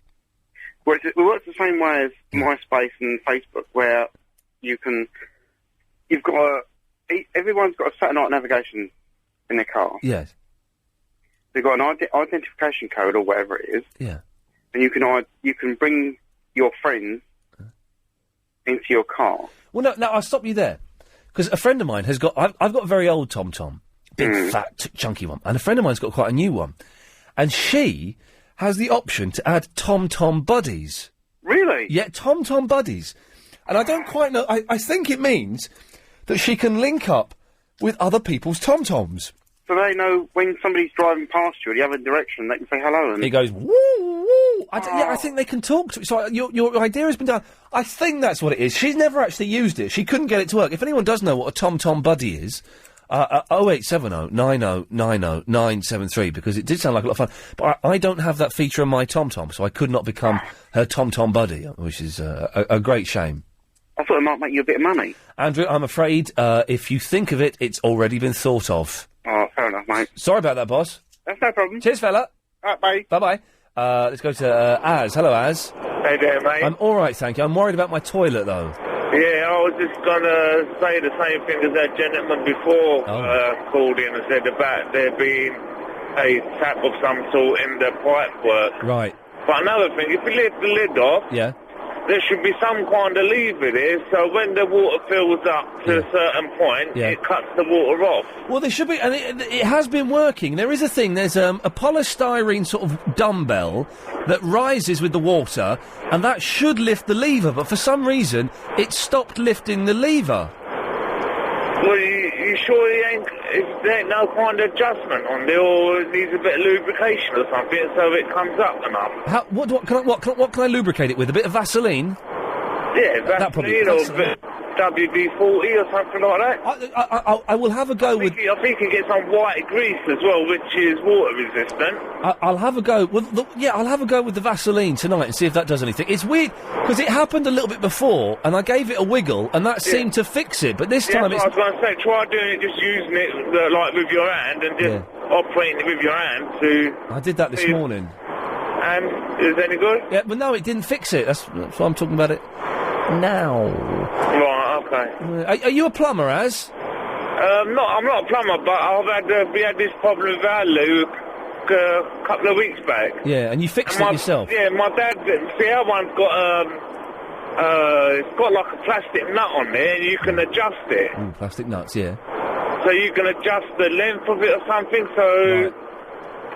Well, it works the same way as MySpace and Facebook, where everyone's got a satellite navigation in their car. Yes. They've got an identification code or whatever it is. Yeah. And you can bring your friends into your car. Well, no, I'll stop you there. Because a friend of mine has got... I've got a very old TomTom. Big, fat, chunky one. And a friend of mine's got quite a new one. And she has the option to add TomTom buddies. Really? Yeah, TomTom buddies. And I don't quite know... I think it means that she can link up with other people's TomToms. So they know when somebody's driving past you in the other direction, they can say hello. And he goes, woo, woo. Yeah, I think they can talk to it. So your idea has been done. I think that's what it is. She's never actually used it. She couldn't get it to work. If anyone does know what a TomTom buddy is, 0870 90 90 973, because it did sound like a lot of fun. But I don't have that feature on my TomTom, so I could not become her TomTom buddy, which is a great shame. I thought it might make you a bit of money. Andrew, I'm afraid if you think of it, it's already been thought of. Oh, fair enough, mate. Sorry about that, boss. That's no problem. Cheers, fella. All right, bye. Bye-bye. Let's go to Az. Hello, Az. Hey there, mate. I'm all right, thank you. I'm worried about my toilet, though. Yeah, I was just going to say the same thing as that gentleman before called in and said about there being a tap of some sort in the pipe work. Right. But another thing, if you lift the lid off... Yeah. There should be some kind of lever there, so when the water fills up to a certain point, it cuts the water off. Well, there should be, and it has been working. There is a thing, there's a polystyrene sort of dumbbell that rises with the water, and that should lift the lever, but for some reason, it stopped lifting the lever. Well, you sure there ain't no kind of adjustment on there, or it needs a bit of lubrication or something, so it comes up enough? What can I lubricate it with? A bit of Vaseline? Yeah, Vaseline or a bit... WD-40 or something like that. I will have a go with... I think you can get some white grease as well, which is water resistant. I'll have a go. Well, I'll have a go with the Vaseline tonight and see if that does anything. It's weird, because it happened a little bit before, and I gave it a wiggle, and that seemed to fix it, but this time it's... I was going to say, try doing it, just using it, like, with your hand, and just operating it with your hand to... I did that this morning. And is it any good? Yeah, but no, it didn't fix it. That's why I'm talking about it now. Right, okay. Are you a plumber, Az? I'm not a plumber, but we had this problem with our Luke a couple of weeks back. Yeah, and you fixed it yourself? Yeah, my dad, see, our one's got, it's got like a plastic nut on there, and you can adjust it. Plastic nuts, yeah. So you can adjust the length of it or something, so...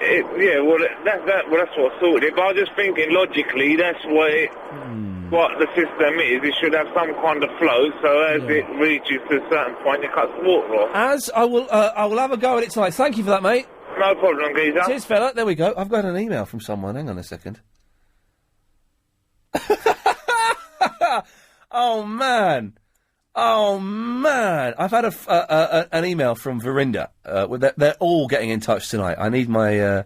Right. That's what sorted it. But I was just thinking, logically, that's what the system is. It should have some kind of flow, so as it reaches to a certain point, it cuts the water off. Az, I will have a go at it tonight. Thank you for that, mate. No problem, geezer. Cheers, fella. There we go. I've got an email from someone. Hang on a second. Oh, man. I've had an email from Verinda. They're all getting in touch tonight. I need my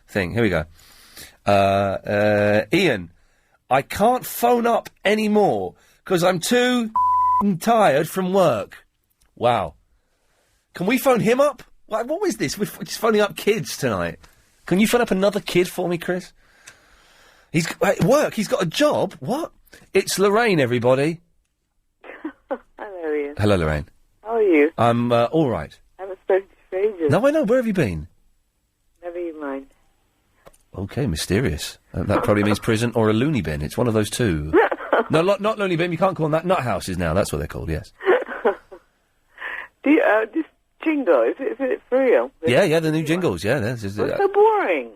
thing. Here we go. Iain, I can't phone up anymore because I'm too tired from work. Wow. Can we phone him up? What was this? We're just phoning up kids tonight. Can you phone up another kid for me, Chris? He's at work. He's got a job. What? It's Lorraine, everybody. Hello, Iain. Hello, Lorraine. How are you? I'm all right. I haven't spoken to you for ages. No, I know. Where have you been? Never you mind. Okay, mysterious. That probably means prison or a loony bin. It's one of those two. No, not loony bin. You can't call them that. Nut houses now. That's what they're called, yes. Do you, this jingle, is it for real? Yeah, the new jingles, yeah. It's so boring.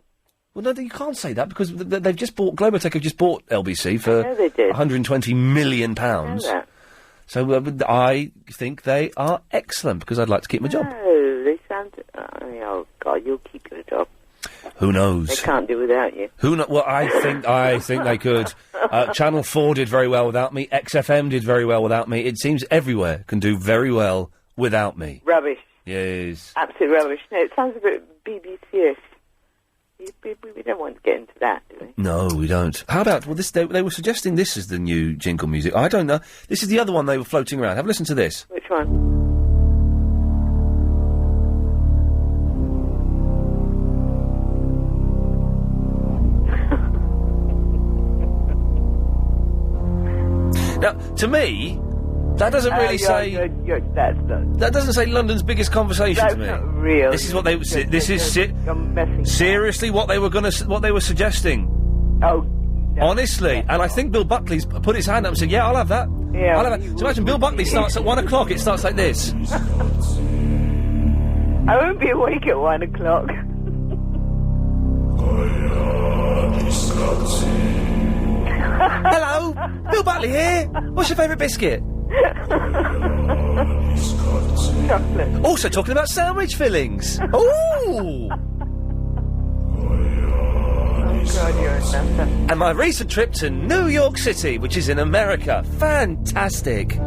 Well, no, you can't say that because they've just bought... Globotech have just bought LBC for £120 million. So I think they are excellent because I'd like to keep my job. No, they sound... Oh, God, you'll keep your job. Who knows? They can't do without you. Well, I think they could. Channel 4 did very well without me. XFM did very well without me. It seems everywhere can do very well without me. Rubbish. Yes. Absolute rubbish. No, it sounds a bit BBC-ish. We don't want to get into that, do we? No, we don't. How about, well, they were suggesting this as the new jingle music. I don't know. This is the other one they were floating around. Have a listen to this. Which one? Now, to me, that doesn't really say... That doesn't say London's biggest conversation to me. That's not real. This is what they... This is seriously what they were what they were suggesting. Oh. No. Honestly. And I think Bill Buckley's put his hand up and said, yeah, I'll have that. Yeah. I'll have that. So imagine Bill Buckley starts at 1 o'clock. It starts like this. I won't be awake at 1 o'clock. Hello, Bill Buckley here. What's your favourite biscuit? Chocolate. Also talking about sandwich fillings. Ooh. Oh God, you're a nutter. And my recent trip to New York City, which is in America. Fantastic.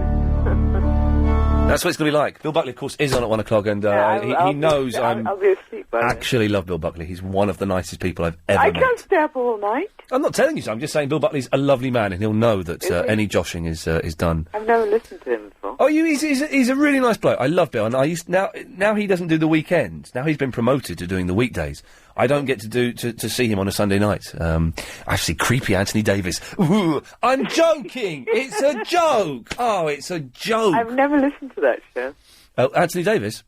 That's what it's going to be like. Bill Buckley, of course, is on at 1 o'clock, and he knows I'm... I'll be asleep by then. Actually love Bill Buckley. He's one of the nicest people I've ever met. I can't stay up all night. I'm not telling you so. I'm just saying Bill Buckley's a lovely man, and he'll know that any joshing is done. I've never listened to him before. Oh, he's a really nice bloke. I love Bill, and now he doesn't do the weekends. Now he's been promoted to doing the weekdays. I don't get to see him on a Sunday night. I see creepy Anthony Davis. Ooh, I'm joking. It's a joke. Oh, it's a joke. I've never listened to that show. Oh, Anthony Davis.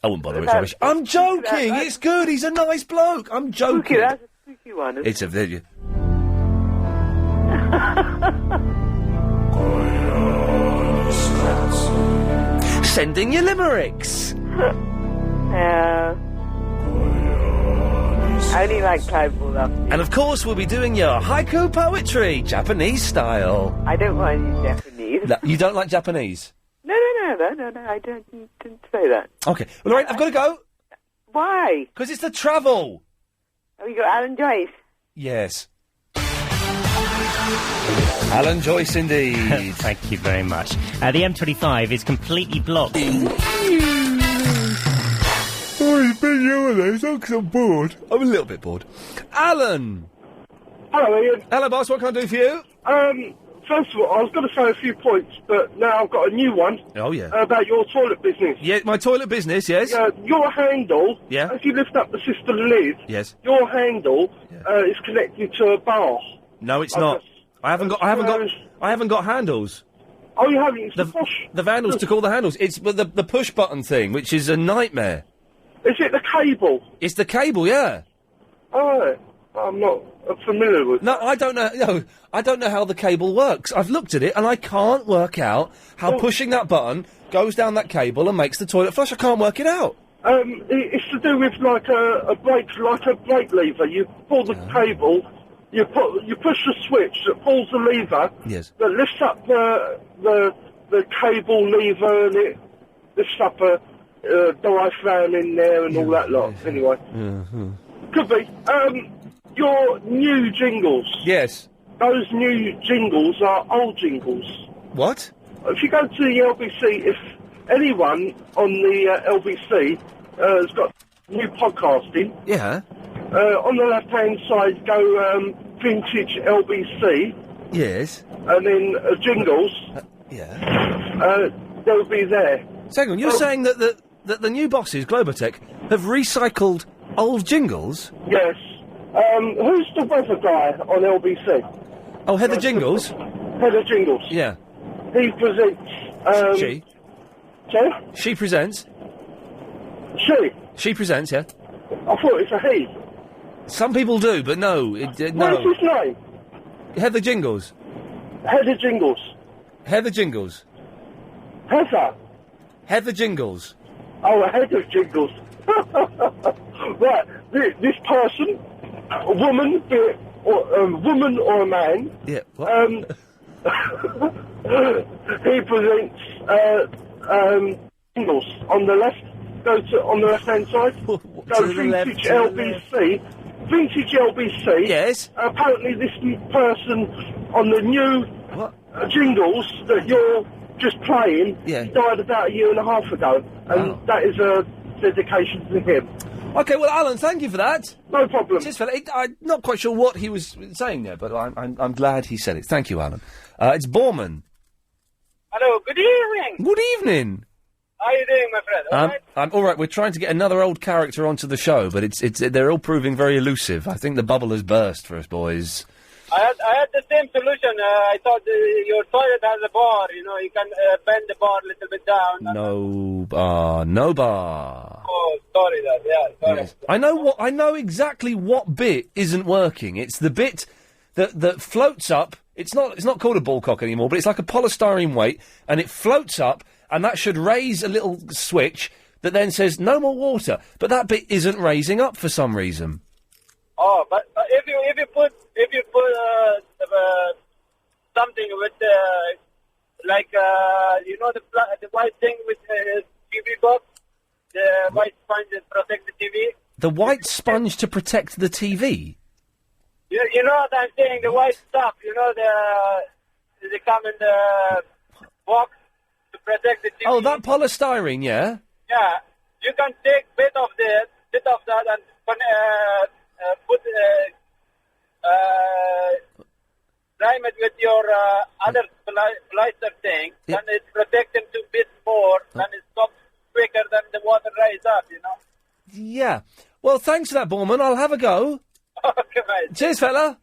I wouldn't bother. It's rubbish. I'm joking. It's good. He's a nice bloke. I'm joking. Spooky, that's a spooky one. It's a video. Sending your limericks. Yeah. I only like Clive Bullard. And of course, we'll be doing your haiku poetry, Japanese style. I don't want any Japanese. No, you don't like Japanese? No, I didn't say that. Okay. Well, Lorraine, I've got to go. Why? Because it's the travel. Oh, you got Alan Joyce? Yes. Alan Joyce, indeed. Thank you very much. The M25 is completely blocked. Oh, it's been you those, because I'm bored. I'm a little bit bored. Alan! Hello, Ian. Hello, boss, what can I do for you? First of all, I was going to say a few points, but now I've got a new one. Oh, yeah. About your toilet business. Yeah, my toilet business, yes. Your handle, Yeah. if you lift up the sister lid, Yes. your handle is connected to a bar. No, it's not. I haven't got handles. Oh, you haven't? It's the push. The vandals took all the handles. It's the push button thing, which is a nightmare. Is it the cable? It's the cable, yeah. Oh, I'm not familiar with. No, I don't know. No, I don't know how the cable works. I've looked at it and I can't work out how pushing that button goes down that cable and makes the toilet flush. I can't work it out. It's to do with like a brake lever. You pull the cable. You push the switch that pulls the lever. Yes. That lifts up the cable lever and it lifts up a diaphragm in there and all that lot. Anyway. Could be. Your new jingles. Yes. Those new jingles are old jingles. What? If you go to the LBC, if anyone on the LBC has got new podcasting, Yeah. on the left-hand side go vintage LBC, Yes. and then jingles. They'll be there. Second, you're saying that the new bosses, Globotech, have recycled old jingles? Yes. Who's the weather guy on LBC? Oh, Heather Jingles? Heather Jingles. Yeah. He presents... She? Sorry? She presents? She? She presents, yeah. I thought it's a he. Some people do, but no. No. What's his name? Heather Jingles. Heather Jingles. Heather Jingles. Heather? Heather Jingles. Oh, Heather Jingles. Right, this person, a woman, woman or a man. Yeah. What? He presents jingles on the left. Go to on the left-hand side. Go vintage LBC. Vintage LBC. Yes. Apparently, this person on the new jingles that you're just playing died about a year and a half ago, and that is a dedication to him. Okay, well, Alan, thank you for that. No problem. Cheers, fella. I'm not quite sure what he was saying there, but I'm glad he said it. Thank you, Alan. It's Borman. Hello, good evening. Good evening. How are you doing, my friend? All right? I'm all right. We're trying to get another old character onto the show, but they're all proving very elusive. I think the bubble has burst for us boys. I had the same solution. I thought your toilet has a bar. You know, you can bend the bar a little bit down. No bar. No bar. Oh, sorry, sorry. Yes. I know exactly what bit isn't working. It's the bit that floats up. It's not called a ball cock anymore, but it's like a polystyrene weight, and it floats up. And that should raise a little switch that then says no more water. But that bit isn't raising up for some reason. Oh, but if you put something with you know the white thing with TV box, the white sponge that protects the TV. The white sponge to protect the TV. You know what I'm saying? The white stuff. You know they come in the box. Protect the TV. Oh, that polystyrene, yeah? Yeah. You can take bit of that and put prime it with your other splicer thing, and it protects them to bit more, and it stops quicker than the water rise up, you know? Yeah. Well, thanks for that, Borman. I'll have a go. Okay, mate. Cheers, fella.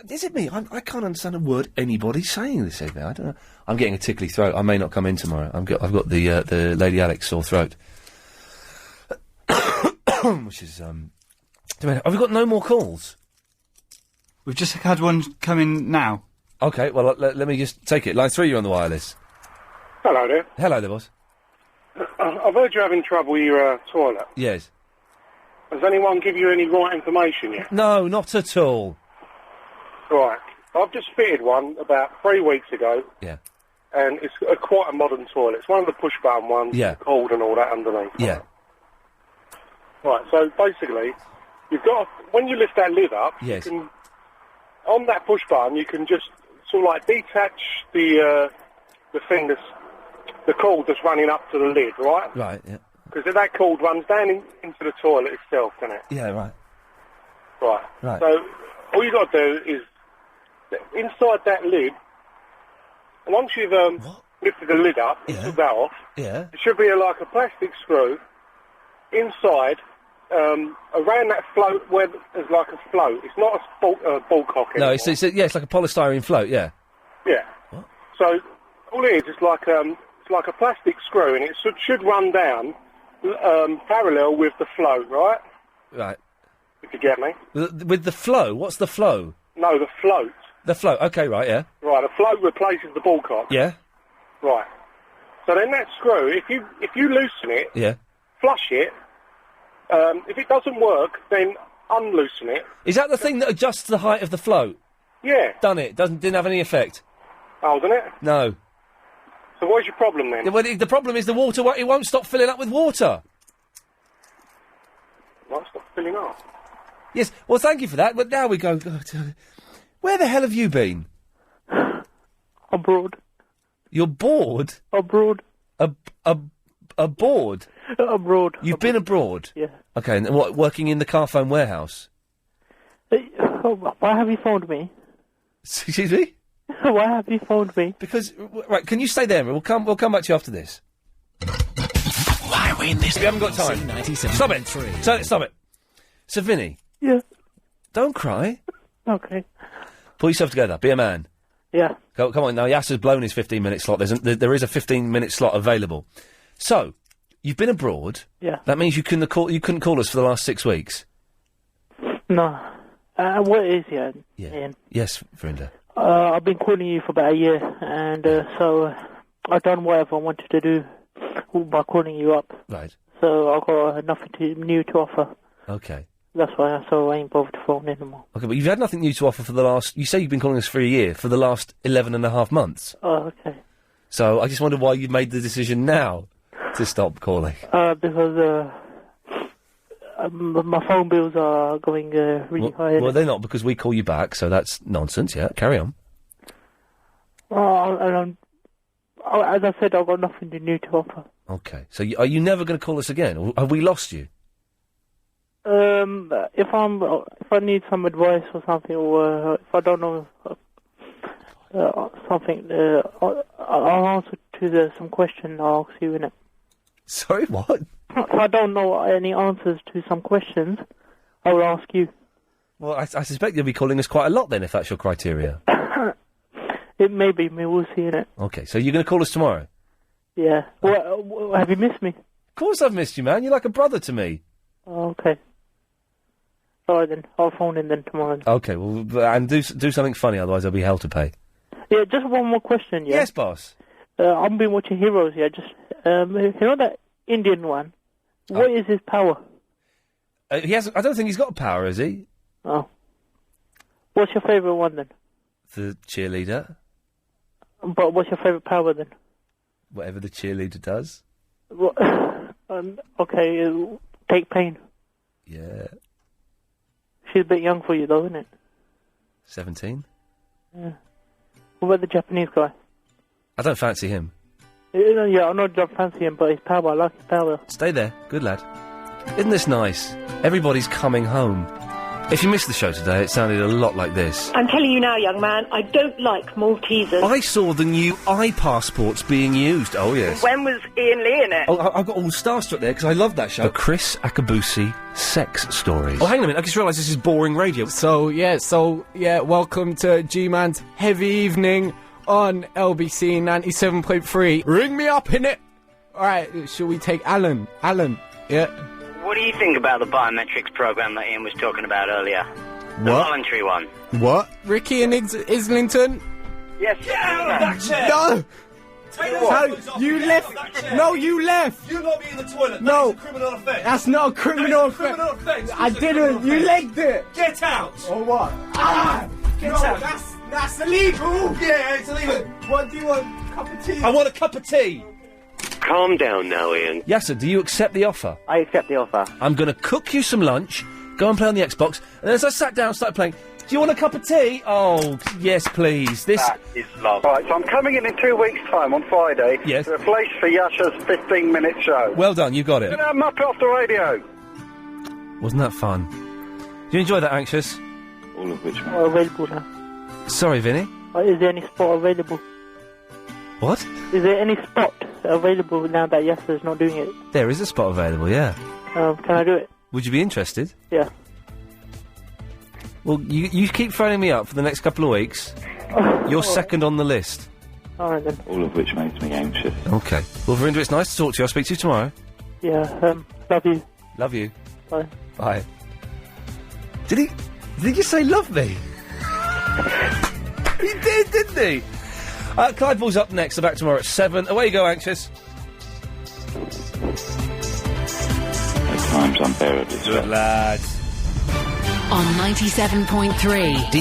Is it me? I can't understand a word anybody's saying this evening. I don't know. I'm getting a tickly throat. I may not come in tomorrow. I've got the Lady Alex sore throat. Which is, have we got no more calls? We've just had one come in now. Okay, well, let me just take it. Line 3, you're on the wireless. Hello there. Hello there, boss. I've heard you're having trouble with your toilet. Yes. Has anyone give you any right information yet? No, not at all. Right. I've just fitted one about 3 weeks ago. Yeah. And it's quite a modern toilet. It's one of the push-button ones, cold and all that underneath. Yeah. Right, so basically, you've got when you lift that lid up, yes. you can on that push button, you can just sort of like detach the thing the cord that's running up to the lid, right? Right, yeah. Because that cord runs down into the toilet itself, doesn't it? Yeah, right. Right. So all you got to do is inside that lid. Once you've lifted the lid up, and took that off. Yeah. It should be like a plastic screw inside, around that float where there's like a float. It's not a ball cock anymore. No, it's like a polystyrene float. Yeah. Yeah. What? So all it is like a plastic screw, and it should run down parallel with the float, right? Right. If you get me. With the flow? What's the flow? No, the float. The float. Okay, right. Yeah. Right. The float replaces the ball cock. Yeah. Right. So then that screw, if you loosen it, Yeah. flush it. If it doesn't work, then unloosen it. Is that the thing that adjusts the height of the float? Yeah. Done it. Didn't have any effect. Oh, didn't it? No. So what's your problem then? Well, the problem is the water. It won't stop filling up with water. Won't stop filling up. Yes. Well, thank you for that. But now we go. Where the hell have you been? Abroad. You're bored? Abroad. Abroad? Abroad. You've been abroad? Yeah. Okay, and what, working in the car phone warehouse? Why have you phoned me? Excuse me? Why have you phoned me? Because, right, can you stay there? We'll come back to you after this. Why are we in this? We haven't got time. Stop it. Stop it. So, Vinny. Yeah. Don't cry. Okay. Pull yourself together. Be a man. Yeah. Come on, now Yasser's blown his 15-minute slot. There is a 15-minute slot available. So, you've been abroad. Yeah. That means you couldn't call us for the last 6 weeks. No. What is it, Ian? Yes, Verinda. I've been calling you for about a year, and so I've done whatever I wanted to do by calling you up. Right. So I've got nothing new to offer. Okay. That's why I ain't bothered to phone anymore. Okay, but you've had nothing new to offer for the last... You say you've been calling us for a year, for the last 11 and a half months. Oh, okay. So I just wonder why you made the decision now to stop calling. Because my phone bills are going really high. Well, they're not, because we call you back, so that's nonsense, yeah. Carry on. As I said, I've got nothing new to offer. Okay. So are you never going to call us again, or have we lost you? If I need some advice or something, or if I don't know something, I'll answer to some question I'll ask you in it. Sorry, what? If I don't know any answers to some questions, I will ask you. Well, I suspect you'll be calling us quite a lot then, if that's your criteria. It may be me. We'll see in it. Okay, so you're going to call us tomorrow? Yeah. Well, have you missed me? Of course I've missed you, man. You're like a brother to me. Oh, okay. All right, then. I'll phone in then tomorrow. Okay, well, and do something funny, otherwise there'll be hell to pay. Yeah, just one more question, yeah? Yes, boss. I've been watching Heroes, yeah, just, you know that Indian one? What is his power? He hasn't... I don't think he's got power, has he? Oh. What's your favourite one, then? The cheerleader. But what's your favourite power, then? Whatever the cheerleader does. What? Okay, take pain. Yeah. She's a bit young for you, though, isn't it? 17? Yeah. What about the Japanese guy? I don't fancy him. Yeah, I don't fancy him, but his power, I like his power. Stay there. Good lad. Isn't this nice? Everybody's coming home. If you missed the show today, it sounded a lot like this. I'm telling you now, young man, I don't like Maltesers. I saw the new iPassports being used. Oh, yes. When was Ian Lee in it? Oh, I got all starstruck there because I love that show. The Chris Akabusi sex stories. Oh, hang on a minute. I just realised this is boring radio. So, welcome to G-Man's Heavy Evening on LBC 97.3. Ring me up, innit? Alright, shall we take Alan? Alan, yeah? What do you think about the biometrics program that Ian was talking about earlier? The voluntary one. What? Ricky and Islington? Yes. Get out of that chair! No! How, you left! No, you left! You got me in the toilet. No. That is a criminal offence. That's not a criminal offence. I didn't. You legged it. Get out! Or what? Get out. That's illegal. Yeah, it's illegal. What do you want? Cup of tea? I want a cup of tea. Calm down now, Ian. Yasser, do you accept the offer? I accept the offer. I'm going to cook you some lunch, go and play on the Xbox, and as I sat down and started playing, Do you want a cup of tea? Oh, yes, please. This... That is love. Right, so I'm coming in 2 weeks' time on Friday Yes. to replace for Yasha's 15-minute show. Well done, you got it. Can I have Muppet off the radio? Wasn't that fun? Did you enjoy that, Anxious? All of which are available now. Sorry, Vinny? Is there any spot available? What? Is there any spot available now that Yasser's not doing it? There is a spot available, yeah. Can I do it? Would you be interested? Yeah. Well, you keep phoning me up for the next couple of weeks. You're second on the list. Alright then. All of which makes me anxious. Okay. Well, Verinda, it's nice to talk to you. I'll speak to you tomorrow. Yeah, love you. Love you. Bye. Bye. Did he just say love me? He did, didn't he? Clyde Ball's up next. I'm back tomorrow at 7. Away you go, Anxious. At times unbearably. Good lad. On 97.3.